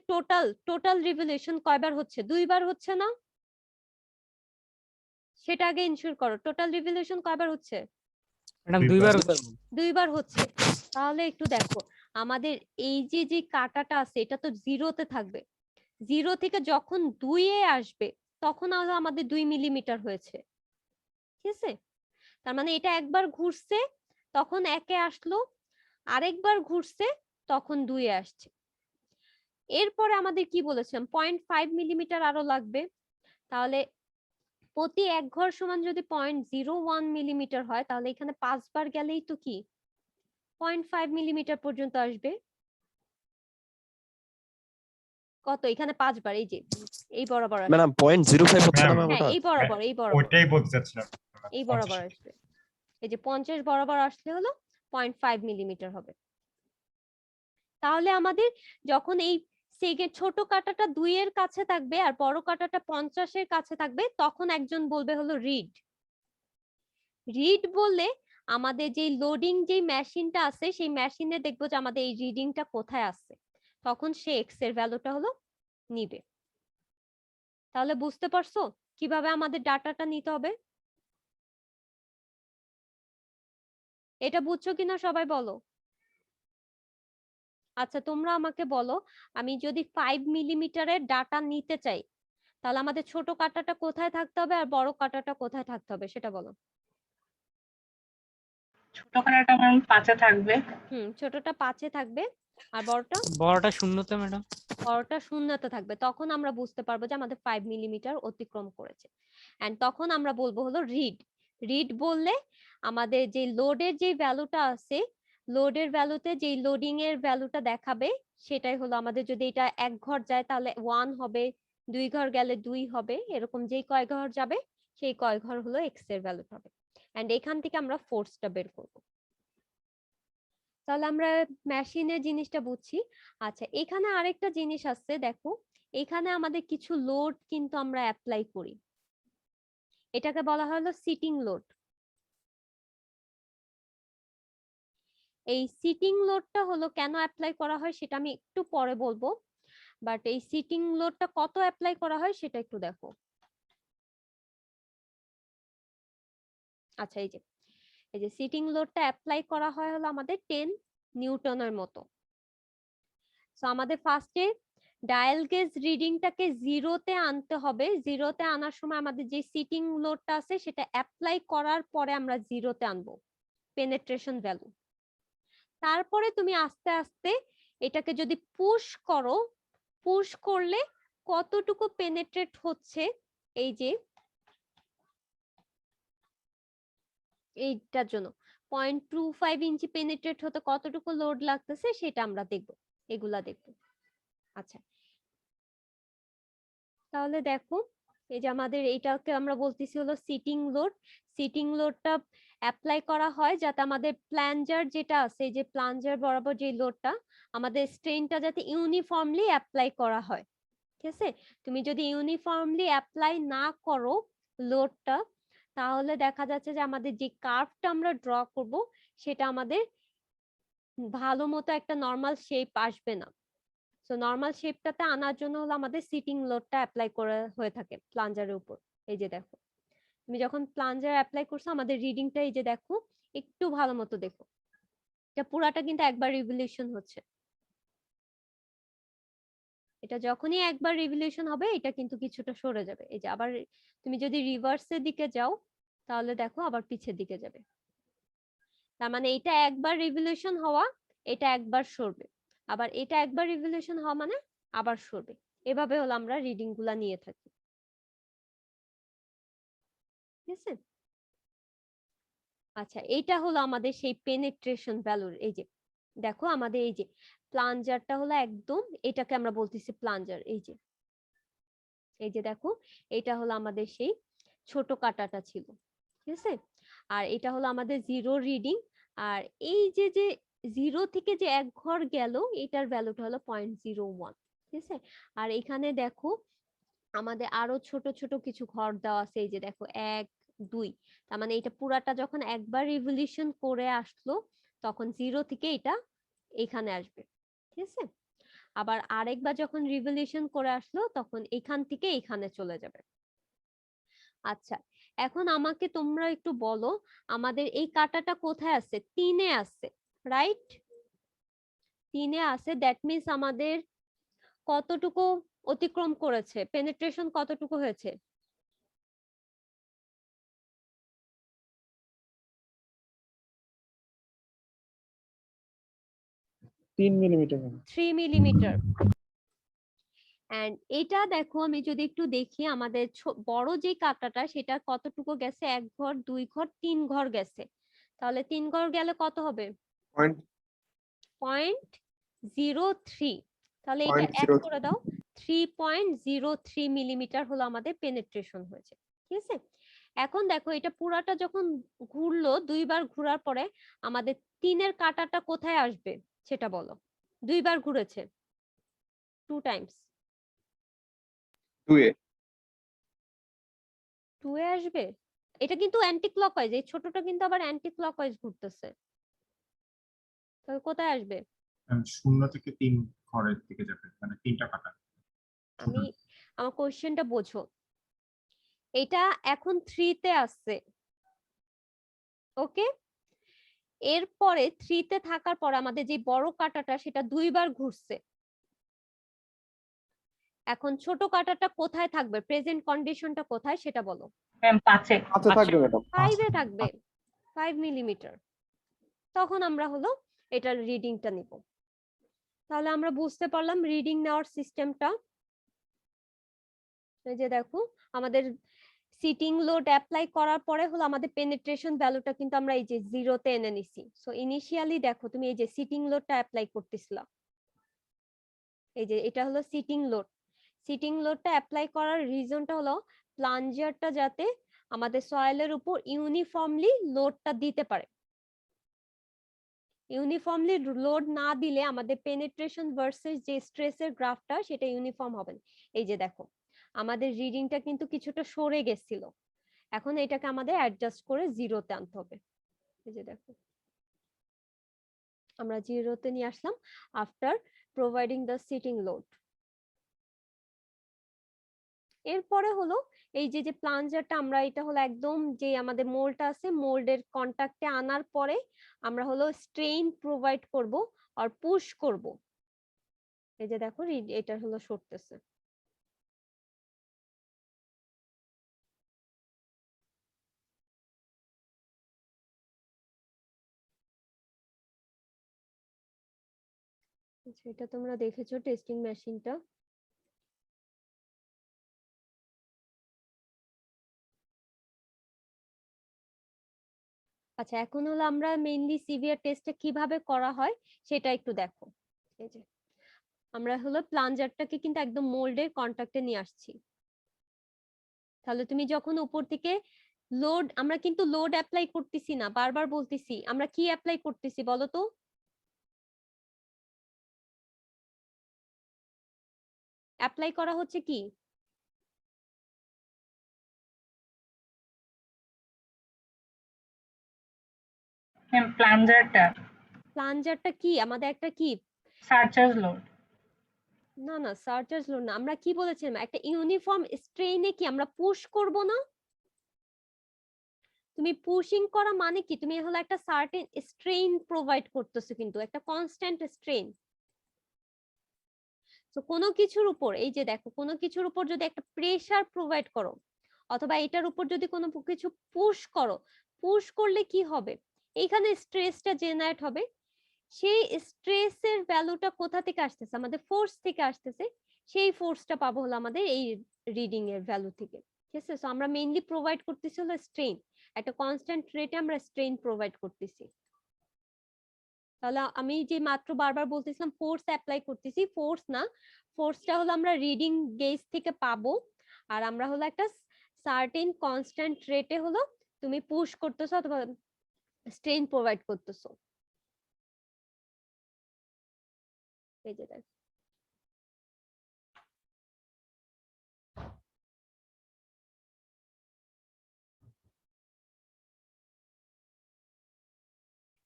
টোটাল রিভলিউশন কয়বার হচ্ছে? 2 বার হচ্ছে না? সেটা আগে ইনশিওর করো, টোটাল রিভলিউশন কয়বার হচ্ছে? ম্যাডাম 2 2 বার। 2 বার হচ্ছে। তাহলে একটু দেখো, আমাদের এই যে কাঁটাটা আছে এটা তো 0-তে থাকবে। 0 থেকে যখন 2-এ আসবে তখন হলো আমাদের 2 মিলিমিটার হয়েছে, ঠিক আছে? তার মানে এটা একবার ঘুরছে তখন 1-এ আসলো, আরেকবার ঘুরছে তখন 2-এ আসছে। এরপরে আমাদের কি বলেছিলাম? 0.5 মিলিমিটার আরো লাগবে। তাহলে প্রতি এক ঘর সমান যদি 0.01 মিলিমিটার হয় তাহলে এখানে 5 বার গেলেই তো কি 0.5 মিলিমিটার পর্যন্ত আসবে। কত? এখানে 5 বার, এই যে এই বরাবর আসবে। ম্যাডাম 0.05 হচ্ছে না ম্যাম হ্যাঁ, ওটা? এই বরাবর ওইটাই বলতে চাচ্ছিলাম। এই বরাবর আসবে। এই যে 50 বরাবর আসলে হলো 0.5 মিলিমিটার হবে। তাহলে আমাদের যখন এই ছোট কাঁটাটা 2 এর কাছে থাকবে আর বড় কাঁটাটা 50 এর কাছে থাকবে, তখন একজন বলবে হলো রিড। রিড বললে আমাদের যে লোডিং যে মেশিনটা আছে সেই মেশিনে দেখবো যে আমাদের এই রিডিংটা কোথায় আছে, তখন সে এক্স এর ভ্যালুটা হলো নিবে। তাহলে বুঝতে পারছো কিভাবে আমাদের ডাটাটা নিতে হবে? এটা বুঝছো কিনা সবাই বলো। আচ্ছা তোমরা আমাকে বলো, আমি যদি 5 মিলিমিটারের ডাটা নিতে চাই তাহলে আমাদের ছোট কাঁটাটা কোথায় থাকতে হবে আর বড় কাঁটাটা কোথায় থাকতে হবে সেটা বলো। ছোট কাটাটা ম্যাম 5-এ থাকবে। ছোটটা 5-এ থাকবে আর বড়টা বড়টা শূন্যতে ম্যাডাম। বড়টা শূন্যতে থাকবে। তখন আমরা বুঝতে পারবো যে আমাদের 5 মিলিমিটার অতিক্রম করেছে। এন্ড তখন আমরা বলবো হলো রিড। রিড বললে আমাদের যে লোডের যে ভ্যালুটা আছে, লোডের ভ্যালুতে যে লোডিং এর ভ্যালুটা দেখাবে সেটাই হলো আমাদের, যদি এটা 1 ঘর যায় তাহলে 1 হবে, 2 ঘর গেলে 2 হবে, এরকম যেই কয় ঘর যাবে সেই কয় ঘর হলো এক্স এর ভ্যালু হবে। এন্ড এখান থেকে আমরা ফোর্সটা বের করব। তাহলে আমরা মেশিনের জিনিসটা বুঝছি। আচ্ছা এখানে আরেকটা জিনিস আছে, দেখো এখানে আমাদের কিছু লোড কিন্তু আমরা অ্যাপ্লাই করি, এটাকে বলা হলো সিটিং লোড। এই সিটিং লোডটা হলো কেন অ্যাপ্লাই করা হয় সেটা আমি একটু পরে বলবো, বাট এই সিটিং লোডটা কত অ্যাপ্লাই করা হয় সেটা একটু দেখো। আচ্ছা এই যে সিটিং লোডটা অ্যাপ্লাই করা হয় হলো আমাদের 10 নিউটনের মতো। সো আমাদের ফার্স্টে ডায়াল গেজ রিডিংটাকে জিরোতে আনতে হবে। জিরোতে আনার সময় আমাদের যে সিটিং লোডটা আছে সেটা অ্যাপ্লাই করার পরে আমরা জিরোতে আনবো পেনেট্রেশন ভ্যালু। তারপরে তুমি আস্তে আস্তে এটাকে যদি পুশ করো, পুশ করলে কতটুকু পেনেট্রেট হচ্ছে, এই যে এইটার জন্য 0.25 ইঞ্চি পেনেট্রেট হতে কতটুকু লোড লাগতেছে সেটা আমরা দেখবো, এগুলা দেখবো। আচ্ছা তাহলে দেখো এই যে আমাদের এইটাকে আমরা বলতেছি হলো সিটিং লোড। সিটিং লোডটা অ্যাপ্লাই করা হয় যাতে আমাদের প্লাঞ্জার যেটা আছে, এই যে প্লাঞ্জার বরাবর যে লোডটা, আমাদের স্ট্রেনটা যাতে ইউনিফর্মলি অ্যাপ্লাই করা হয়। ঠিক আছে, তুমি যদি ইউনিফর্মলি অ্যাপ্লাই না করো লোডটা, তাহলে দেখা যাচ্ছে যে আমাদের যে কার্ভটা আমরা ড্র করব সেটা আমাদের ভালো মতো একটা নর্মাল শেপ আসবে না। সো নরমাল শেপটাতে আনার জন্য হলো আমাদের সিটিং লোডটা অ্যাপ্লাই করা হয়ে থাকে প্লাঞ্জারের উপর। এই যে দেখো তুমি যখন প্লাঞ্জার অ্যাপ্লাই করছো আমাদের রিডিংটা এই যে দেখো, একটু ভালো মতো দেখো, এটা পুরাটা কিন্তু একবার রিভলিউশন হচ্ছে। এটা যখনই একবার রিভলিউশন হবে এটা কিন্তু কিছুটা সরে যাবে। এই যে আবার তুমি যদি রিভার্সের দিকে যাও তাহলে দেখো আবার পিছের দিকে যাবে। তার মানে এটা একবার রিভলিউশন হওয়া, এটা একবার সরবে, আবার এটা একবার রিভলিউশন হওয়া মানে আবার সরবে। এভাবে হলো আমরা রিডিং গুলা নিয়ে থাকি। ঠিক আছে, আচ্ছা এইটা হলো আমাদের সেই পেনেট্রেশন ভ্যালুর। এই যে দেখো আমাদের এই যে প্লাঞ্জারটা হলো একদম, এটাকে আমরা বলতেছি প্লাঞ্জার। এই যে দেখো এটা হলো আমাদের সেই ছোট কাঁটাটা ছিল। ঠিক আছে, আর এটা হলো আমাদের জিরো রিডিং। আর এই যে যে জিরো থেকে যে 1 ঘর গেল এটার ভ্যালুটা হলো 0.01। ঠিক আছে, আর এখানে দেখো আমাদের আরো ছোট ছোট কিছু ঘর দেওয়া আছে। এই যে দেখো 1 2, তার মানে এটা পুরাটা যখন একবার রিভলিউশন করে আসলো তখন জিরো থেকে এটা এখানে আসবে। ঠিক আছে, আবার আরেকবার যখন রিভলিউশন করে আসলো তখন এখান থেকে এখানে চলে যাবে। আচ্ছা এখন আমাকে তোমরা একটু বলো আমাদের এই কাঁটাটা কোথায় আছে? 3-এ আছে, রাইট? 3-এ আছে, দ্যাট মিন্স আমাদের কতটুকু অতিক্রম করেছে, পেনিট্রেশন কতটুকু হয়েছে? তিন মিলিমিটার। 3 মিলিমিটার। এন্ড এটা দেখো আমি যদি একটু দেখি আমাদের বড় যে কাঁটাটা সেটা কতটুকু গেছে, 1 ঘর 2 ঘর 3 ঘর গেছে, তাহলে 3 ঘর গেলে কত হবে? 0.03। তাহলে এটা অ্যাড করে দাও, 3.03 মিলিমিটার হলো আমাদের পেনিট্রেশন হয়েছে। ঠিক আছে, এখন দেখো এটা পুরাটা যখন ঘুরলো, দুইবার ঘোরার পরে আমাদের 3-এর কাঁটাটা কোথায় আসবে সেটা বলো। দুইবার ঘুরেছে, 2 টাইমস, 2A 2-এ আসবে। এটা কিন্তু অ্যান্টি ক্লকওয়াইজ, এই ছোটটা কিন্তু আবার অ্যান্টি ক্লকওয়াইজ ঘুরতেছে, তাহলে কোথায় আসবে? 0 থেকে 3 ঘরের দিকে যাবে, মানে 3টা কাটা। আমি আমার কোশ্চেনটা বোঝো। এটা এখন 3-তে আসছে, ওকে। এরপরে 3-তে থাকার পর আমাদের যে বড় কাঁটাটা সেটা দুইবার ঘুরছে। এখন ছোট কাঁটাটা কোথায় থাকবে, প্রেজেন্ট কন্ডিশনটা কোথায় সেটা বলো। ম্যাম 5-এ। আচ্ছা থাকবে ম্যাডাম। 5-এ থাকবে, 5 মিলিমিটার। তখন আমরা হলো এটার রিডিংটা নিব। তাহলে আমরা বুঝতে পারলাম রিডিং নেওয়ার সিস্টেমটা। এই যে দেখো আমাদের সিটিং লোড অ্যাপ্লাই করার পরে হলো আমাদের পেনিট্রেশন ভ্যালুটা কিন্তু আমরা এই যে 0-তে এনে নিছি। সো ইনিশিয়ালি দেখো তুমি এই যে সিটিং লোডটা অ্যাপ্লাই করতেছিলা, এই যে এটা হলো সিটিং লোড। সিটিং লোডটা অ্যাপ্লাই করার রিজনটা হলো প্লাঞ্জারটা যাতে আমাদের সয়েলের উপর ইউনিফর্মলি লোডটা দিতে পারে। ইউনিফর্মলি লোড না দিলে আমাদের পেনিট্রেশন ভার্সেস যে স্ট্রেসের গ্রাফটা সেটা ইউনিফর্ম হবে না। এই যে দেখো আমাদের রিডিংটা কিন্তু কিছুটা সরে গেছিল, এখন এটাকে আমাদের অ্যাডজাস্ট করে 0-তে আনতে হবে। এই যে দেখো আমরা 0-তে নিয়ে আসলাম after providing the seating load. এরপরে হলো এই যে যে প্লাঞ্জারটা আমরা এটা হলো একদম যে আমাদের মোল্ডটা আছে মোল্ডের কন্টাক্টে আনার পরে আমরা হলো স্ট্রেইন প্রোভাইড করব আর পুশ করব। এই যে দেখো এটা হলো সরতেছে। আচ্ছা এটা তোমরা দেখেছো টেস্টিং মেশিনটা। আচ্ছা এখন হলো আমরা মেইনলি সিভিয়ার টেস্টটা কিভাবে করা হয় সেটা একটু দেখো। এই যে আমরা হলো প্লাঞ্জারটাকে কিন্তু একদম মোল্ডের কন্টাক্টে নিয়ে আসছি। তাহলে তুমি যখন উপর থেকে লোড, আমরা কিন্তু লোড অ্যাপ্লাই করতেছি না, বারবার বলতেছি আমরা কি অ্যাপ্লাই করতেছি বলো তো। অ্যাপ্লাই করা হচ্ছে কি? ম্যাম প্লাঞ্জারটা প্লাঞ্জারটা কি আমাদের একটা কি? Surcharge load. না না সার্চার্জ লোড না, আমরা কি বলেছিলাম একটা ইউনিফর্ম স্ট্রেইনে কি আমরা পুশ করব না? তুমি পুশিং করা মানে কি, তুমি হলো একটা সার্টেন স্ট্রেইন প্রোভাইড করতেছো, কিন্তু একটা কনস্ট্যান্ট স্ট্রেইন। তো কোনো কিছুর উপর এই যে দেখো কোনো কিছুর উপর যদি একটা প্রেসার প্রোভাইড করো অথবা এটার উপর যদি কোনো কিছু পুশ করো, পুশ করলে কি হবে, এইখানে স্ট্রেসটা জেনারেট হবে। সেই স্ট্রেসের ভ্যালুটা কোথা থেকে আসতেছে, আমাদের ফোর্স থেকে আসতেছে। সেই ফোর্সটা পাবো হলো আমাদের এই রিডিং এর ভ্যালু থেকে। ঠিক আছে, সো আমরা মেইনলি প্রোভাইড করতেছি হলো স্ট্রেইন, একটা কনস্ট্যান্ট রেটে আমরা স্ট্রেইন প্রোভাইড করতেছি। তাহলে আমি যে মাত্র বারবার বলতেছিলাম ফোর্স অ্যাপ্লাই করতেছি, ফোর্স না, ফোর্সটা হলো আমরা রিডিং গেজ থেকে পাবো। আর আমরা হলো একটা সার্টেন কনস্ট্যান্ট রেটে হলো তুমি পুশ করতেছো অথবা স্ট্রেইন প্রোভাইড করতেছো। এই যে দেখ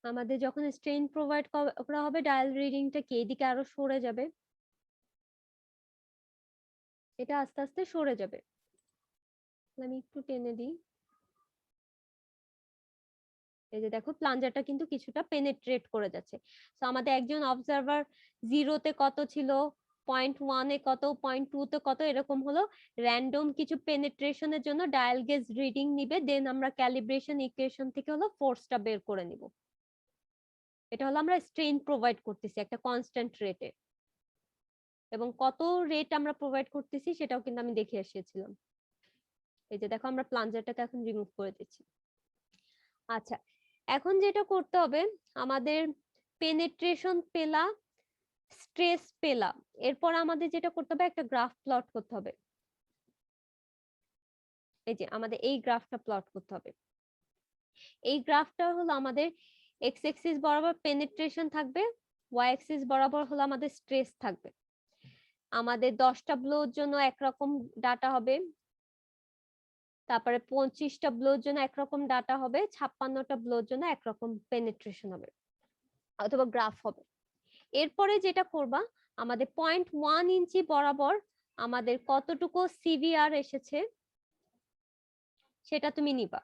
আমাদের যখন স্ট্রেইন প্রোভাইড করা হবে ডায়াল রিডিংটা কি এদিকে আরো সরে যাবে, এটা আস্তে আস্তে সরে যাবে। আমি একটু টেনে দিই। এই যে দেখো প্লাঞ্জারটা কিন্তু কিছুটা পেনেট্রেট করে যাচ্ছে। তো আমাদের একজন অবজারভার 0-তে কত ছিল, 0.1-এ কত, 0.2-তে কত, এরকম হলো র্যান্ডম কিছু পেনেট্রেশনের জন্য ডায়াল গেজ রিডিং নিবে, দেন আমরা ক্যালিব্রেশন ইকুয়েশন থেকে হলো ফোর্সটা বের করে নিব। এটা হলো আমরা স্ট্রেইন প্রোভাইড করতেছি একটা কনস্ট্যান্ট রেটে, এবং কত রেট আমরা প্রোভাইড করতেছি সেটাও কিন্তু আমি দেখে এসেছিলাম। এই যে দেখো আমরা প্লাঞ্জারটাকে এখন রিমুভ করে দিচ্ছি। আচ্ছা এখন যেটা করতে হবে আমাদের পেনেট্রেশন পেলা, স্ট্রেস পেলা, এরপর আমাদের যেটা করতে হবে একটা গ্রাফ প্লট করতে হবে। এই যে আমাদের এই গ্রাফটা প্লট করতে হবে। এই গ্রাফটা হলো আমাদের এক্স অ্যাক্সিস বরাবর পেনিট্রেশন থাকবে, ওয়াই অ্যাক্সিস বরাবর হলো আমাদের স্ট্রেস থাকবে। আমাদের 10টা ব্লোর জন্য একরকম ডাটা হবে, তারপরে 25টা ব্লোর জন্য একরকম ডাটা হবে, 56টা ব্লোর জন্য একরকম পেনিট্রেশন হবে অথবা গ্রাফ হবে। এরপরে যেটা করবা, আমাদের 0.1 ইঞ্চি বরাবর আমাদের কতটুকু সিভিআর এসেছে সেটা তুমি নিবা,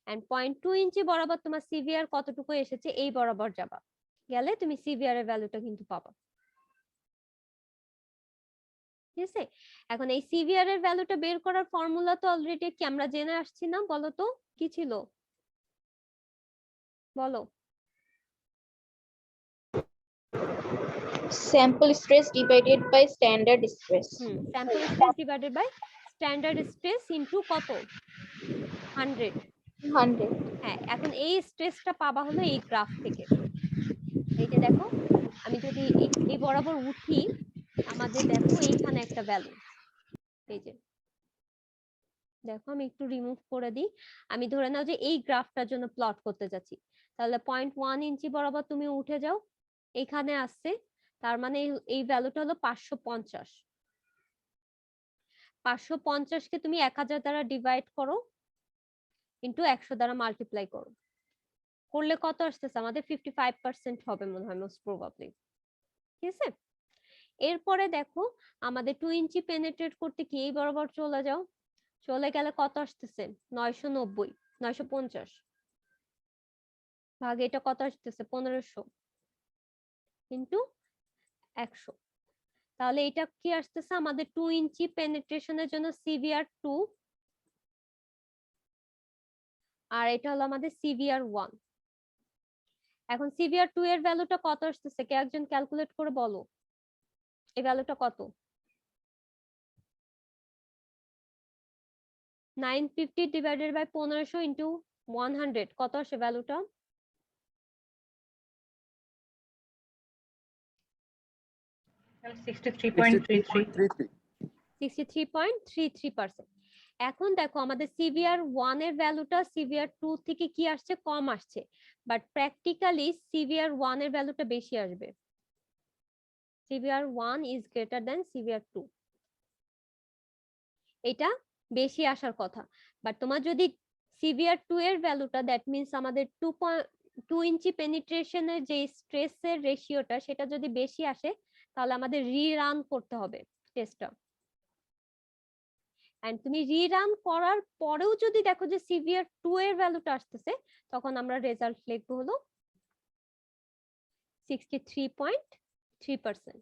এন্ড 0.2 ইঞ্চি বরাবর তোমার সিভিআর কতটুকু এসেছে এই বরাবর যাবা, গেলে তুমি সিভিআর এর ভ্যালুটা কিন্তু পাবা। ঠিক আছে, এখন এই সিভিআর এর ভ্যালুটা বের করার ফর্মুলা তো অলরেডি কি আমরা জেনে আসছি না? বলো তো কি ছিল, বলো। Sample stress divided by standard stress. Sample stress divided by standard stress into কত? 100। 100. হ্যাঁ, এখন এই স্ট্রেসটা পাবা হলো এই গ্রাফ থেকে। এই যে দেখো, আমি যদি এই বরাবর উঠি, আমাদের দেখো এইখানে একটা ভ্যালু, এই যে দেখো আমি একটু রিমুভ করে দিই, আমি ধরে নাও যে এই গ্রাফটার জন্য প্লট করতে যাচ্ছি, তাহলে 0.1 ইঞ্চি বরাবর তুমি উঠে যাও, এখানে আসছে, তার মানে এই ভ্যালুটা হলো 550। 550 কে তুমি 1000 দ্বারা ডিভাইড করো, ইনটু 100 দ্বারা মাল্টিপ্লাই করো, করলে কত আসতেছে? আমাদের 55% হবে মনে হয় মোস্ট প্রবাবলি। ঠিক আছে, এরপরে দেখো আমাদের 2 ইঞ্চি পেনিট্রেট করতে কি এই বরাবর চলে যাও, চলে গেলে কত আসতেছে? 990, 950 ভাগে এটা কত আসতেছে? 1500 ইনটু 100। তাহলে এটা কি আসতেছে? আমাদের 2 ইঞ্চি পেনিট্রেশনের জন্য সিভিআর 2, আর এটা হলো আমাদের সিভিআর 1। এখন সিভিআর 2 এর ভ্যালুটা কত আসতেছে? কে একজন ক্যালকুলেট করে বলো, এই ভ্যালুটা কত? 950 ডিভাইডেড বাই 1500 ইনটু 100 কত আসে ভ্যালুটা? And 63.33. 63.33%। এখন দেখো আমাদের সিভিআর 1 এর ভ্যালুটা সিভিআর 2 থেকে কি আসছে? কম আসছে, বাট প্র্যাকটিক্যালি সিভিআর 1 এর ভ্যালুটা বেশি আসবে। CBR 1 is greater than CBR 2, এটা বেশি আসার কথা। বাট তোমার যদি সিভিআর 2 এর ভ্যালুটা, দ্যাট মিন্স আমাদের 2 ইঞ্চি পেনিট্রেশনের যে স্ট্রেসের রেশিওটা সেটা যদি বেশি আসে, তাহলে আমাদের রিরান করতে হবে টেস্টটা। এন্ড তুমি রিরান করার পরেও যদি দেখো যে সিভিআর 2 এর ভ্যালুটা আসতেছে, তখন আমরা রেজাল্ট লিখবো হলো 63.3%।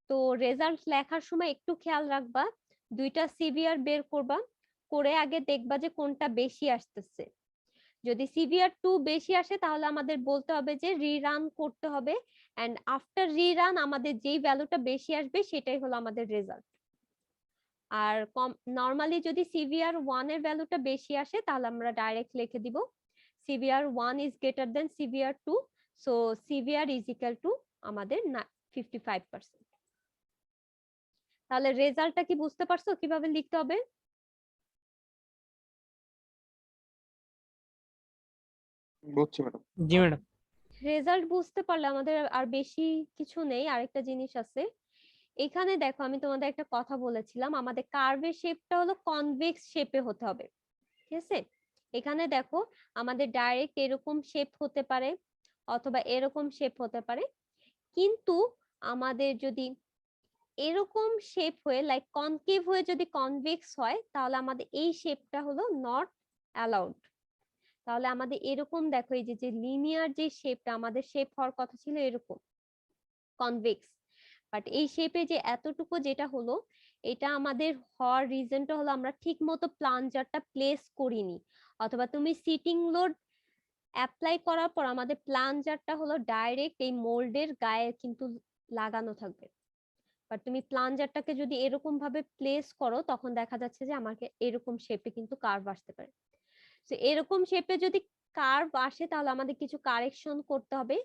তো রেজাল্ট লেখার সময় একটু খেয়াল রাখবা, দুইটা সিভিআর বের করবা, করে আগে দেখবা যে কোনটা বেশি আসতেছে। যদি সিভিআর 2 বেশি আসে তাহলে আমাদের বলতে হবে যে রিরান করতে হবে, এন্ড আফটার রিরান আমাদের যেই ভ্যালুটা বেশি আসবে সেটাই হলো আমাদের রেজাল্ট। আর নরমালি যদি সিভিআর 1 এর ভ্যালুটা বেশি আসে তাহলে আমরা ডাইরেক্ট লিখে দিব CBR 1 is greater than CBR 2, so CBR is equal two আমাদের 55%। তাহলে রেজাল্টটা কি বুঝতে পারছো কিভাবে লিখতে হবে? বুঝছি ম্যাডাম। জি ম্যাডাম। রেজাল্ট বুঝতে পারলে আমাদের আর বেশি কিছু নেই। আরেকটা জিনিস আছে, এখানে দেখো আমি তোমাদের একটা কথা বলেছিলাম, আমাদের কার্ভের শেপটা হলো কনভেক্স শেপে হতে হবে। ঠিক আছে, এখানে দেখো আমাদের ডাইরেক্ট এরকম শেপ হতে পারে অথবা এরকম শেপ হতে পারে, কিন্তু আমাদের যদি এরকম শেপ হয়ে লাইক কনকেভ হয়ে যদি কনভেক্স হয় তাহলে আমাদের এই শেপটা হলো নট অ্যালাউড। তাহলে আমাদের এরকম দেখো, এই যে লিনিয়ার যে শেপটা আমাদের শেপ হওয়ার কথা ছিল এরকম কনভেক্স, বাট এই শেপে যে এতটুকু যেটা হলো, এটা আমাদের হওয়ার রিজনটা হলো আমরা ঠিক মতো প্লাঞ্জারটা প্লেস করিনি, অথবা তুমি সিটিং লোড অ্যাপ্লাই করার পর আমাদের প্লাঞ্জারটা হলো ডাইরেক্ট এই মোল্ডের গায়ে কিন্তু লাগানো থাকবে, বাট তুমি প্লাঞ্জারটাকে যদি এরকম ভাবে প্লেস করো তখন দেখা যাচ্ছে যে আমাকে এরকম শেপে কিন্তু কার্ভ আসতে পারে। তো এরকম শেপে যদি কার্ভ আসে তাহলে আমাদের কিছু কারেকশন করতে হবে।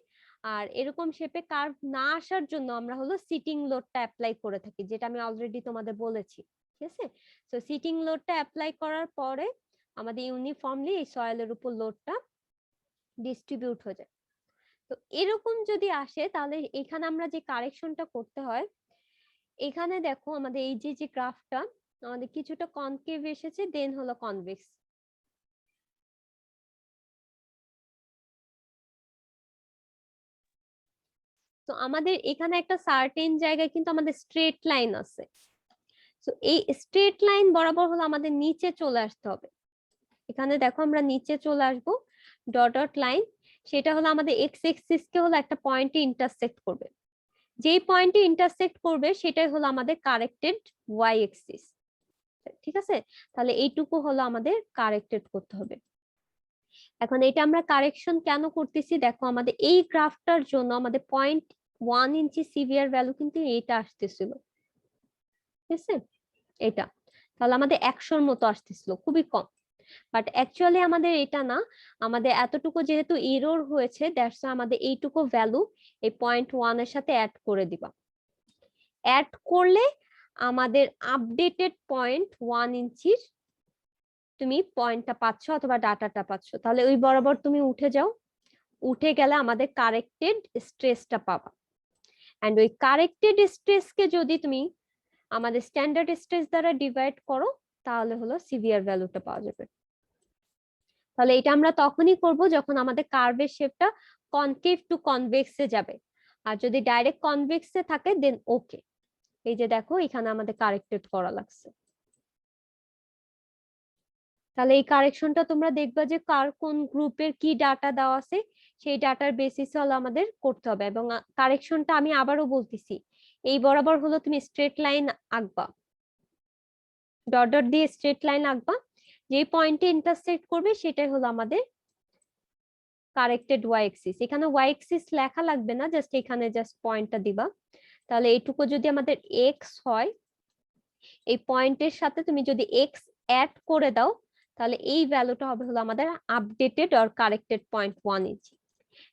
আর এরকম শেপে কার্ভ না আসার জন্য আমরা হলো সিটিং লোডটা অ্যাপ্লাই করে থাকি, যেটা আমি অলরেডি তোমাদের বলেছি। ঠিক আছে, তো সিটিং লোডটা অ্যাপ্লাই করার পরে আমাদের ইউনিফর্মলি এই সয়েলের উপর লোডটা ডিস্ট্রিবিউট হয়ে যায়। তো এরকম যদি আসে তাহলে এখানে আমরা যে কারেকশনটা করতে হয়, এখানে দেখো আমাদের এই যে গ্রাফটা আমাদের কিছুটা কনকেভ এসেছে, দেন হলো কনভেক্স। তো আমাদের এখানে একটা সার্টেন জায়গায় কিন্তু আমাদের স্ট্রেট লাইন আছে, তো এই স্ট্রেট লাইন বরাবর হলো আমাদের নিচে চলে আসতে হবে। এখানে দেখো আমরা নিচে চলে আসবো, ডট লাইন, সেটা হলো আমাদের এক্স এক্সিস কে হলো একটা পয়েন্টে ইন্টারসেক্ট করবে। যেই পয়েন্টে ইন্টারসেক্ট করবে সেটাই হলো আমাদের কারেক্টেড ওয়াই এক্সিস। ঠিক আছে, তাহলে এইটুকু হলো আমাদের কারেক্টেড করতে হবে। এখন এটা আমরা কারেকশন কেন করতেছি, দেখো আমাদের এই গ্রাফটার জন্য আমাদের 0.1 ইঞ্চি সিভিয়ার ভ্যালু কিন্তু এইটা আসতেছিল। ঠিক আছে, এটা তাহলে আমাদের 100-র মতো আসতেছিল, খুবই কম। বাট অ্যাকচুয়ালি আমাদের এটা না, আমাদের এতটুকু যেহেতু এরর হয়েছে, দ্যাটস আমাদের এইটুকু ভ্যালু এই 0.1 এর সাথে অ্যাড করে দিবা। অ্যাড করলে আমাদের আপডেটেড 0.1 ইঞ্চির তুমি পয়েন্টটা পাচ্ছ অথবা ডাটাটা পাচ্ছ। তাহলে ওই বরাবর তুমি উঠে যাও, উঠে গেলে আমাদের কারেক্টেড স্ট্রেসটা পাবা। এন্ড ওই কারেক্টেড স্ট্রেসকে যদি তুমি আমাদের স্ট্যান্ডার্ড স্ট্রেস দ্বারা ডিভাইড করো তাহলে হলো সিভিয়ার ভ্যালুটা পাওয়া যাবে। তাহলে এটা আমরা তখনই করব যখন আমাদের কার্ভের শেপটা কনকেভ টু কনভেক্সে যাবে। আর যদি ডাইরেক্ট কনভেক্সে থাকে দেন ওকে। এই যে দেখো এখানে আমাদের কারেক্টেড করা লাগছে। তাহলে এই কারেকশনটা তোমরা দেখবা যে কার কোন গ্রুপের কি ডাটা দেওয়া আছে সেই ডাটার বেসিসে হলো আমাদের করতে হবে। এবং কারেকশনটা আমি আবারও বলতেছি, এই বরাবর হলো তুমি স্ট্রেট লাইন আঁকবা, ডট ডট দিয়ে স্ট্রেট লাইন আঁকবা, যে পয়েন্টে ইন্টারসেক্ট করবে সেটাই হলো আমাদের কারেক্টেড ওয়াই এক্সিস। এখানে ওয়াই এক্সিস লেখা লাগবে না, জাস্ট এখানে জাস্ট পয়েন্টটা দিবা। তাহলে এইটুকু যদি আমাদের এক্স হয়, এই পয়েন্টের সাথে তুমি যদি এক্স অ্যাড করে দাও তাহলে এই ভ্যালুটা হবে হলো আমাদের updated or corrected 0.1 inch.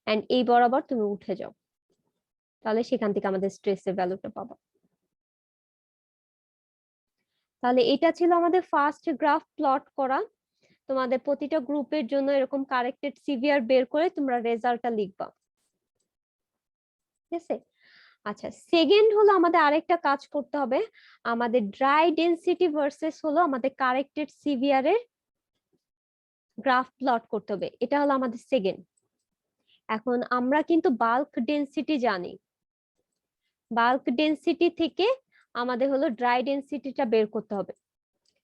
And এই বরাবর তুমি উঠে যাও, তাহলে সেখান থেকে আমাদের স্ট্রেসের ভ্যালুটা পাবো। তাহলে এটা ছিল আমাদের ফার্স্ট গ্রাফ প্লট করা। তোমাদের প্রতিটা গ্রুপের জন্য এরকম কারেক্টেড সিভিয়ার বের করে তোমরা রেজাল্টটা লিখবা। ঠিক আছে, আচ্ছা সেকেন্ড হলো আমাদের আরেকটা কাজ করতে হবে, আমাদের ড্রাই ডেনসিটি ভার্সেস হলো আমাদের কারেক্টেড সিভিয়ারের গ্রাফ প্লট করতে হবে। এটা হলো আমাদের সেকেন্ড। এখন আমরা কিন্তু বাল্ক ডেনসিটি জানি, বাল্ক ডেনসিটি থেকে আমাদের হলো ড্রাই ডেনসিটিটা বের করতে হবে।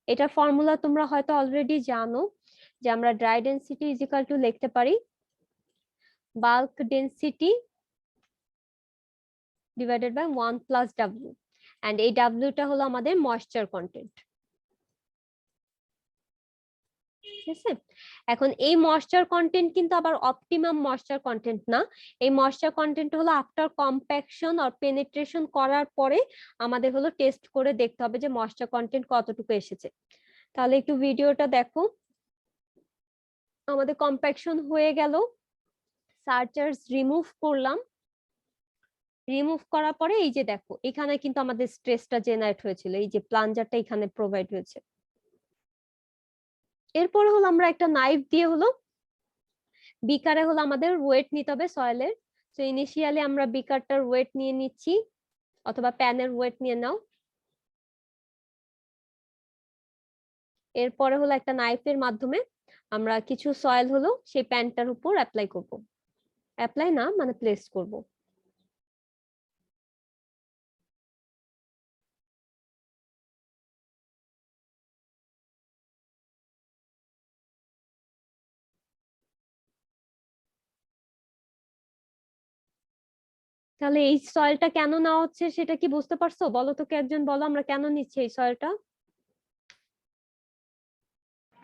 এটা ফর্মুলা তোমরা হয়তো অলরেডি জানো, যে আমরা dry density is equal to লিখতে পারি bulk density divided by 1 plus W, and এই ডাব্লিউটা হলো আমাদের ময়েশ্চার কন্টেন্ট। ঠিক আছে, এখন এই ময়েশ্চার কন্টেন্ট কিন্তু আবার অপটিমাম ময়েশ্চার কন্টেন্ট না, এই ময়েশ্চার কন্টেন্ট হলো আফটার কম্প্যাকশন অর পেনিট্রেশন করার পরে আমাদের হলো টেস্ট করে দেখতে হবে যে ময়েশ্চার কন্টেন্ট কতটুকু এসেছে। তাহলে একটু ভিডিওটা দেখো। আমাদের কম্প্যাকশন হয়ে গেল, সারচার্জ রিমুভ করলাম, রিমুভ করার পরে এই যে দেখো এখানে কিন্তু আমাদের স্ট্রেসটা জেনারেট হয়েছিল, এই যে প্লাঞ্জারটা এখানে প্রোভাইড হয়েছে। এরপরে হলো আমরা একটা নাইফ দিয়ে হলো বিকারে হলো আমাদের ওয়েট নিতে হবে সয়েলের। তো ইনিশিয়ালি আমরা বিকারটার ওয়েট নিয়ে নিচ্ছি, অথবা প্যানের ওয়েট নিয়ে নাও। এরপরে হলো একটা নাইফের মাধ্যমে আমরা কিছু সয়েল হলো সেই প্যানটার উপর অ্যাপ্লাই করব, অ্যাপ্লাই না মানে প্লেস করব। তাহলে এই সয়েলটা কেন নেওয়া হচ্ছে সেটা কি বুঝতে পারছো? বলো তো কে একজন, বলো আমরা কেন নিচ্ছি এই সয়েলটা?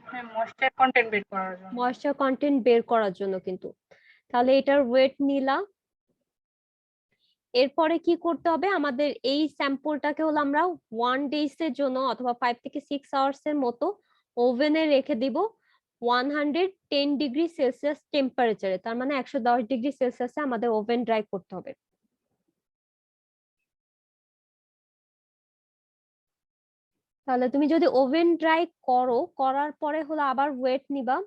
হ্যাঁ, ময়েশ্চার কন্টেন্ট বের করার জন্য। ময়েশ্চার কন্টেন্ট বের করার জন্য কিন্তু। তাহলে এটার ওয়েট নিলা। এরপরে কি করতে হবে, আমাদের এই স্যাম্পলটাকে হলো আমরা 1 ডেজ এর জন্য অথবা 5 থেকে 6 আওয়ার্স এর মতো ওভেনে রেখে দিব 110 ডিগ্রি সেলসিয়াস টেম্পারেচারে, তার মানে 110 ডিগ্রি সেলসিয়াসে আমাদের ওভেন ড্রাই করতে হবে। তাহলে তুমি যদি ওভেন ড্রাই করো, করার পরে হলো আবার ওয়েট নিবা,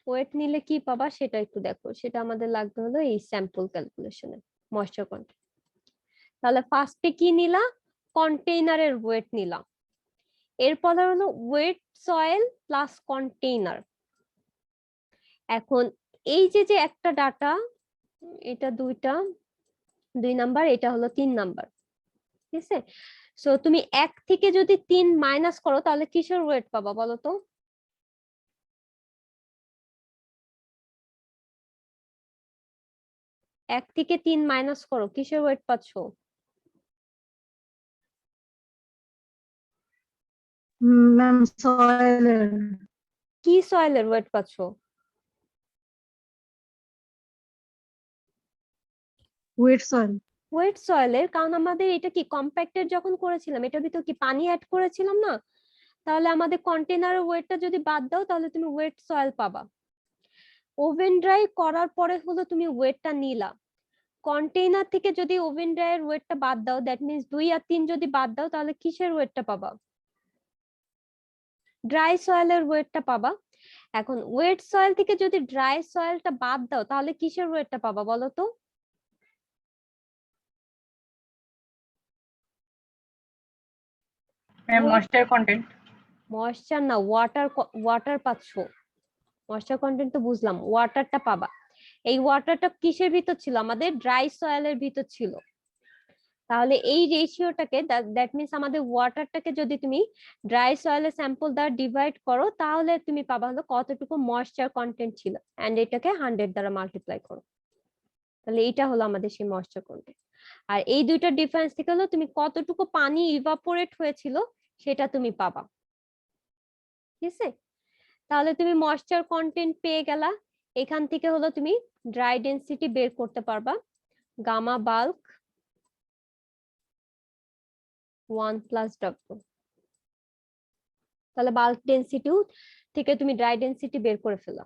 ওয়েট নিলে কি পাবা সেটা একটু দেখো। সেটা আমাদের লাগবে হলো এই স্যাম্পল ক্যালকুলেশনে ময়েশ্চার কন্টেন্ট। তাহলে ফার্স্টে কি নিলা, কন্টেইনারের ওয়েট নিলাম, এরপর হলো ওয়েট সয়েল প্লাস কন্টেইনার। এখন এই যে একটা ডাটা, এটা 2 নাম্বার, এটা হলো 3 নাম্বার, ঠিক আছে? সো তুমি 1 থেকে যদি 3 মাইনাস করো তাহলে কিসের ওয়েট পাবা বলো তো? এক থেকে 3 মাইনাস করো, কিসের ওয়েট পাচ্ছো? ম্যাম সয়েলের। কি সয়েলের ওয়েট পাচ্ছো? Wet soil. ওয়েট সয়েলের, কারণ আমাদের এটা কি কম্প্যাক্টেড যখন করেছিলাম এটার ভিতর কি পানি অ্যাড করেছিলাম না? তাহলে আমাদের কন্টেনারের ওয়েটটা যদি বাদ দাও তাহলে তুমি ওয়েট সয়েল পাবা। ওভেন ড্রাই করার পরে হলো তুমি ওয়েটটা নিলা, কন্টেইনার থেকে যদি ওভেন ড্রাইয়ের ওয়েটটা বাদ দাও, দ্যাট মিন্স 2 আর 3 যদি বাদ দাও তাহলে কিসের ওয়েটটা পাবা? ড্রাই সয়েলের ওয়েটটা পাবা। এখন ওয়েট সয়েল থেকে যদি ড্রাই সয়েলটা বাদ দাও তাহলে কিসের ওয়েটটা পাবা বলো তো? Moisture content. ময়েশ্চার না, ওয়াটার পাচ্ছো। ময়েশ্চার কন্টেন্ট তো বুঝলাম, ওয়াটারটা পাবা। এই ওয়াটারটা কিসের ভিতর ছিল? আমাদের ড্রাই সয়েলের ভিতর ছিল। তাহলে এই রেশিওটাকে, দ্যাট মিন্স আমাদের ওয়াটারটাকে যদি তুমি ড্রাই সয়েলের স্যাম্পল দ্বারা ডিভাইড করো তাহলে তুমি পাবা হলো কতটুকু ময়েশ্চার কন্টেন্ট ছিল, এন্ড এটাকে 100 দ্বারা মাল্টিপ্লাই করো, তাহলে এটা হলো আমাদের সেই ময়েশ্চার কন্টেন্ট। আর এই দুইটা ডিফারেন্স থেকে হলো তুমি কতটুকু পানি ইভাপোরেট হয়েছিল সেটা তুমি পাবা, ঠিক আছে? তাহলে তুমি ময়েশ্চার কন্টেন্ট পেয়ে গেলা। এখান থেকে হলো তুমি ড্রাই ডেনসিটি বের করতে পারবা, গামা বাল্ক 1 প্লাস ডাব্লিউ। তাহলে বাল্ক ডেনসিটিও থেকে তুমি ড্রাই ডেনসিটি বের করে ফেলা।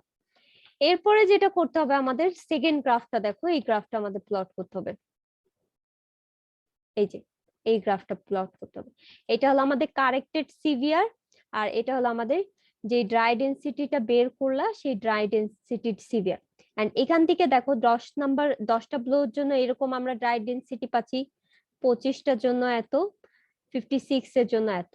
এরপরে যেটা করতে হবে আমাদের, সেকেন্ড গ্রাফটা দেখো, এই গ্রাফটা আমাদের প্লট করতে হবে। এই যে এই গ্রাফটা প্লট করতে হবে। এটা হলো আমাদের কারেক্টেড সিভিয়ার, আর এটা হলো আমাদের যে ড্রাই ডেনসিটিটা বের করলা সেই ড্রাই ডেনসিটি সিভিয়ার। এন্ড এখান থেকে দেখো 10টা ব্লোর জন্য এরকম আমরা ড্রাই ডেনসিটি পাচ্ছি, 25টার জন্য এত, 56 এর জন্য এত,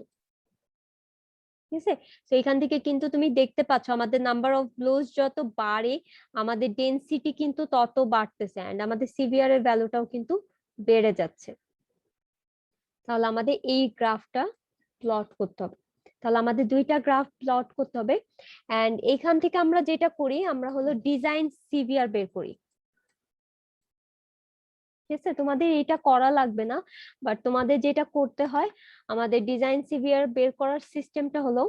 ঠিক আছে? তো এখান থেকে কিন্তু তুমি দেখতে পাচ্ছ আমাদের নাম্বার অফ ব্লোজ যত বাড়ে আমাদের ডেনসিটি কিন্তু তত বাড়তেছে, এন্ড আমাদের সিভিয়ার এর ভ্যালুটাও কিন্তু বেড়ে যাচ্ছে। তাহলে আমাদের এই গ্রাফটা প্লট করতে হবে। তাহলে আমাদের 2টা গ্রাফ প্লট করতে হবে, এন্ড এখান থেকে আমরা যেটা করি আমরা হলো ডিজাইন সিভিয়ার বের করি, ঠিক আছে? তোমাদের এটা করা লাগবে না, বাট তোমাদের যেটা করতে হয়, আমাদের ডিজাইন সিভিয়ার বের করার সিস্টেমটা হলো,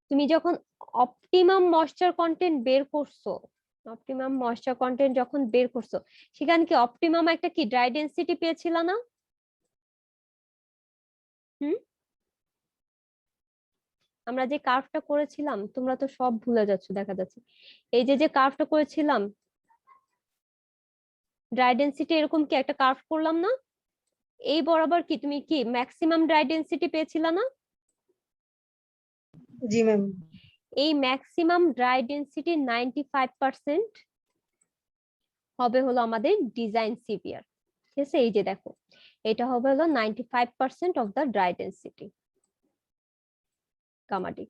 তুমি যখন অপটিমাম ময়েশ্চার কন্টেন্ট বের করছো, অপটিমাম ময়েশ্চার কন্টেন্ট যখন বের করছো সেখানে কি অপটিমাম একটা কি ড্রাই ডেনসিটি পেয়েছিল না? আমরা যে কার্ভটা করেছিলাম, তোমরা তো সব ভুলে যাচ্ছ দেখা যাচ্ছে। এই যে কার্ভটা করেছিলাম ড্রাই ডেনসিটি, এরকম কি একটা কার্ভ করলাম না? এই বরাবর কি তুমি কি ম্যাক্সিমাম ড্রাই ডেনসিটি পেয়েছিলা না? জি ম্যাম। এই ম্যাক্সিমাম ড্রাই ডেনসিটি 95% হবে হলো আমাদের ডিজাইন সিভিয়ার, ঠিক আছে? এই যে দেখো এটা হবে হলো 95% অফ দ্য ড্রাই ডেনসিটি গামাডি।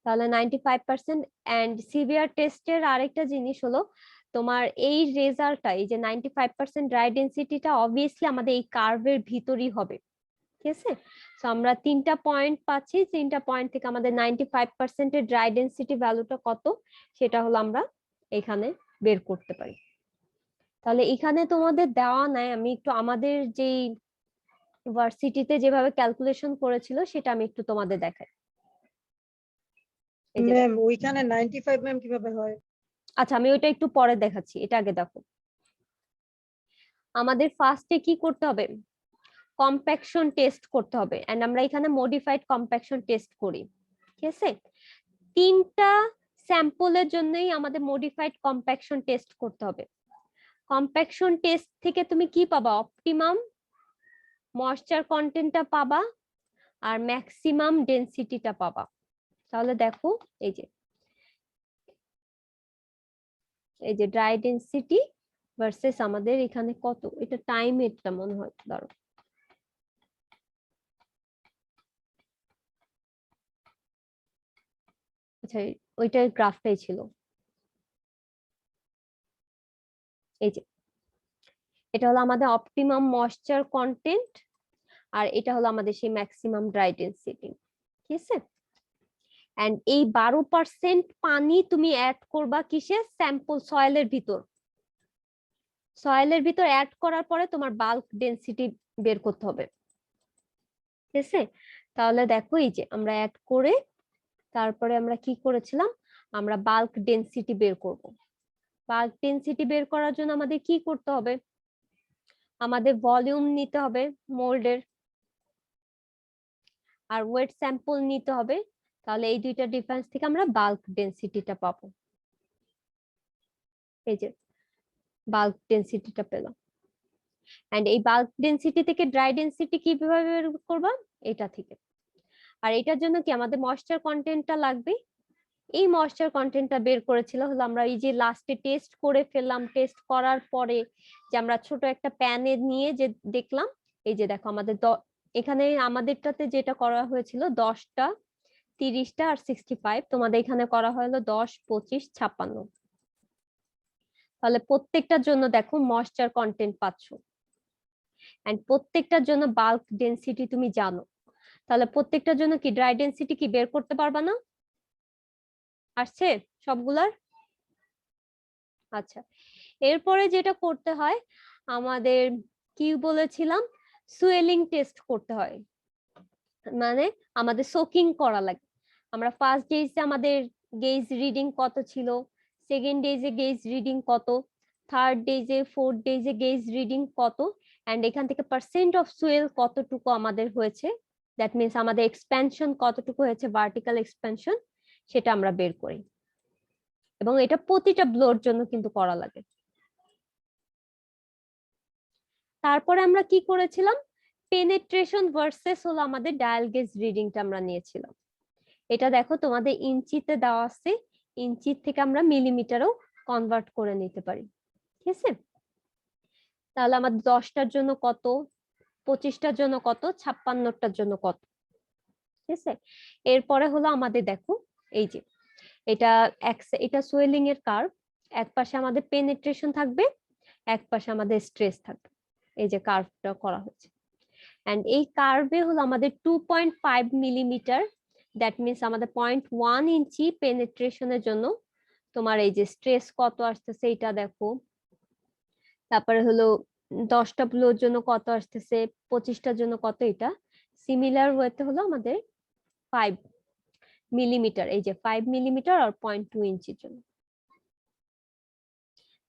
তাহলে 95%। এন্ড সিভিয়ার টেস্টের আরেকটা জিনিস হলো তোমার এই রেজাল্টটা, এই যে 95% ড্রাই ডেনসিটিটা অবভিয়াসলি আমাদের এই কার্ভের ভিতরই হবে, ঠিক আছে? সো আমরা 3টা পয়েন্ট পাচ্ছি, 3টা পয়েন্ট থেকে আমাদের 95% এর ড্রাই ডেনসিটি ভ্যালুটা কত সেটা হলো আমরা এখানে বের করতে পারি। তাহলে এখানে তোমাদের দেওয়া নাই, আমি একটু আমাদের যেই ভার্সিটিতে যেভাবে ক্যালকুলেশন করেছিল সেটা আমি একটু তোমাদের দেখাই। এই যে ম্যাম ওইখানে 95 ম্যাম কিভাবে হয়? আচ্ছা আমি ওইটা একটু পরে দেখাচ্ছি, এটা আগে দেখো। আমাদের ফার্স্টে কি করতে হবে, কম্প্যাকশন টেস্ট করতে হবে, এন্ড আমরা এখানে মডিফাইড কম্প্যাকশন টেস্ট করি। ঠিক আছে? 3টা স্যাম্পলের জন্যই আমাদের মডিফাইড কম্প্যাকশন টেস্ট করতে হবে। কম্প্যাকশন টেস্ট থেকে তুমি কি পাবা? অপটিমাম ময়েশ্চার কন্টেন্টটা পাবা আর ম্যাক্সিমাম ডেনসিটিটা পাবা। তাহলে দেখো এই যে ড্রাই ডেনসিটি ভার্সেস আমাদের এখানে কত, এটা টাইম এটা মনে হয়, ধরো আচ্ছা ওইটার গ্রাফটাই ছিল, এই যে এটা হলো আমাদের অপটিমাম ময়েশ্চার কন্টেন্ট আর এটা হলো আমাদের সেই ম্যাক্সিমাম ড্রাই ডেনসিটি। ঠিক আছে? এন্ড এই 12% পানি তুমি অ্যাড করবা কিসে? স্যাম্পল সয়েলের ভিতর। সয়েলের ভিতর অ্যাড করার পরে তোমার বাল্ক ডেনসিটি বের করতে হবে। ঠিক আছে? তাহলে দেখো এই যে আমরা অ্যাড করে তারপরে আমরা কি করেছিলাম, আমরা বাল্ক ডেনসিটি বের করব। বাল্ক ডেনসিটি বের করার জন্য আমাদের কি করতে হবে? আমাদের ভলিউম নিতে হবে মোল্ডের আর ওয়েট স্যাম্পল নিতে হবে। তাহলে এই দুইটা ডিফারেন্স থেকে আমরা বাল্ক ডেনসিটিটা পাবো। এই যে বাল্ক ডেনসিটিটা পেলাম। এন্ড এই বাল্ক ডেনসিটি থেকে ড্রাই ডেনসিটি কিভাবে বের করবা? এটা থেকে। আর এটার জন্য কি আমাদের ময়েশ্চার কন্টেন্টটা লাগবে। এই ময়েশ্চার কন্টেন্টটা বের করেছিল হলো আমরা এই যে লাস্টে টেস্ট করে ফেললাম। টেস্ট করার পরে যে আমরা ছোট একটা প্যানে নিয়ে যে দেখলাম, এই যে দেখো আমাদের এখানে আমাদেরটাতে যেটা করা হয়েছিল 10টা, 30টা আর 65, তোমাদের এখানে করা হলো 10, 25, 56। তাহলে প্রত্যেকটার জন্য দেখো ময়েশ্চার কন্টেন্ট পাচ্ছ এন্ড প্রত্যেকটার জন্য বাল্ক ডেনসিটি তুমি জানো। তাহলে প্রত্যেকটার জন্য কি ড্রাই ডেনসিটি কি বের করতে পারবা না? আসছে সবগুলার? আচ্ছা, এরপরে যেটা করতে হয় আমাদের কি বলেছিলাম, সুয়েলিং টেস্ট করতে হয়, মানে আমাদের সোকিং করা লাগে। আমরা ফার্স্ট ডেজে আমাদের গেজ রিডিং কত ছিল, সেকেন্ড ডেজে গেজ রিডিং কত, থার্ড ডেজে, ফোর্থ ডেজে গেজ রিডিং কত, এন্ড এখান থেকে পার্সেন্ট অফ সুয়েল কতটুকু আমাদের হয়েছে, দ্যাট মিনস আমাদের এক্সপ্যানশন কতটুকু হয়েছে, ভার্টিক্যাল এক্সপ্যানশন, সেটা আমরা বের করি। এবং এটা প্রতিটা ব্লোর জন্য কিন্তু করা লাগে। তারপরে আমরা কি করেছিলাম, পেনেট্রেশন ভার্সেস হলো আমাদের ডায়াল গেজ রিডিংটা আমরা নিয়েছিলাম। এটা দেখো তোমাদের ইঞ্চিতে দেওয়া আছে, ইঞ্চি থেকে আমরা মিলিমিটারও কনভার্ট করে নিতে পারি। ঠিক আছে? তাহলে আমাদের 10টার জন্য কত, 25টার জন্য কত, 56টার জন্য কত। ঠিক আছে? এরপরে হলো আমাদের দেখো এই যে এটা সোয়েলিং এর কার্ভ, এক পাশে আমাদের পেনিট্রেশন থাকবে, এক পাশে আমাদের স্ট্রেস থাকবে। এই যে কার্ভটা করা হয়েছে এন্ড এই কার্ভে হলো আমাদের 2.5 মিলিমিটার, দ্যাট মিনস আমাদের 0.1 ইঞ্চি পেনিট্রেশনের জন্য তোমার এই যে স্ট্রেস কত আসতেছে এটা দেখো। তারপরে হলো 10টা ব্লোর জন্য কত আসতেছে, 25টার জন্য কত, এটা সিমিলার ওয়েতে হলো আমাদের 5 মিলিমিটার, এই যে 5 মিলিমিটার আর 0.2 ইঞ্চির জন্য।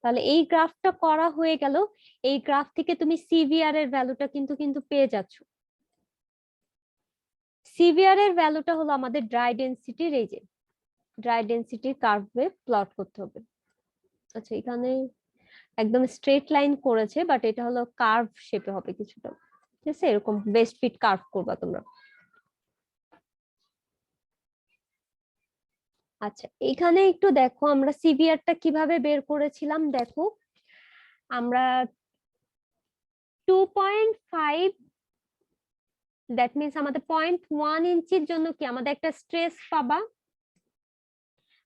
তাহলে এই গ্রাফটা করা হয়ে গেল। এই গ্রাফ থেকে তুমি সিভিআর এর ভ্যালুটা কিন্তু পেয়ে যাচ্ছ। সিভিআর এর ভ্যালুটা হলো আমাদের ড্রাই ডেনসিটির, এই যে ড্রাই ডেনসিটির কার্ভে প্লট করতে হবে। আচ্ছা এখানে একদম স্ট্রেট লাইন করেছে, বাট এটা হলো কার্ভ শেপে হবে কিছুটা। ঠিক আছে? এরকম বেস্ট ফিট কার্ভ করবা তোমরা। আচ্ছা এখানে একটু দেখো আমরা সিভিআরটা কিভাবে বের করেছিলাম। দেখো আমরা 2.5, দ্যাট মিনস আমাদের 0.1 ইঞ্চির জন্য কি আমাদের একটা স্ট্রেস পাবা,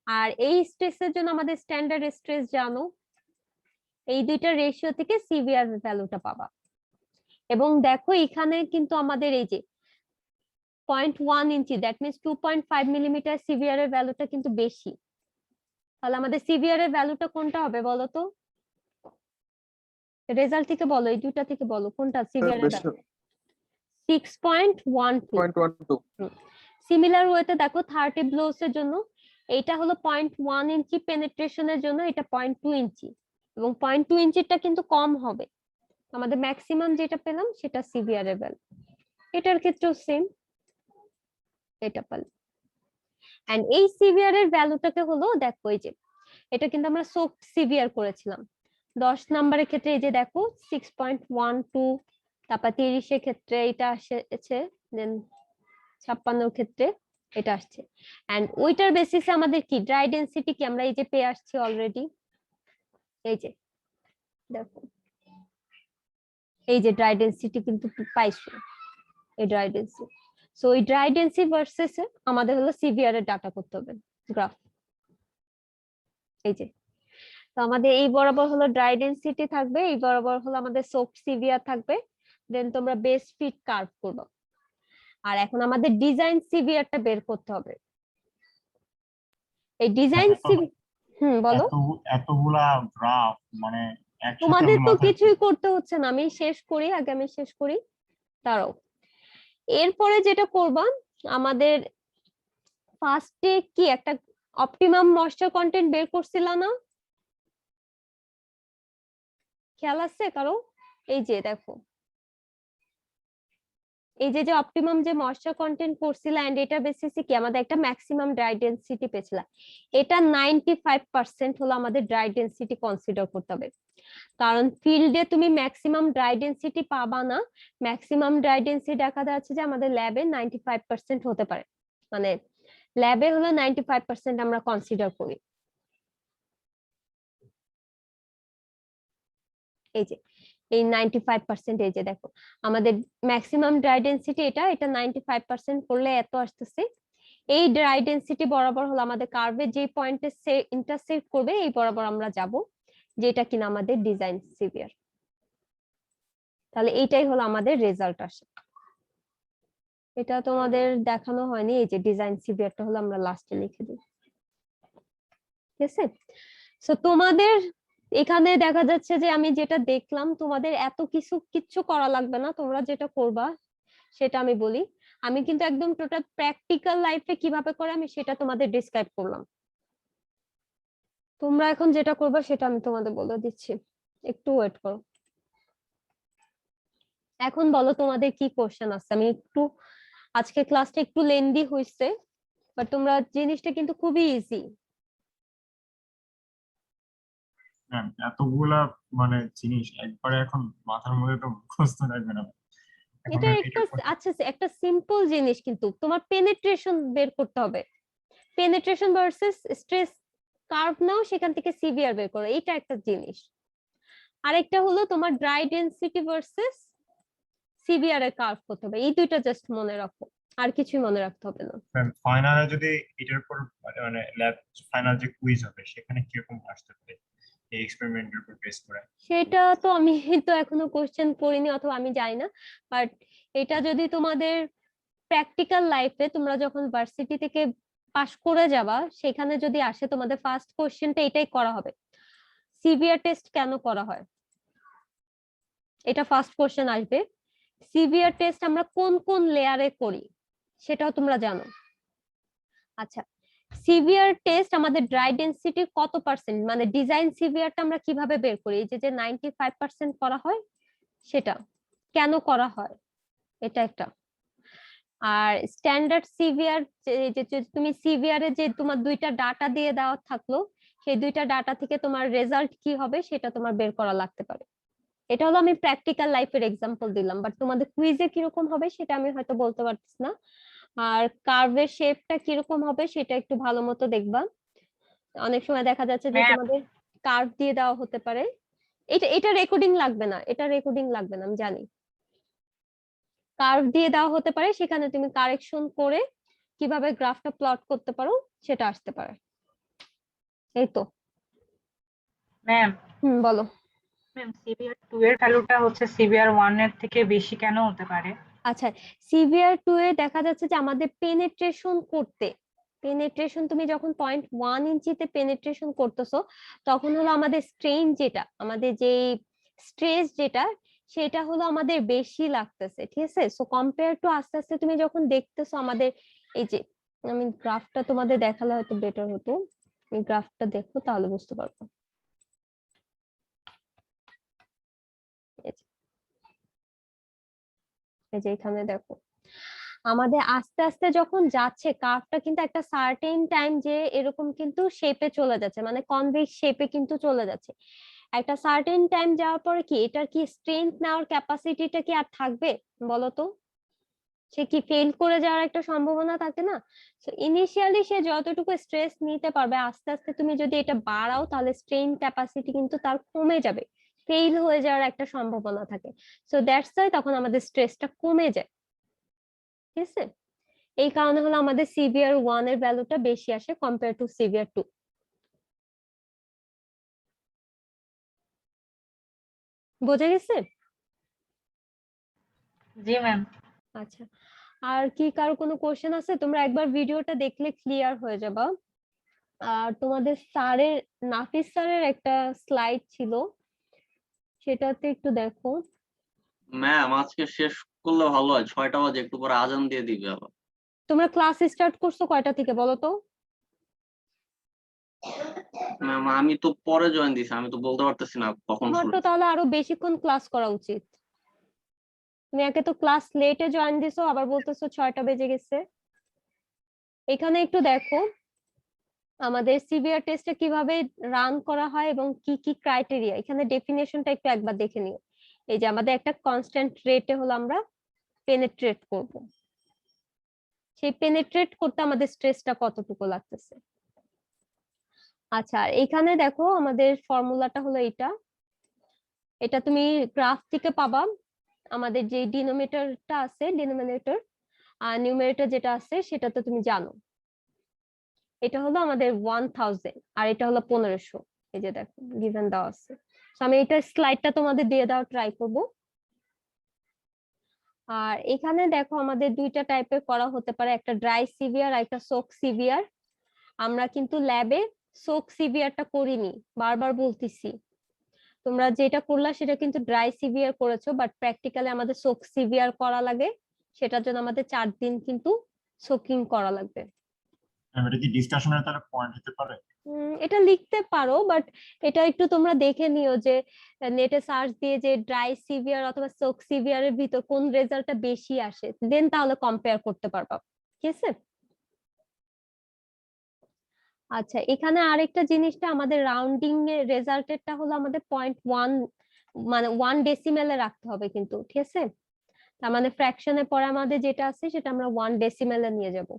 আর এই স্ট্রেসের জন্য আমাদের স্ট্যান্ডার্ড স্ট্রেস জানো। এই দুইটা রেশিও থেকে সিভিআর ভ্যালুটা পাবা। এবং দেখো এখানে কিন্তু আমাদের এই যে 0.1 ইঞ্চি, দ্যাট মিনস 2.5 মিলিমিটার সিভিআর এর ভ্যালুটা কিন্তু বেশি। তাহলে আমাদের সিভিআর এর ভ্যালুটা কোনটা হবে বলো তো? রেজাল্ট থেকে বলো, এই দুইটা থেকে বলো কোনটা সিভিআর এর ভ্যালু। 6.12। 0.12 সিমিলার ওয়েতে দেখো 30 ব্লোস এর জন্য এটা হলো 0.1 ইঞ্চি পেনিট্রেশনের জন্য, এটা 0.2 ইঞ্চি, এবং 0.2 ইঞ্চিটা কিন্তু কম হবে। আমাদের ম্যাক্সিমাম যেটা পেলাম সেটা সিভিআর এর ভ্যালু। এটার ক্ষেত্রেও সেম, এটা পেলাম। এন্ড এই সিভিয়ার এর ভ্যালুটাকে হলো দেখো এই যে এটা কিন্তু আমরা সোফট সিভিয়ার করেছিলাম 10 নম্বরের ক্ষেত্রে এই যে দেখো 6.12 তারপর 30 এর ক্ষেত্রে এটা আসছে দেন 56 এর ক্ষেত্রে এটা আসছে এন্ড ওইটার বেসিসে আমাদের কি ড্রাই ডেনসিটি কি আমরা এই যে পেয়ে আসছি অলরেডি এই যে দেখো এই যে ড্রাই ডেনসিটি কিন্তু পাইছো এই ড্রাই ডেনসিটি সো এই ড্রাই ডেনসিটি ভার্সেস আমাদের হলো সিভিয়ার এর ডাটা করতে হবে গ্রাফ এই যে তো আমাদের এই বরাবর হলো ড্রাই ডেনসিটি থাকবে এই বরাবর হলো আমাদের সফট সিভিয়ার থাকবে দেন তোমরা বেস ফিট কার্ভ করবে আর এখন আমাদের ডিজাইন সিভিয়ারটা বের করতে হবে এই ডিজাইন বলো এতগুলা গ্রাফ মানে একসাথে তোমাদের তো মাথায়- কিছুই করতে হচ্ছে না আমি শেষ করি আগে আমি শেষ করি তারও এরপরে যেটা করবা আমাদের ফার্স্টে কি একটা অপটিমাম ময়েশ্চার কন্টেন্ট বের করছিল না খেয়াল আছে কারো এই যে দেখো এই যে অপটিমাম যে ময়েশ্চার কন্টেন্ট করছিল এন্ড এটা বেসিসে কি আমাদের একটা ম্যাক্সিমাম ড্রাই ডেনসিটি পেছিলাম এটা 95% হলো আমাদের ড্রাই ডেনসিটি কনসিডার করতে হবে কারণ ফিল্ডে তুমি ম্যাক্সিমাম ড্রাই ডেনসিটি পাবা না ম্যাক্সিমাম ড্রাই ডেনসিটি দেখা যাচ্ছে যে আমাদের ল্যাবে 95% হতে পারে মানে ল্যাবে হলো 95% আমরা কনসিডার করি এই যে এই 95% এই যে দেখো আমাদের ম্যাক্সিমাম ড্রাই ডেনসিটি এটা 95% করলে এত আসতেছে এই ড্রাই ডেনসিটি বরাবর হলো আমাদের কার্ভে যে পয়েন্টে ইন্টারসেক্ট করবে এই বরাবর আমরা যাব যেটা কিনা আমাদের ডিজাইন সিভিয়ার তাহলে এইটাই হলো আমাদের রেজাল্ট আসে এটা তোমাদের দেখানো হয়নি এই যে ডিজাইন সিভিয়ারটা হলো আমরা লাস্টে লিখে দিই ঠিক আছে সো তোমাদের এখানে দেখা যাচ্ছে যে আমি যেটা দেখলাম তোমাদের এত কিচ্ছু করা লাগবে না তোমরা যেটা করবা সেটা আমি বলি আমি কিন্তু একদম টোটাল প্র্যাকটিক্যাল লাইফে কিভাবে করে আমি সেটা তোমাদের ডিসক্রাইব করলাম তোমরা এখন যেটা করবা সেটা আমি তোমাদের বলে দিচ্ছি একটু ওয়েট করো এখন বলো তোমাদের কি কোশ্চেন আছে আমি একটু আজকে ক্লাসটা একটু লেন্দি হইছে বাট তোমরা জিনিসটা কিন্তু খুবই ইজি হ্যাঁ, এতগুলা মানে জিনিস একবারে এখন মাথার মধ্যে তো মুখস্থ থাকবে না এখন এটা আমি একটা এটার পর- আচ্ছা একটা সিম্পল জিনিস কিন্তু তোমার পেনিট্রেশন বের করতে হবে পেনিট্রেশন ভার্সেস স্ট্রেস কার্ভ নাও সেখান থেকে সিভিয়ার বের করো এটা একটা জিনিস আরেকটা হলো তোমার ড্রাই ডেনসিটি ভার্সেস সিভিয়ার এর কার্ভ করতে হবে এই দুইটা জাস্ট মনে রাখো আর কিছুই মনে রাখতে হবে না ফাইনালে যদি এটার উপর মানে ল্যাব ফাইনাল যে কুইজ হবে সেখানে কিরকম আসতে পারে এই এক্সপেরিমেন্টের উপর বেস করে সেটা তো আমি তো এখনো কোশ্চেন পড়িনি অথবা আমি জানি না বাট এটা যদি তোমাদের প্র্যাকটিক্যাল লাইফে তোমরা যখন ভার্সিটি থেকে পাশ করে যাবা সেখানে যদি আসে তোমাদের ফার্স্ট কোশ্চেনটা এটাই করা হবে সিভিয়ার টেস্ট কেন করা হয় এটা ফার্স্ট কোশ্চেন আসবে সিভিয়ার টেস্ট আমরা কোন কোন লেয়ারে করি সেটাও তোমরা জানো আচ্ছা সিভিয়ার টেস্ট আমাদের ড্রাই ডেনসিটি কত পার্সেন্ট মানে ডিজাইন সিভিয়ারটা আমরা কিভাবে বের করি এই যে 95% করা হয় সেটা কেন করা হয় এটা একটা আর স্ট্যান্ডার্ড সিভিয়ার যে তুমি সিভিয়ারে যে তোমার দুইটা ডাটা দিয়ে দেওয়া থাকলো সেই দুইটা ডাটা থেকে তোমার রেজাল্ট কি হবে সেটা তোমার বের করা লাগতে পারে এটা হলো আমি প্র্যাকটিক্যাল লাইফের এক্সাম্পল দিলাম বাট তোমাদের কুইজে কিরকম হবে সেটা আমি হয়তো বলতে পারতেছি না আর কার্ভের শেপটা কিরকম হবে সেটা একটু ভালো মতো দেখবা অনেক সময় দেখা যাচ্ছে যে তোমাদের কার্ভ দিয়ে দেওয়া হতে পারে এটা রেকর্ডিং লাগবে না এটা রেকর্ডিং লাগবে না আমি জানি কার্ভ দিয়ে দেওয়া হতে পারে সেখানে তুমি কারেকশন করে কিভাবে গ্রাফটা প্লট করতে পারো সেটা আসতে পারে এই তো ম্যাম বলো ম্যাম সিভিআর 2 এর ভ্যালুটা হচ্ছে সিভিআর 1 এর থেকে বেশি কেন হতে পারে আচ্ছা সিভিয়ার 2 এ দেখা যাচ্ছে যে আমাদের পেনিট্রেশন করতে পেনিট্রেশন তুমি যখন 0.1 ইঞ্চিতে পেনিট্রেশন করতেছো তখন হলো আমাদের স্ট্রেন যেটা আমাদের যে স্ট্রেস যেটা সেটা হলো আমাদের বেশি লাগতেছে ঠিক আছে সো কম্পেয়ার টু আস্তে আস্তে তুমি যখন দেখতেছো আমাদের এই যে আমি গ্রাফটা তোমাদের দেখালে হয়তো বেটার হতো এই গ্রাফটা দেখো তাহলে বুঝতে পারবো এই যে এখানে দেখো আমাদের আস্তে আস্তে যখন যাচ্ছে কার্ভটা কিন্তু একটা সার্টেন টাইম যে এরকম কিন্তু শেপে চলে যাচ্ছে, মানে কনভেক্স শেপে কিন্তু চলে যাচ্ছে। একটা সার্টেন টাইম যাওয়ার পরে কি এটার কি স্ট্রেংথ নেওয়ার ক্যাপাসিটিটা কি আর থাকবে বলো তো? সে কি ফেল করে যাওয়ার একটা সম্ভাবনা থাকে না? সো ইনিশিয়ালি সে যতটুকু স্ট্রেস নিতে পারবে, আস্তে আস্তে তুমি যদি এটা বাড়াও তাহলে স্ট্রেন ক্যাপাসিটি কিন্তু তার কমে যাবে, ফেল হয়ে যাওয়ার একটা সম্ভাবনা থাকে। সো দ্যাটস ওয়াই তখন আমাদের স্ট্রেসটা কমে যায়। ঠিক আছে, এই কারণে হলো আমাদের সিভিয়ার 1 এর ভ্যালুটা বেশি আসে কম্পেয়ার টু সিভিয়ার 2। বোঝা গেছে? জি ম্যাম। আচ্ছা, আর কি কারো কোনো কোশ্চেন আছে? তোমরা একবার ভিডিওটা দেখলে ক্লিয়ার হয়ে যাবা। আর তোমাদের স্যারের, নাফিস স্যারের একটা স্লাইড ছিল, সেটাতে একটু দেখো। ম্যাম আজকে শেষ করলে ভালো হয়, 6টা বাজে, একটু পরে আজান দিয়ে দিবে আবার। তোমরা ক্লাস স্টার্ট করছো কয়টা থেকে বলো তো? ম্যাম আমি তো পরে জয়েন দিছি, আমি তো বলতে পারতেছি না কখন তোমার শুরু। তো তাহলে আরো বেশিক্ষণ ক্লাস করা উচিত। তুমি একে তো ক্লাস লেটে জয়েন দিছো, আবার বলতেছো 6টা বেজে গেছে। এখানে একটু দেখো আমাদের সিভিআর টেস্টে কিভাবে রান করা হয় এবং কি কি ক্রাইটেরিয়া, এখানে ডেফিনেশনটা একটু একবার দেখে নিও। এই যে আমাদের একটা কনস্ট্যান্ট রেটে হলো আমরা পেনেট্রেট করব, সেই পেনেট্রেট করতে আমাদের স্ট্রেসটা কতটুকু লাগতেছে। আচ্ছা, আর এখানে দেখো আমাদের ফর্মুলাটা হলো এটা তুমি গ্রাফ থেকে পাবা। আমাদের যে ডিনোমিনেটরটা আছে, ডিনোমিনেটর আর নিউমারেটর যেটা আছে সেটা তো তুমি জানো। এটা হলো আমাদের 1000 আর এটা হলো 1500। এই যে দেখো গিভেন দেওয়া আছে। তো আমি এটা স্লাইডটা তোমাদের দিয়ে দেওয়ার ট্রাই করব। আর এখানে দেখো আমাদের দুইটা টাইপের করা হতে পারে, একটা ড্রাই সিভিয়ার আর একটা সোক সিভিয়ার। আমরা কিন্তু ল্যাবে সোক সিভিয়ারটা করিনি, বারবার বলতেছি। তোমরা যেটা করলা সেটা কিন্তু ড্রাই সিভিয়ার করেছো, বাট প্র্যাকটিক্যালি আমাদের সোক সিভিয়ার করা লাগে, সেটার জন্য আমাদের 4 দিন কিন্তু সোকিং করা লাগবে। এটা কি ডিসকাশনের তাহলে পয়েন্ট হতে পারে? এটা লিখতে পারো, বাট এটা একটু তোমরা দেখে নিও যে নেটে সার্চ দিয়ে যে ড্রাই সিভিয়ার অথবা সোক সিভিয়ারের ভিতর কোন রেজাল্টটা বেশি আসে, দেন তাহলে কম্পেয়ার করতে পারবা। ঠিক আছে? আচ্ছা, এখানে আরেকটা জিনিসটা আমাদের রাউন্ডিং এর রেজাল্টেরটা হলো আমাদের 0.1, মানে 1 ডেসিমেলে রাখতে হবে কিন্তু। ঠিক আছে, তার মানে ফ্র্যাকশনে পরে আমাদের যেটা আছে সেটা আমরা 1 ডেসিমেলে নিয়ে যাব।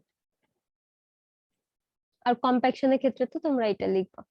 আর কম্প্যাকশনের ক্ষেত্রে তো তোমরা এটা লিখবা।